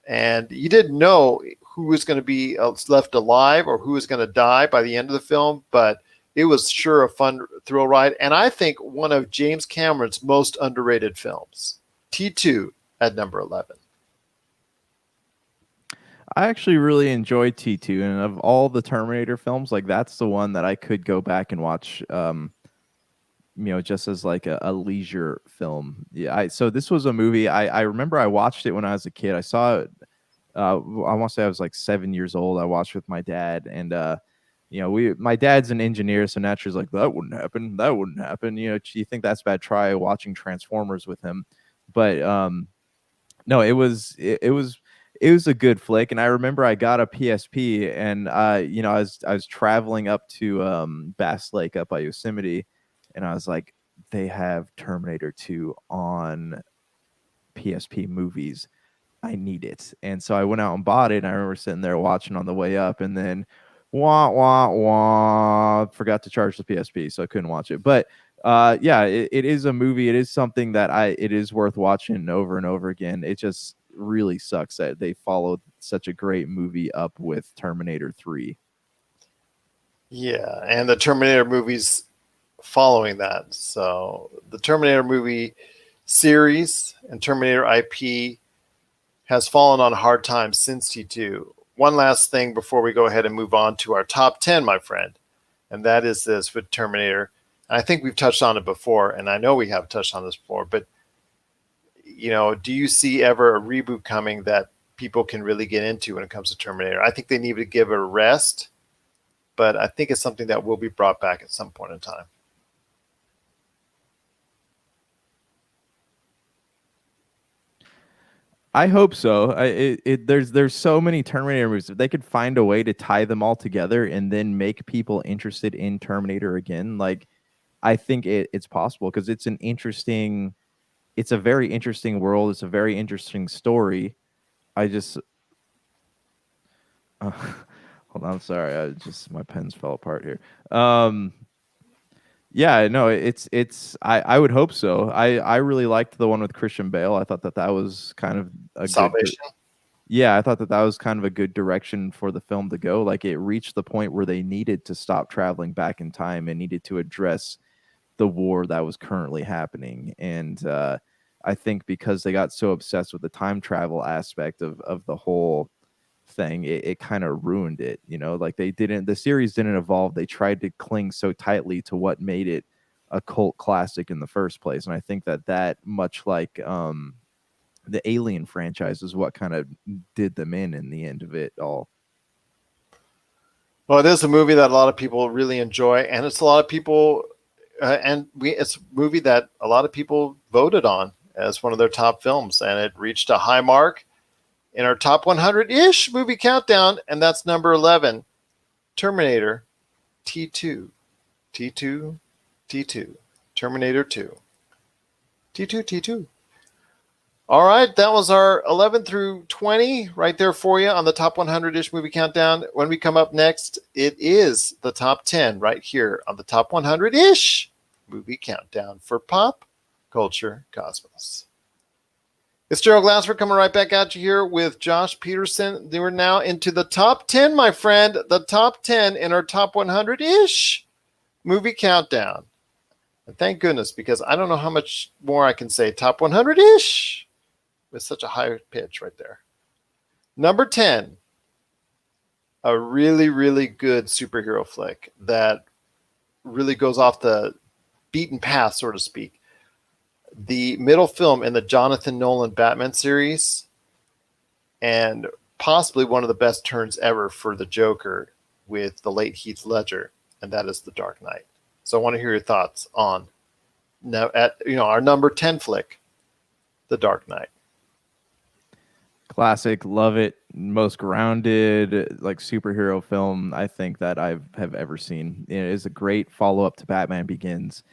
And you didn't know who was going to be left alive or who was going to die by the end of the film, but it was sure a fun thrill ride. And I think one of James Cameron's most underrated films. T2 at number 11. I actually really enjoyed T2, and of all the Terminator films, like that's the one that I could go back and watch, just as like a leisure film. Yeah, so this was a movie I remember I watched it when I was a kid. I saw it. I want to say I was like 7 years old. I watched with my dad, and my dad's an engineer, so naturally like that wouldn't happen. You think that's bad? Try watching Transformers with him, but no, it was a good flick. And I remember I got a PSP, and I was traveling up to Bass Lake up by Yosemite, and I was like, they have Terminator 2 on PSP movies. I need it. And so I went out and bought it, and I remember sitting there watching on the way up, and then forgot to charge the PSP, so I couldn't watch it. But Yeah, it is a movie. It is something that it is worth watching over and over again. It just really sucks that they followed such a great movie up with Terminator 3. Yeah, and the Terminator movies following that. So the Terminator movie series and Terminator IP has fallen on hard times since T2. One last thing before we go ahead and move on to our top 10, my friend, and that is this with Terminator. I think we've touched on it before, and I know we have touched on this before, but do you see ever a reboot coming that people can really get into when it comes to Terminator? I think they need to give it a rest, but I think it's something that will be brought back at some point in time. I hope so. There's so many Terminator movies. If they could find a way to tie them all together and then make people interested in Terminator again, like I think it's possible because it's a very interesting world. It's a very interesting story. I just hold on, sorry. My pens fell apart here. Yeah, no, I would hope so. I really liked the one with Christian Bale. I thought that was kind of a Salvation. yeah, I thought that was kind of a good direction for the film to go. Like it reached the point where they needed to stop traveling back in time and needed to address the war that was currently happening. And I think because they got so obsessed with the time travel aspect of the whole thing, it kind of ruined it. Like the series didn't evolve. They tried to cling so tightly to what made it a cult classic in the first place. And I think that much like the Alien franchise is what kind of did them in the end of it all. Well, it is a movie that a lot of people really enjoy, and it's a lot of people, it's a movie that a lot of people voted on as one of their top films, and it reached a high mark in our top 100-ish movie countdown, and that's number 11, Terminator T2. T2, T2. Terminator 2. T2, T2. All right, that was our 11 through 20 right there for you on the top 100-ish movie countdown. When we come up next, it is the top 10 right here on the top 100-ish movie countdown for Pop Culture Cosmos. It's Gerald Glassford coming right back at you here with Josh Peterson. We're now into the top 10, my friend, the top 10 in our top 100-ish movie countdown. And thank goodness, because I don't know how much more I can say top 100-ish with such a high pitch right there. Number 10, a really, really good superhero flick that really goes off the beaten path, so to speak. The middle film in the Jonathan Nolan Batman series, and possibly one of the best turns ever for the Joker with the late Heath Ledger, and that is The Dark Knight. So I want to hear your thoughts on our number 10 flick, The Dark Knight. Classic, love it. Most grounded like superhero film I think that I have ever seen. It is a great follow up to Batman Begins.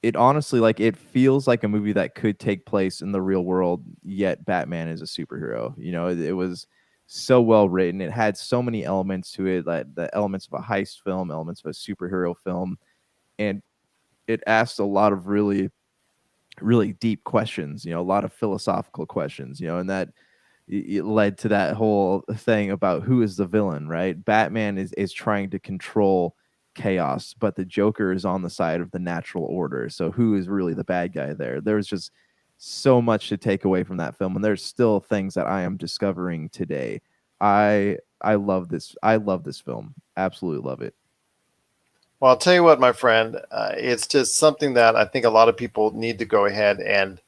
It honestly, like, it feels like a movie that could take place in the real world, yet Batman is a superhero. It was so well written. It had so many elements to it, like the elements of a heist film, elements of a superhero film, and it asked a lot of really, really deep questions. A lot of philosophical questions. And that it led to that whole thing about who is the villain, right? Batman is trying to control chaos, but the Joker is on the side of the natural order. So who is really the bad guy there? There's just so much to take away from that film, and there's still things that I am discovering today. I love this. I love this film. Absolutely love it. Well, I'll tell you what, my friend, it's just something that I think a lot of people need to go ahead and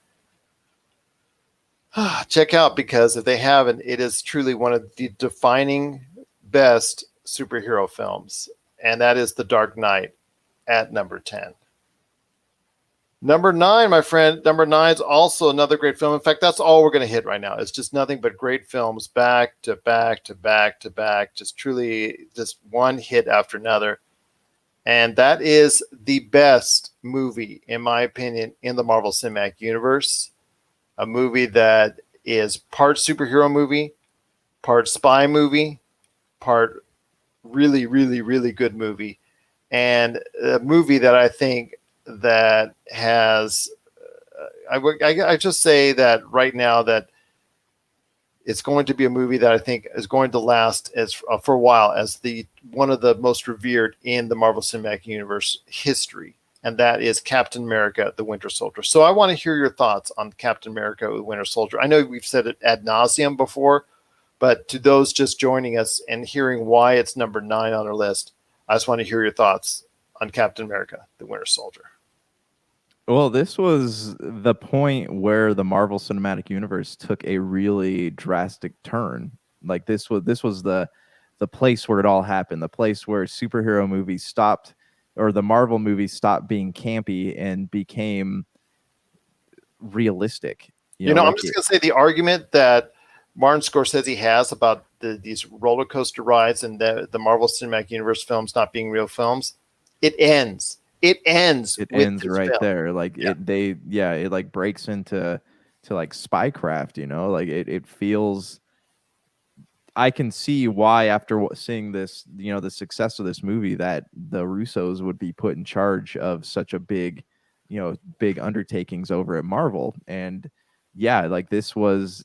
check out, because if they haven't, it is truly one of the defining best superhero films, and that is The Dark Knight at number 10. Number 9, my friend, number 9 is also another great film. In fact, that's all we're going to hit right now. It's just nothing but great films back to back to back to back, just truly just one hit after another. And that is the best movie, in my opinion, in the Marvel Cinematic Universe. A movie that is part superhero movie, part spy movie, part really, really, really good movie. and a movie that I think that has. I just say that right now that it's going to be a movie that I think is going to last as for a while as the one of the most revered in the Marvel Cinematic Universe history, and that is Captain America: The Winter Soldier. So I want to hear your thoughts on Captain America: The Winter Soldier. I know we've said it ad nauseum before, but to those just joining us and hearing why it's number 9 on our list, I just want to hear your thoughts on Captain America: The Winter Soldier. Well, this was the point where the Marvel Cinematic Universe took a really drastic turn. Like this was the place where it all happened, the place where superhero movies stopped, or the Marvel movies stopped being campy and became realistic. I'm just going to say the argument that Martin Scorsese has about these roller coaster rides and the Marvel Cinematic Universe films not being real films, it ends. It ends right film. there. Like it like breaks into like spycraft, like it feels. I can see why after seeing this, the success of this movie, that the Russos would be put in charge of such a big undertakings over at Marvel. And yeah, like this was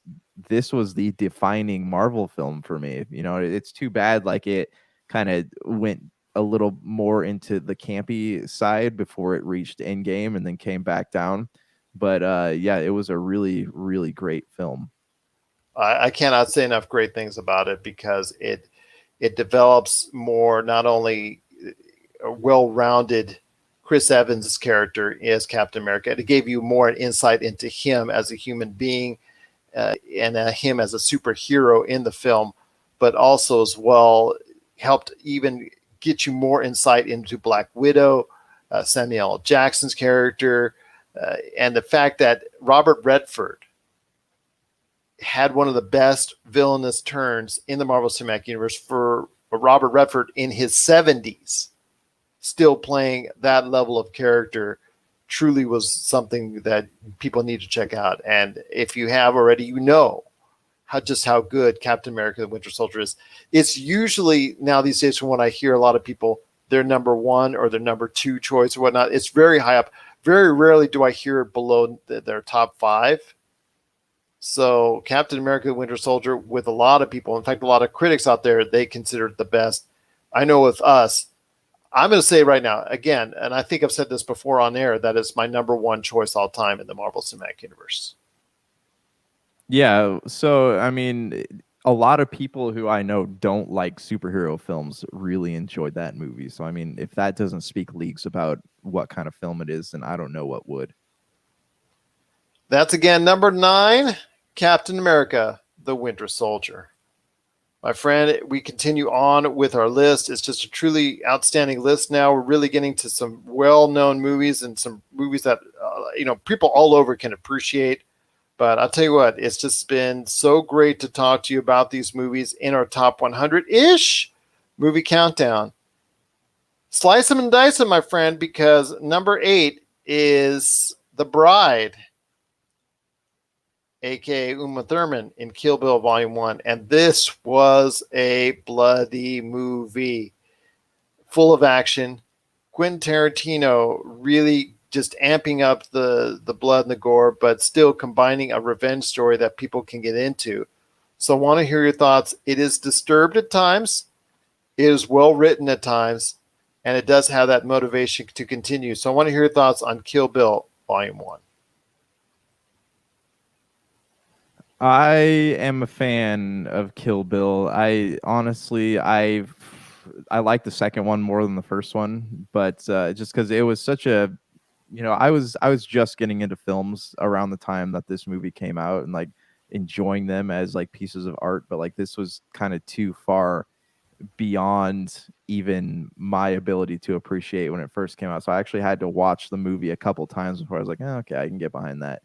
the defining Marvel film for me. It's too bad like it kind of went a little more into the campy side before it reached Endgame and then came back down. But yeah, it was a really, really great film. I cannot say enough great things about it because it develops more, not only a well-rounded Chris Evans' character as Captain America, it gave you more an insight into him as a human being and him as a superhero in the film, but also as well helped even get you more insight into Black Widow, Samuel L. Jackson's character, and the fact that Robert Redford had one of the best villainous turns in the Marvel Cinematic Universe for Robert Redford in his 70s, still playing that level of character, truly was something that people need to check out. And if you have already, how good Captain America: The Winter Soldier is. It's usually now these days from when I hear a lot of people, their number 1 or their number 2 choice or whatnot, it's very high up. Very rarely do I hear it below their top 5. So Captain America: The Winter Soldier, with a lot of people, in fact, a lot of critics out there, they consider it the best. I know with us, I'm going to say right now, again, and I think I've said this before on air, that is my number 1 choice all time in the Marvel Cinematic Universe. Yeah, so I mean, a lot of people who I know don't like superhero films really enjoyed that movie. So I mean, if that doesn't speak leagues about what kind of film it is, then I don't know what would. That's again number 9, Captain America: The Winter Soldier. My friend, we continue on with our list. It's just a truly outstanding list now. We're really getting to some well-known movies and some movies that people all over can appreciate. But I'll tell you what, it's just been so great to talk to you about these movies in our top 100-ish movie countdown. Slice them and dice them, my friend, because number 8 is The Bride, a.k.a. Uma Thurman in Kill Bill Volume 1. And this was a bloody movie full of action. Quentin Tarantino really just amping up the blood and the gore, but still combining a revenge story that people can get into. So I want to hear your thoughts. It is disturbed at times. It is well written at times. And it does have that motivation to continue. So I want to hear your thoughts on Kill Bill Volume 1. I am a fan of Kill Bill. I honestly, I like the second one more than the first one, but just because it was such a, I was just getting into films around the time that this movie came out and like enjoying them as like pieces of art, but like this was kind of too far beyond even my ability to appreciate when it first came out. So I actually had to watch the movie a couple times before I was like, okay, I can get behind that.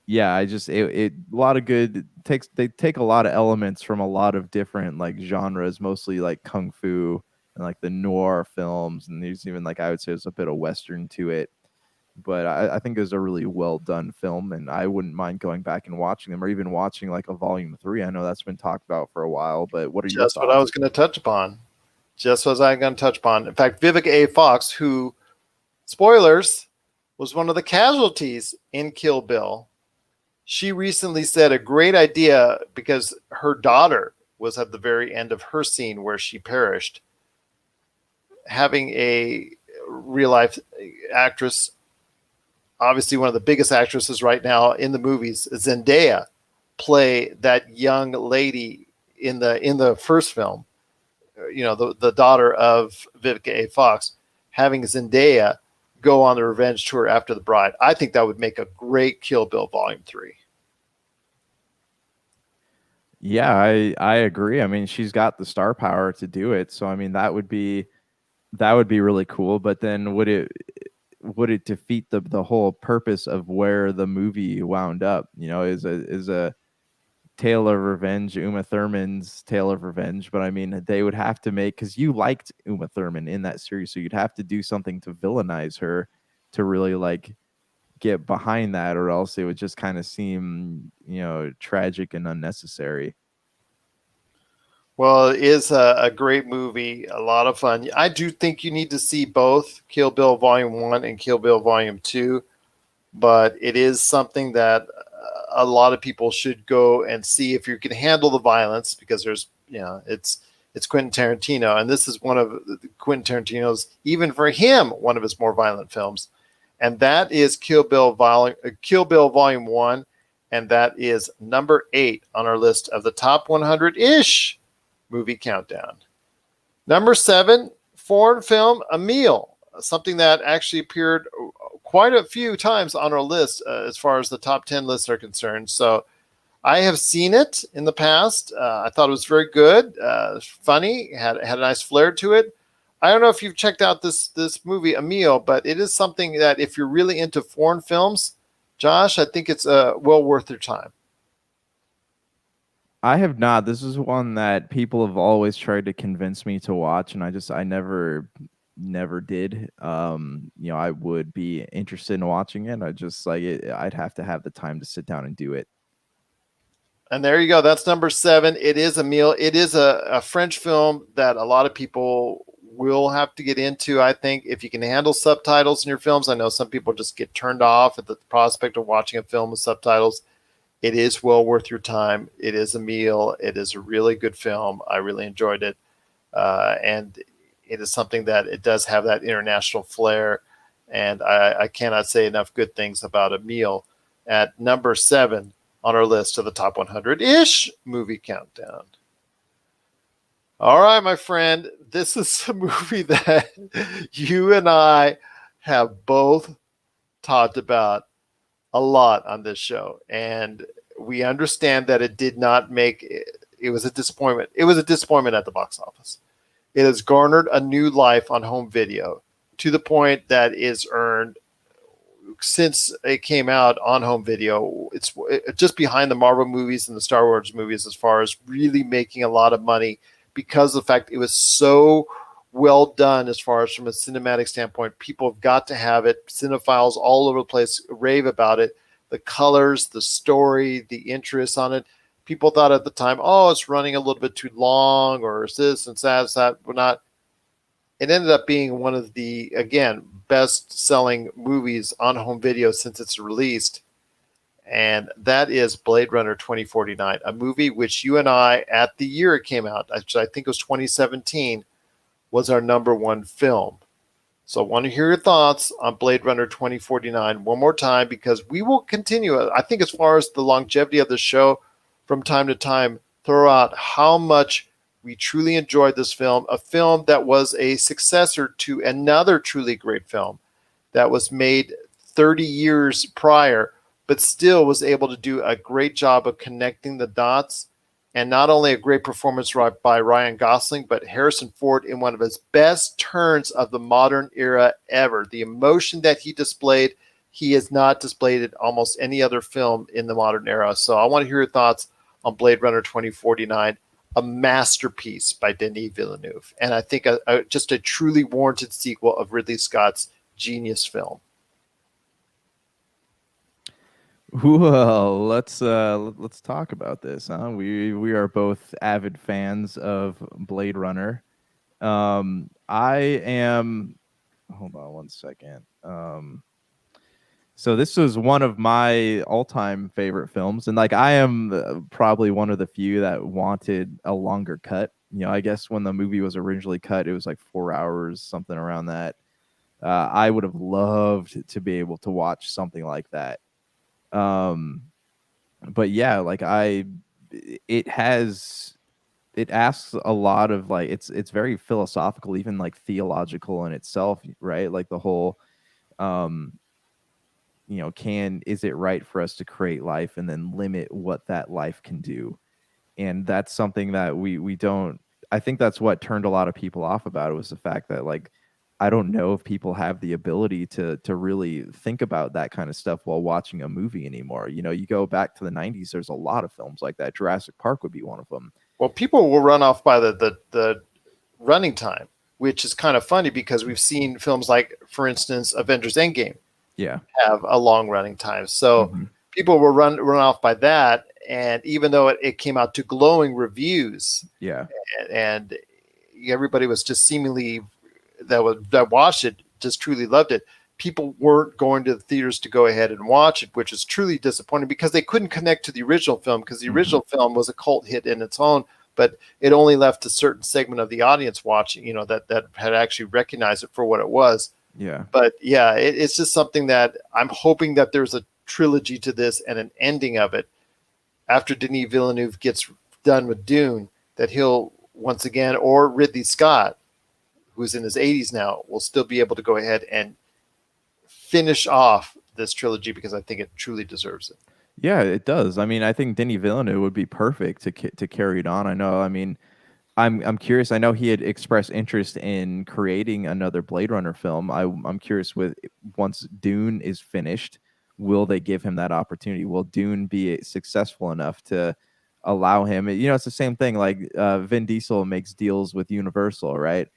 Yeah, I just a lot of good they take a lot of elements from a lot of different like genres, mostly like kung fu and like the noir films, and there's even like I would say there's a bit of western to it. But I think it was a really well done film, and I wouldn't mind going back and watching them, or even watching like a volume 3. I know that's been talked about for a while, but what are your thoughts? Just what I was going to touch upon. Just as I'm going to touch upon. In fact, Vivica A. Fox, who, spoilers, was one of the casualties in Kill Bill, she recently said a great idea because her daughter was at the very end of her scene where she perished. Having a real life actress, obviously one of the biggest actresses right now in the movies, Zendaya, play that young lady in the first film, the daughter of Vivica A. Fox, having Zendaya go on the revenge tour after The Bride. I think that would make a great Kill Bill Volume 3. Yeah, I agree. I mean, she's got the star power to do it. So I mean, that would be really cool. But then would it defeat the whole purpose of where the movie wound up? Is a Tale of Revenge, Uma Thurman's Tale of Revenge, but I mean, they would have to make, because you liked Uma Thurman in that series, so you'd have to do something to villainize her to really like get behind that, or else it would just kind of seem, tragic and unnecessary. Well, it is a great movie, a lot of fun. I do think you need to see both Kill Bill Volume 1 and Kill Bill Volume 2, but it is something that a lot of people should go and see if you can handle the violence, because there's, it's Quentin Tarantino, and this is one of Quentin Tarantino's, even for him, one of his more violent films, and that is Kill Bill Volume 1, and that is number 8 on our list of the top 100-ish movie countdown. Number 7, foreign film, A Meal, something that actually appeared quite a few times on our list as far as the top 10 lists are concerned. So I have seen it in the past. I thought it was very good, funny, had a nice flair to it. I don't know if you've checked out this movie, A Meal, but it is something that if you're really into foreign films, Josh, I think it's well worth your time. I have not. This is one that people have always tried to convince me to watch, and I never did. I would be interested in watching it. I just like it. I'd have to have the time to sit down and do it. And there you go. That's number 7. It is A Meal. It is a French film that a lot of people will have to get into. I think if you can handle subtitles in your films, I know some people just get turned off at the prospect of watching a film with subtitles. It is well worth your time. It is A Meal. It is a really good film. I really enjoyed it. And it is something that it does have that international flair. And I cannot say enough good things about A Meal at number 7 on our list of the top 100-ish movie countdown. All right, my friend, this is a movie that you and I have both talked about a lot on this show, and we understand that it did not make it was a disappointment. It was a disappointment at the box office. It has garnered a new life on home video to the point that it's earned, since it came out on home video, it's just behind the Marvel movies and the Star Wars movies as far as really making a lot of money, because of the fact it was so well done as far as from a cinematic standpoint. People have got to have it. Cinephiles all over the place rave about it. The colors, the story, the interest on it. People thought at the time, oh, it's running a little bit too long, or is this and that. We're not. It ended up being one of the, again, best-selling movies on home video since it's released. And that is Blade Runner 2049, a movie which you and I, at the year it came out, which I think was 2017, was our number 1 film. So I want to hear your thoughts on Blade Runner 2049 one more time, because we will continue. I think as far as the longevity of the show, from time to time, throw out how much we truly enjoyed this film, a film that was a successor to another truly great film that was made 30 years prior, but still was able to do a great job of connecting the dots. And not only a great performance by Ryan Gosling, but Harrison Ford in one of his best turns of the modern era ever. The emotion that he displayed, he has not displayed in almost any other film in the modern era. So I want to hear your thoughts on Blade Runner 2049, a masterpiece by Denis Villeneuve. And I think just a truly warranted sequel of Ridley Scott's genius film. Well, let's talk about this, huh? We are both avid fans of Blade Runner. I am. Hold on one second. So this was one of my all-time favorite films, and like I am probably one of the few that wanted a longer cut. I guess when the movie was originally cut, it was like 4 hours, something around that. I would have loved to be able to watch something like that. Um, but yeah, like it has, it asks a lot of like it's very philosophical, even like theological in itself, right? Like the whole um is it right for us to create life and then limit what that life can do? And that's something that we don't, I think that's what turned a lot of people off about it, was the fact that like I don't know if people have the ability to really think about that kind of stuff while watching a movie anymore. You go back to the 90s, there's a lot of films like that. Jurassic Park would be one of them. Well, people will run off by the running time, which is kind of funny because we've seen films like, for instance, Avengers Endgame Yeah. have a long running time. So people will run off by that. And even though it came out to glowing reviews, Yeah. and everybody was just seemingly that watched it just truly loved it, people weren't going to the theaters to go ahead and watch it, which is truly disappointing because they couldn't connect to the original film, because the original film was a cult hit in its own, but it only left a certain segment of the audience watching, that had actually recognized it for what it was. Yeah. But yeah, it's just something that I'm hoping that there's a trilogy to this and an ending of it after Denis Villeneuve gets done with Dune, that he'll once again, or Ridley Scott, who's in his 80s now, will still be able to go ahead and finish off this trilogy, because I think it truly deserves it. Yeah, it does. I mean, I think Denis Villeneuve would be perfect to carry it on. I know. I mean, I'm curious. I know he had expressed interest in creating another Blade Runner film. I'm curious, with once Dune is finished, will they give him that opportunity? Will Dune be successful enough to allow him? It's the same thing. Like Vin Diesel makes deals with Universal, right?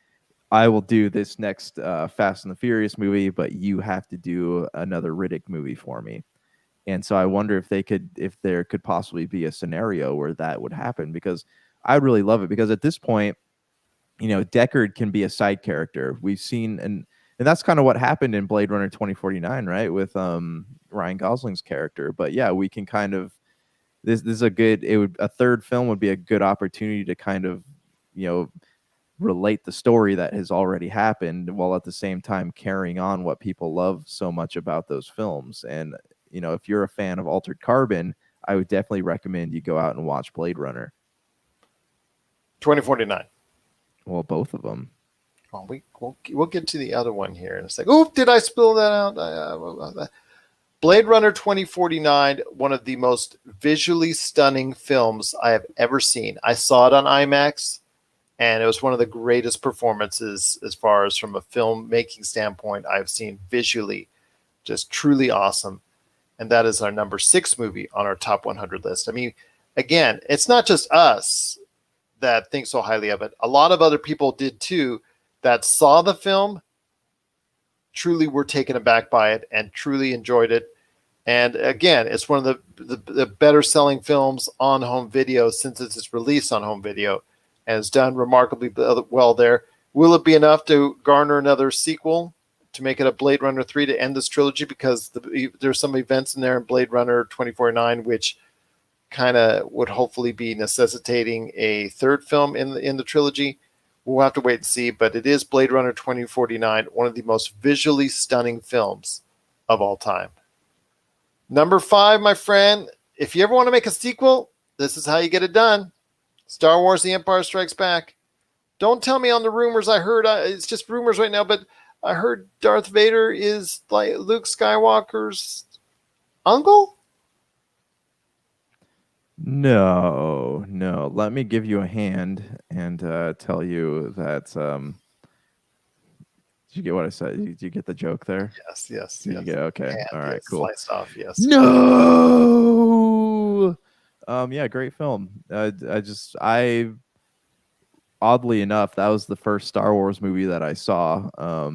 I will do this next Fast and the Furious movie, but you have to do another Riddick movie for me. And so I wonder if there could possibly be a scenario where that would happen, because I really love it. Because at this point, Deckard can be a side character. We've seen, and that's kind of what happened in Blade Runner 2049, right? With Ryan Gosling's character. But yeah, we can kind of, this is a third film would be a good opportunity to kind of, relate the story that has already happened, while at the same time carrying on what people love so much about those films. And if you're a fan of Altered Carbon, I would definitely recommend you go out and watch Blade Runner. 2049. Well, both of them. Well, we'll get to the other one here in a second. Oh, did I spill that out? Blade Runner 2049, one of the most visually stunning films I have ever seen. I saw it on IMAX, and it was one of the greatest performances as far as from a filmmaking standpoint I've seen visually. Just truly awesome. And that is our number 6 movie on our top 100 list. I mean, again, it's not just us that think so highly of it. A lot of other people did too, that saw the film, truly were taken aback by it, and truly enjoyed it. And again, it's one of the better selling films on home video since it's released on home video, and it's done remarkably well there. Will it be enough to garner another sequel to make it a Blade Runner 3 to end this trilogy? Because there's some events in there in Blade Runner 2049 which kind of would hopefully be necessitating a third film in the trilogy. We'll have to wait and see, but it is Blade Runner 2049, one of the most visually stunning films of all time. Number 5, my friend, if you ever want to make a sequel, this is how you get it done. Star Wars The Empire Strikes Back. Don't tell me on the rumors I heard, it's just rumors right now, but I heard Darth Vader is like Luke Skywalker's uncle? No. Let me give you a hand and tell you that. Did you get what I said? Did you get the joke there? Yes. Did you get, okay. And all right, cool. Sliced off, yes. No. Yeah, great film. Oddly enough, that was the first Star Wars movie that I saw.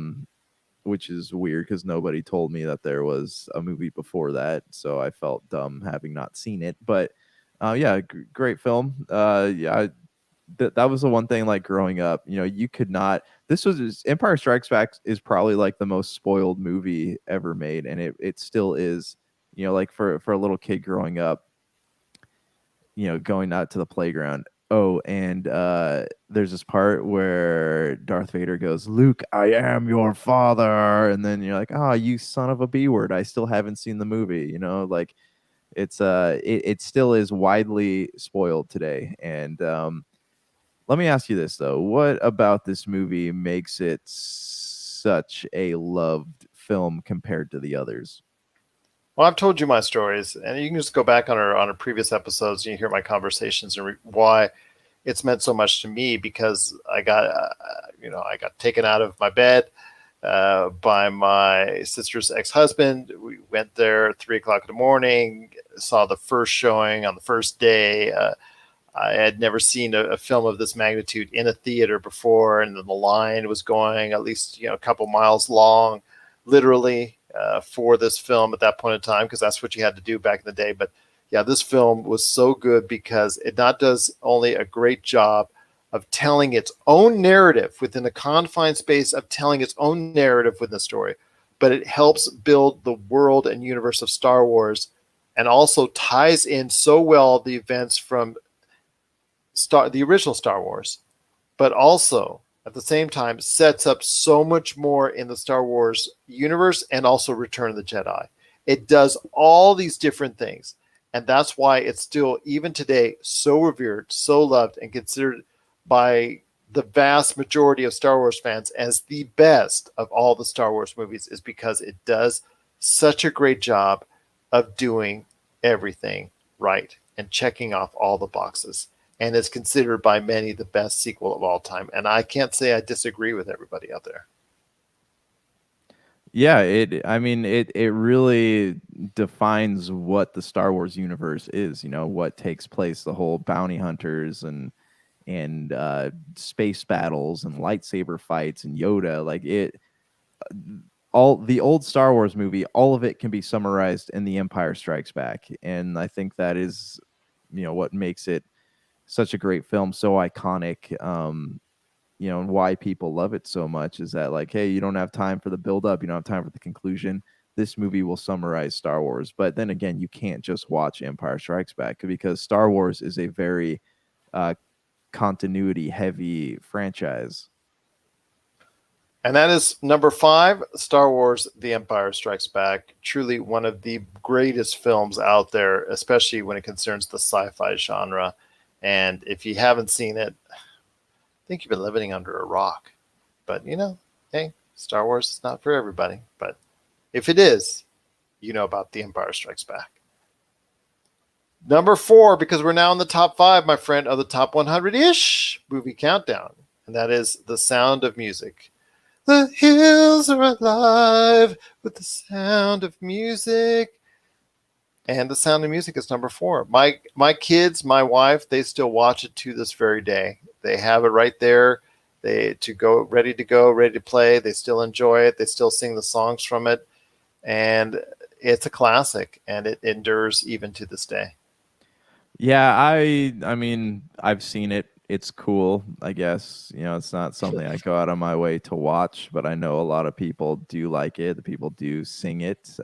Which is weird because nobody told me that there was a movie before that, so I felt dumb having not seen it. But yeah, great film. Yeah, that was the one thing, like growing up, you could not. This was Empire Strikes Back is probably like the most spoiled movie ever made, and it still is. Like for a little kid growing up, going out to the playground. Oh, and there's this part where Darth Vader goes, "Luke, I am your father," and then you're like, "Oh, you son of a B word! I still haven't seen the movie." Like it still is widely spoiled today. And let me ask you this though: what about this movie makes it such a loved film compared to the others? Well, I've told you my stories, and you can just go back on our previous episodes and you hear my conversations and why it's meant so much to me. Because I got taken out of my bed by my sister's ex-husband. We went there at 3 o'clock in the morning, saw the first showing on the first day. I had never seen a film of this magnitude in a theater before, and then the line was going at least a couple miles long, literally, for this film at that point in time, because that's what you had to do back in the day. But yeah, this film was so good because it not does only a great job of telling its own narrative within the confined space of telling its own narrative within the story, but it helps build the world and universe of Star Wars, and also ties in so well the events from the original Star Wars, but also at the same time sets up so much more in the Star Wars universe and also Return of the Jedi. It does all these different things, and that's why it's still, even today, so revered, so loved, and considered by the vast majority of Star Wars fans as the best of all the Star Wars movies, is because it does such a great job of doing everything right and checking off all the boxes, and is considered by many the best sequel of all time. And I can't say I disagree with everybody out there. Yeah, it really defines what the Star Wars universe is, what takes place, the whole bounty hunters and space battles and lightsaber fights and Yoda. Like it all the old Star Wars movie, all of it can be summarized in The Empire Strikes Back. And I think that is, what makes it such a great film, so iconic. And why people love it so much is that, like, hey, you don't have time for the build up, you don't have time for the conclusion. This movie will summarize Star Wars. But then again, you can't just watch Empire Strikes Back, because Star Wars is a very continuity heavy franchise. And that is number 5, Star Wars The Empire Strikes Back. Truly one of the greatest films out there, especially when it concerns the sci-fi genre. And if you haven't seen it, I think you've been living under a rock. But hey, Star Wars is not for everybody. But if it is, you know about The Empire Strikes Back. Number 4, because we're now in the top 5, my friend, of the top 100-ish movie countdown. And that is The Sound of Music. The hills are alive with the sound of music. And The Sound of Music is number 4. My kids, my wife, they still watch it to this very day. They have it right there. Ready to play. They still enjoy it. They still sing the songs from it. And it's a classic, and it endures even to this day. Yeah, I mean, I've seen it. It's cool, I guess. It's not something I go out of my way to watch, but I know a lot of people do like it. The people do sing it.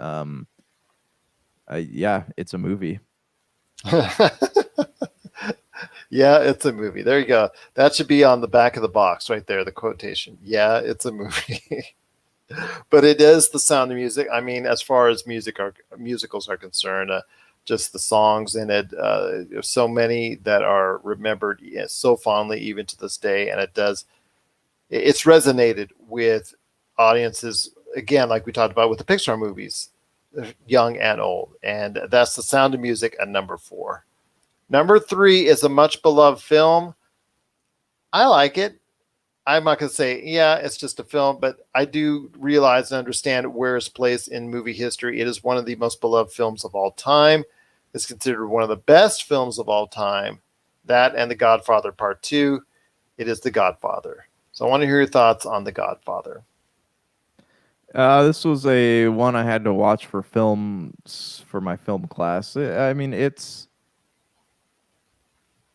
Yeah, it's a movie. Yeah, it's a movie. There you go. That should be on the back of the box right there, the quotation. Yeah, it's a movie. But it is The Sound of Music. I mean, as far as musicals are concerned, just the songs in it, there's so many that are remembered so fondly even to this day. And it's resonated with audiences, again, like we talked about with the Pixar movies, young and old. And that's The Sound of Music at number 4. Number 3 is a much beloved film. I like it. I'm not going to say, yeah, it's just a film, but I do realize and understand where it's placed in movie history. It is one of the most beloved films of all time. It's considered one of the best films of all time. That and The Godfather Part 2. It is The Godfather. So I want to hear your thoughts on The Godfather. This was a one I had to watch for films for my film class. I mean,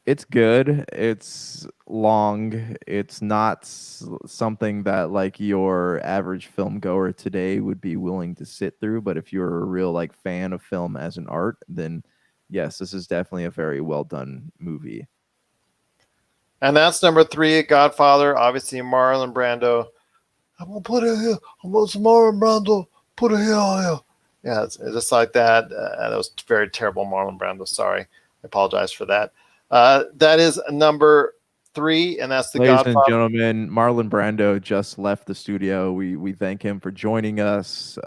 It's good. It's long. It's not something that like your average film goer today would be willing to sit through. But if you're a real like fan of film as an art, then yes, this is definitely a very well done movie. And that's number 3, Godfather. Obviously, Marlon Brando. I'm gonna put it here. I'm gonna Marlon Brando. Put it here. Yeah, it's just like that. That was very terrible, Marlon Brando. Sorry, I apologize for that. That is number 3, and that's the Ladies and Godfather. gentlemen, Marlon Brando just left the studio. We thank him for joining us.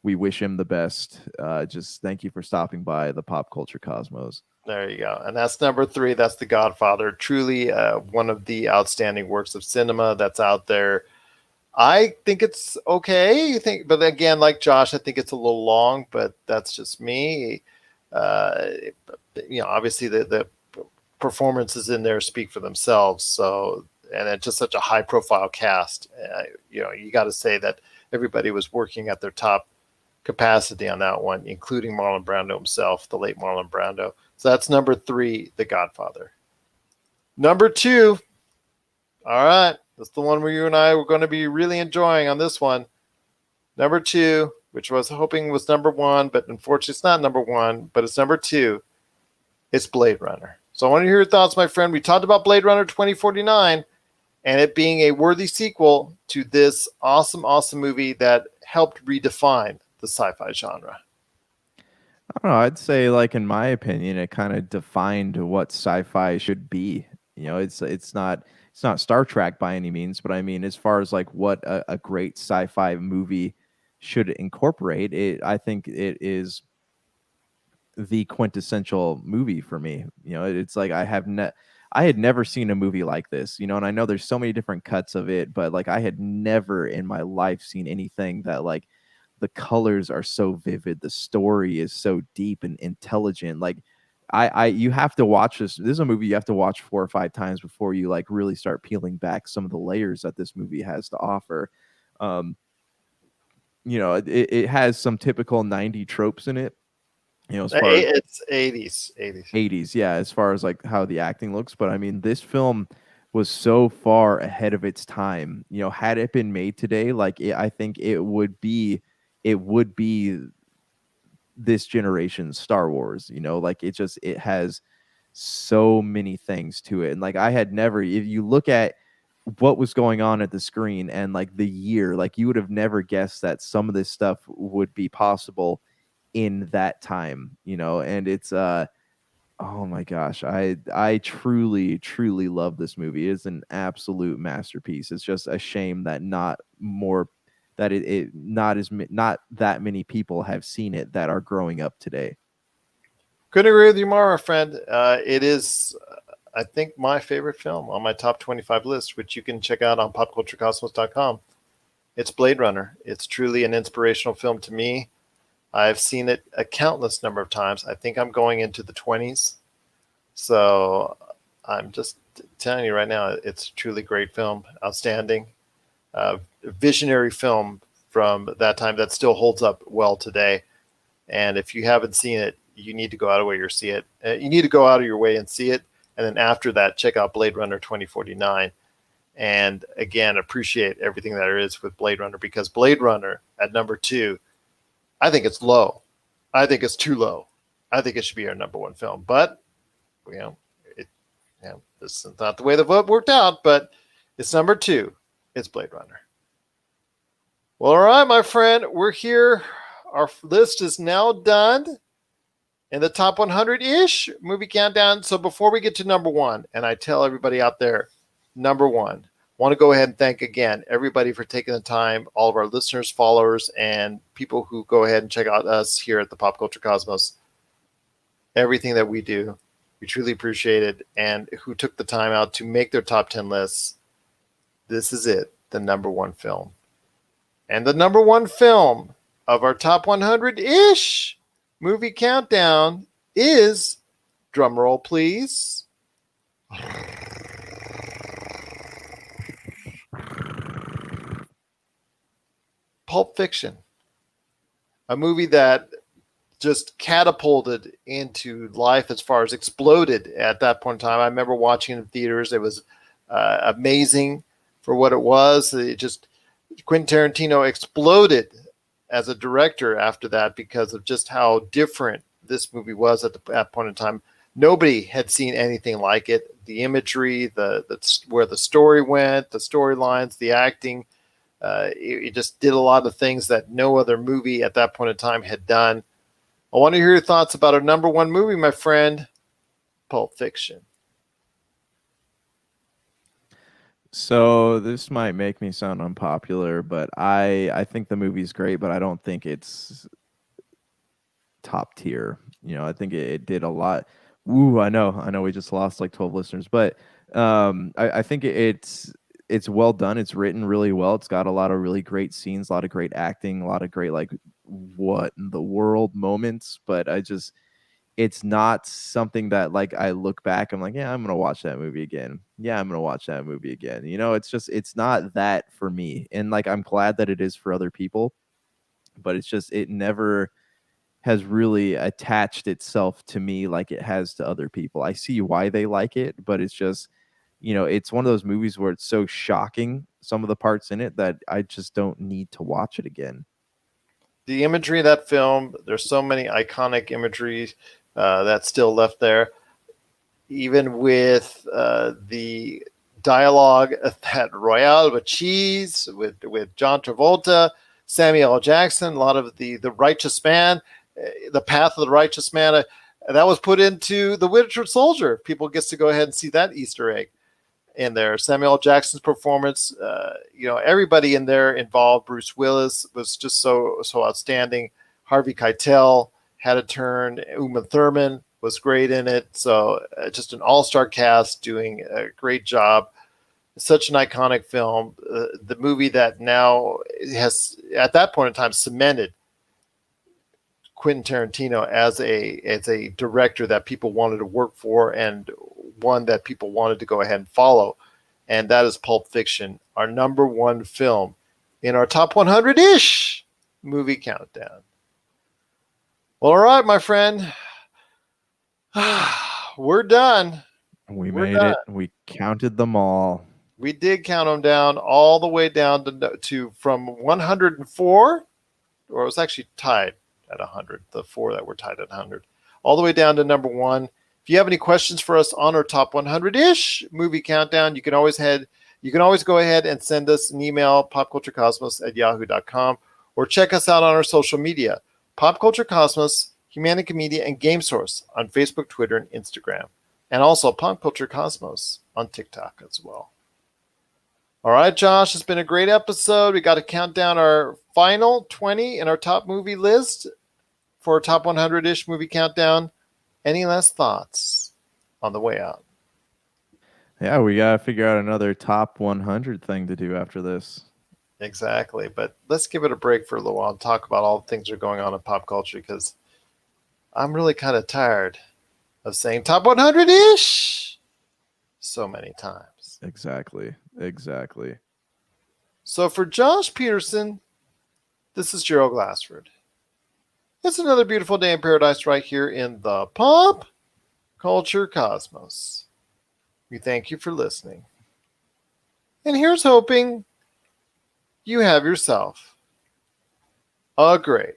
We wish him the best. Just thank you for stopping by the Pop Culture Cosmos. There you go. And that's number 3. That's the Godfather. Truly one of the outstanding works of cinema that's out there. I think it's okay. But again, like Josh, I think it's a little long, but that's just me. Obviously the performances in there speak for themselves. So, and it's just such a high profile cast. You got to say that everybody was working at their top capacity on that one, including Marlon Brando himself, the late Marlon Brando. So that's number 3, The Godfather. Number 2. All right. That's the one where you and I were going to be really enjoying on this one. Number 2, which I was hoping was number 1, but unfortunately it's not number 1, but it's number 2. It's Blade Runner. So I want to hear your thoughts, my friend. We talked about Blade Runner 2049 and it being a worthy sequel to this awesome, awesome movie that helped redefine the sci-fi genre. I don't know. I'd say, like, in my opinion, it kind of defined what sci-fi should be. It's not Star Trek by any means, but I mean, as far as like what a great sci-fi movie should incorporate, I think it is the quintessential movie for me. It's like I had never seen a movie like this. And I know there's so many different cuts of it, but like I had never in my life seen anything that like the colors are so vivid, the story is so deep and intelligent. Like you have to watch this. This is a movie you have to watch 4 or 5 times before you like really start peeling back some of the layers that this movie has to offer. It has some typical 90 tropes in it. As far as It's 80s. yeah, as far as like how the acting looks. But I mean, this film was so far ahead of its time. Had it been made today, like I think it would be this generation's Star Wars. Like it has so many things to it. And like I had never, if you look at what was going on at the screen and like the year, like you would have never guessed that some of this stuff would be possible in that time, and it's oh my gosh, I truly love this movie. It's an absolute masterpiece. It's just a shame that not that many people have seen it that are growing up today. Couldn't agree with you more, my friend. It is, I think, my favorite film on my top 25 list, which you can check out on popculturecosmos.com. It's Blade Runner. It's truly an inspirational film to me. I've seen it a countless number of times. I think I'm going into the 20s. So I'm just telling you right now, it's a truly great film. Outstanding. Visionary film from that time that still holds up well today. And if you haven't seen it, you need to go out of your way to see it. You need to go out of your way and see it. And then after that, check out Blade Runner 2049. And again, appreciate everything that there is with Blade Runner, because Blade Runner at number 2, I think it's low. I think it's too low. I think it should be our number 1 film. But, this is not the way the vote worked out, but it's number 2. It's Blade Runner. Well, all right, my friend, we're here. Our list is now done in the top 100-ish movie countdown. So before we get to number 1, and I tell everybody out there, number 1, want to go ahead and thank again everybody for taking the time, all of our listeners, followers, and people who go ahead and check out us here at the Pop Culture Cosmos. Everything that we do, we truly appreciate it, and who took the time out to make their top 10 lists. This is it, the number 1 film. And the number 1 film of our top 100-ish movie countdown is, drumroll please, Pulp Fiction. A movie that just catapulted into life as far as exploded at that point in time. I remember watching it in theaters. It was amazing for what it was. Quentin Tarantino exploded as a director after that because of just how different this movie was at that point in time. Nobody had seen anything like it. The imagery, where the story went, the storylines, the acting, it just did a lot of things that no other movie at that point in time had done. I want to hear your thoughts about our number one movie, my friend, Pulp Fiction. So this might make me sound unpopular, but I think the movie's great, but I don't think it's top tier. I think it did a lot. Ooh, I know we just lost like 12 listeners, but I think it's well done. It's written really well. It's got a lot of really great scenes, a lot of great acting, a lot of great like what in the world moments, but it's not something that like I look back, I'm like, yeah, I'm gonna watch that movie again. Yeah, I'm gonna watch that movie again. It's not that for me. And like I'm glad that it is for other people, but it never has really attached itself to me like it has to other people. I see why they like it, but it's just, it's one of those movies where it's so shocking, some of the parts in it, that I just don't need to watch it again. The imagery of that film, there's so many iconic imagery that's still left there. Even with the dialogue that Royale with cheese, with John Travolta, Samuel L. Jackson, a lot of the righteous man, the path of the righteous man, that was put into The Witcher Soldier. People gets to go ahead and see that Easter egg in there. Samuel L. Jackson's performance, everybody in there involved. Bruce Willis was just so outstanding. Harvey Keitel had a turn. Uma Thurman was great in it. So just an all-star cast doing a great job. Such an iconic film. The movie that now has, at that point in time, cemented Quentin Tarantino as a director that people wanted to work for and one that people wanted to go ahead and follow. And that is Pulp Fiction, our number one film in our top 100-ish movie countdown. Well, all right, my friend. We're done. We're made done. It. We counted them all. We did count them down all the way down to from 104, or it was actually tied at 100, the four that were tied at 100, all the way down to number one. If you have any questions for us on our top 100-ish movie countdown, you can always go ahead and send us an email, popculturecosmos@yahoo.com, or check us out on our social media, Pop Culture Cosmos, Humanica Media, and Game Source on Facebook, Twitter, and Instagram, and also Pop Culture Cosmos on TikTok as well. All right, Josh, it's been a great episode. We got to count down our final 20 in our top movie list for our top 100-ish movie countdown. Any last thoughts on the way out? Yeah, we got to figure out another top 100 thing to do after this. Exactly. But let's give it a break for a little while and talk about all the things that are going on in pop culture, because I'm really kind of tired of saying top 100-ish so many times. Exactly. So for Josh Peterson, this is Gerald Glassford. It's another beautiful day in paradise right here in the Pop Culture Cosmos. We thank you for listening. And here's hoping you have yourself a great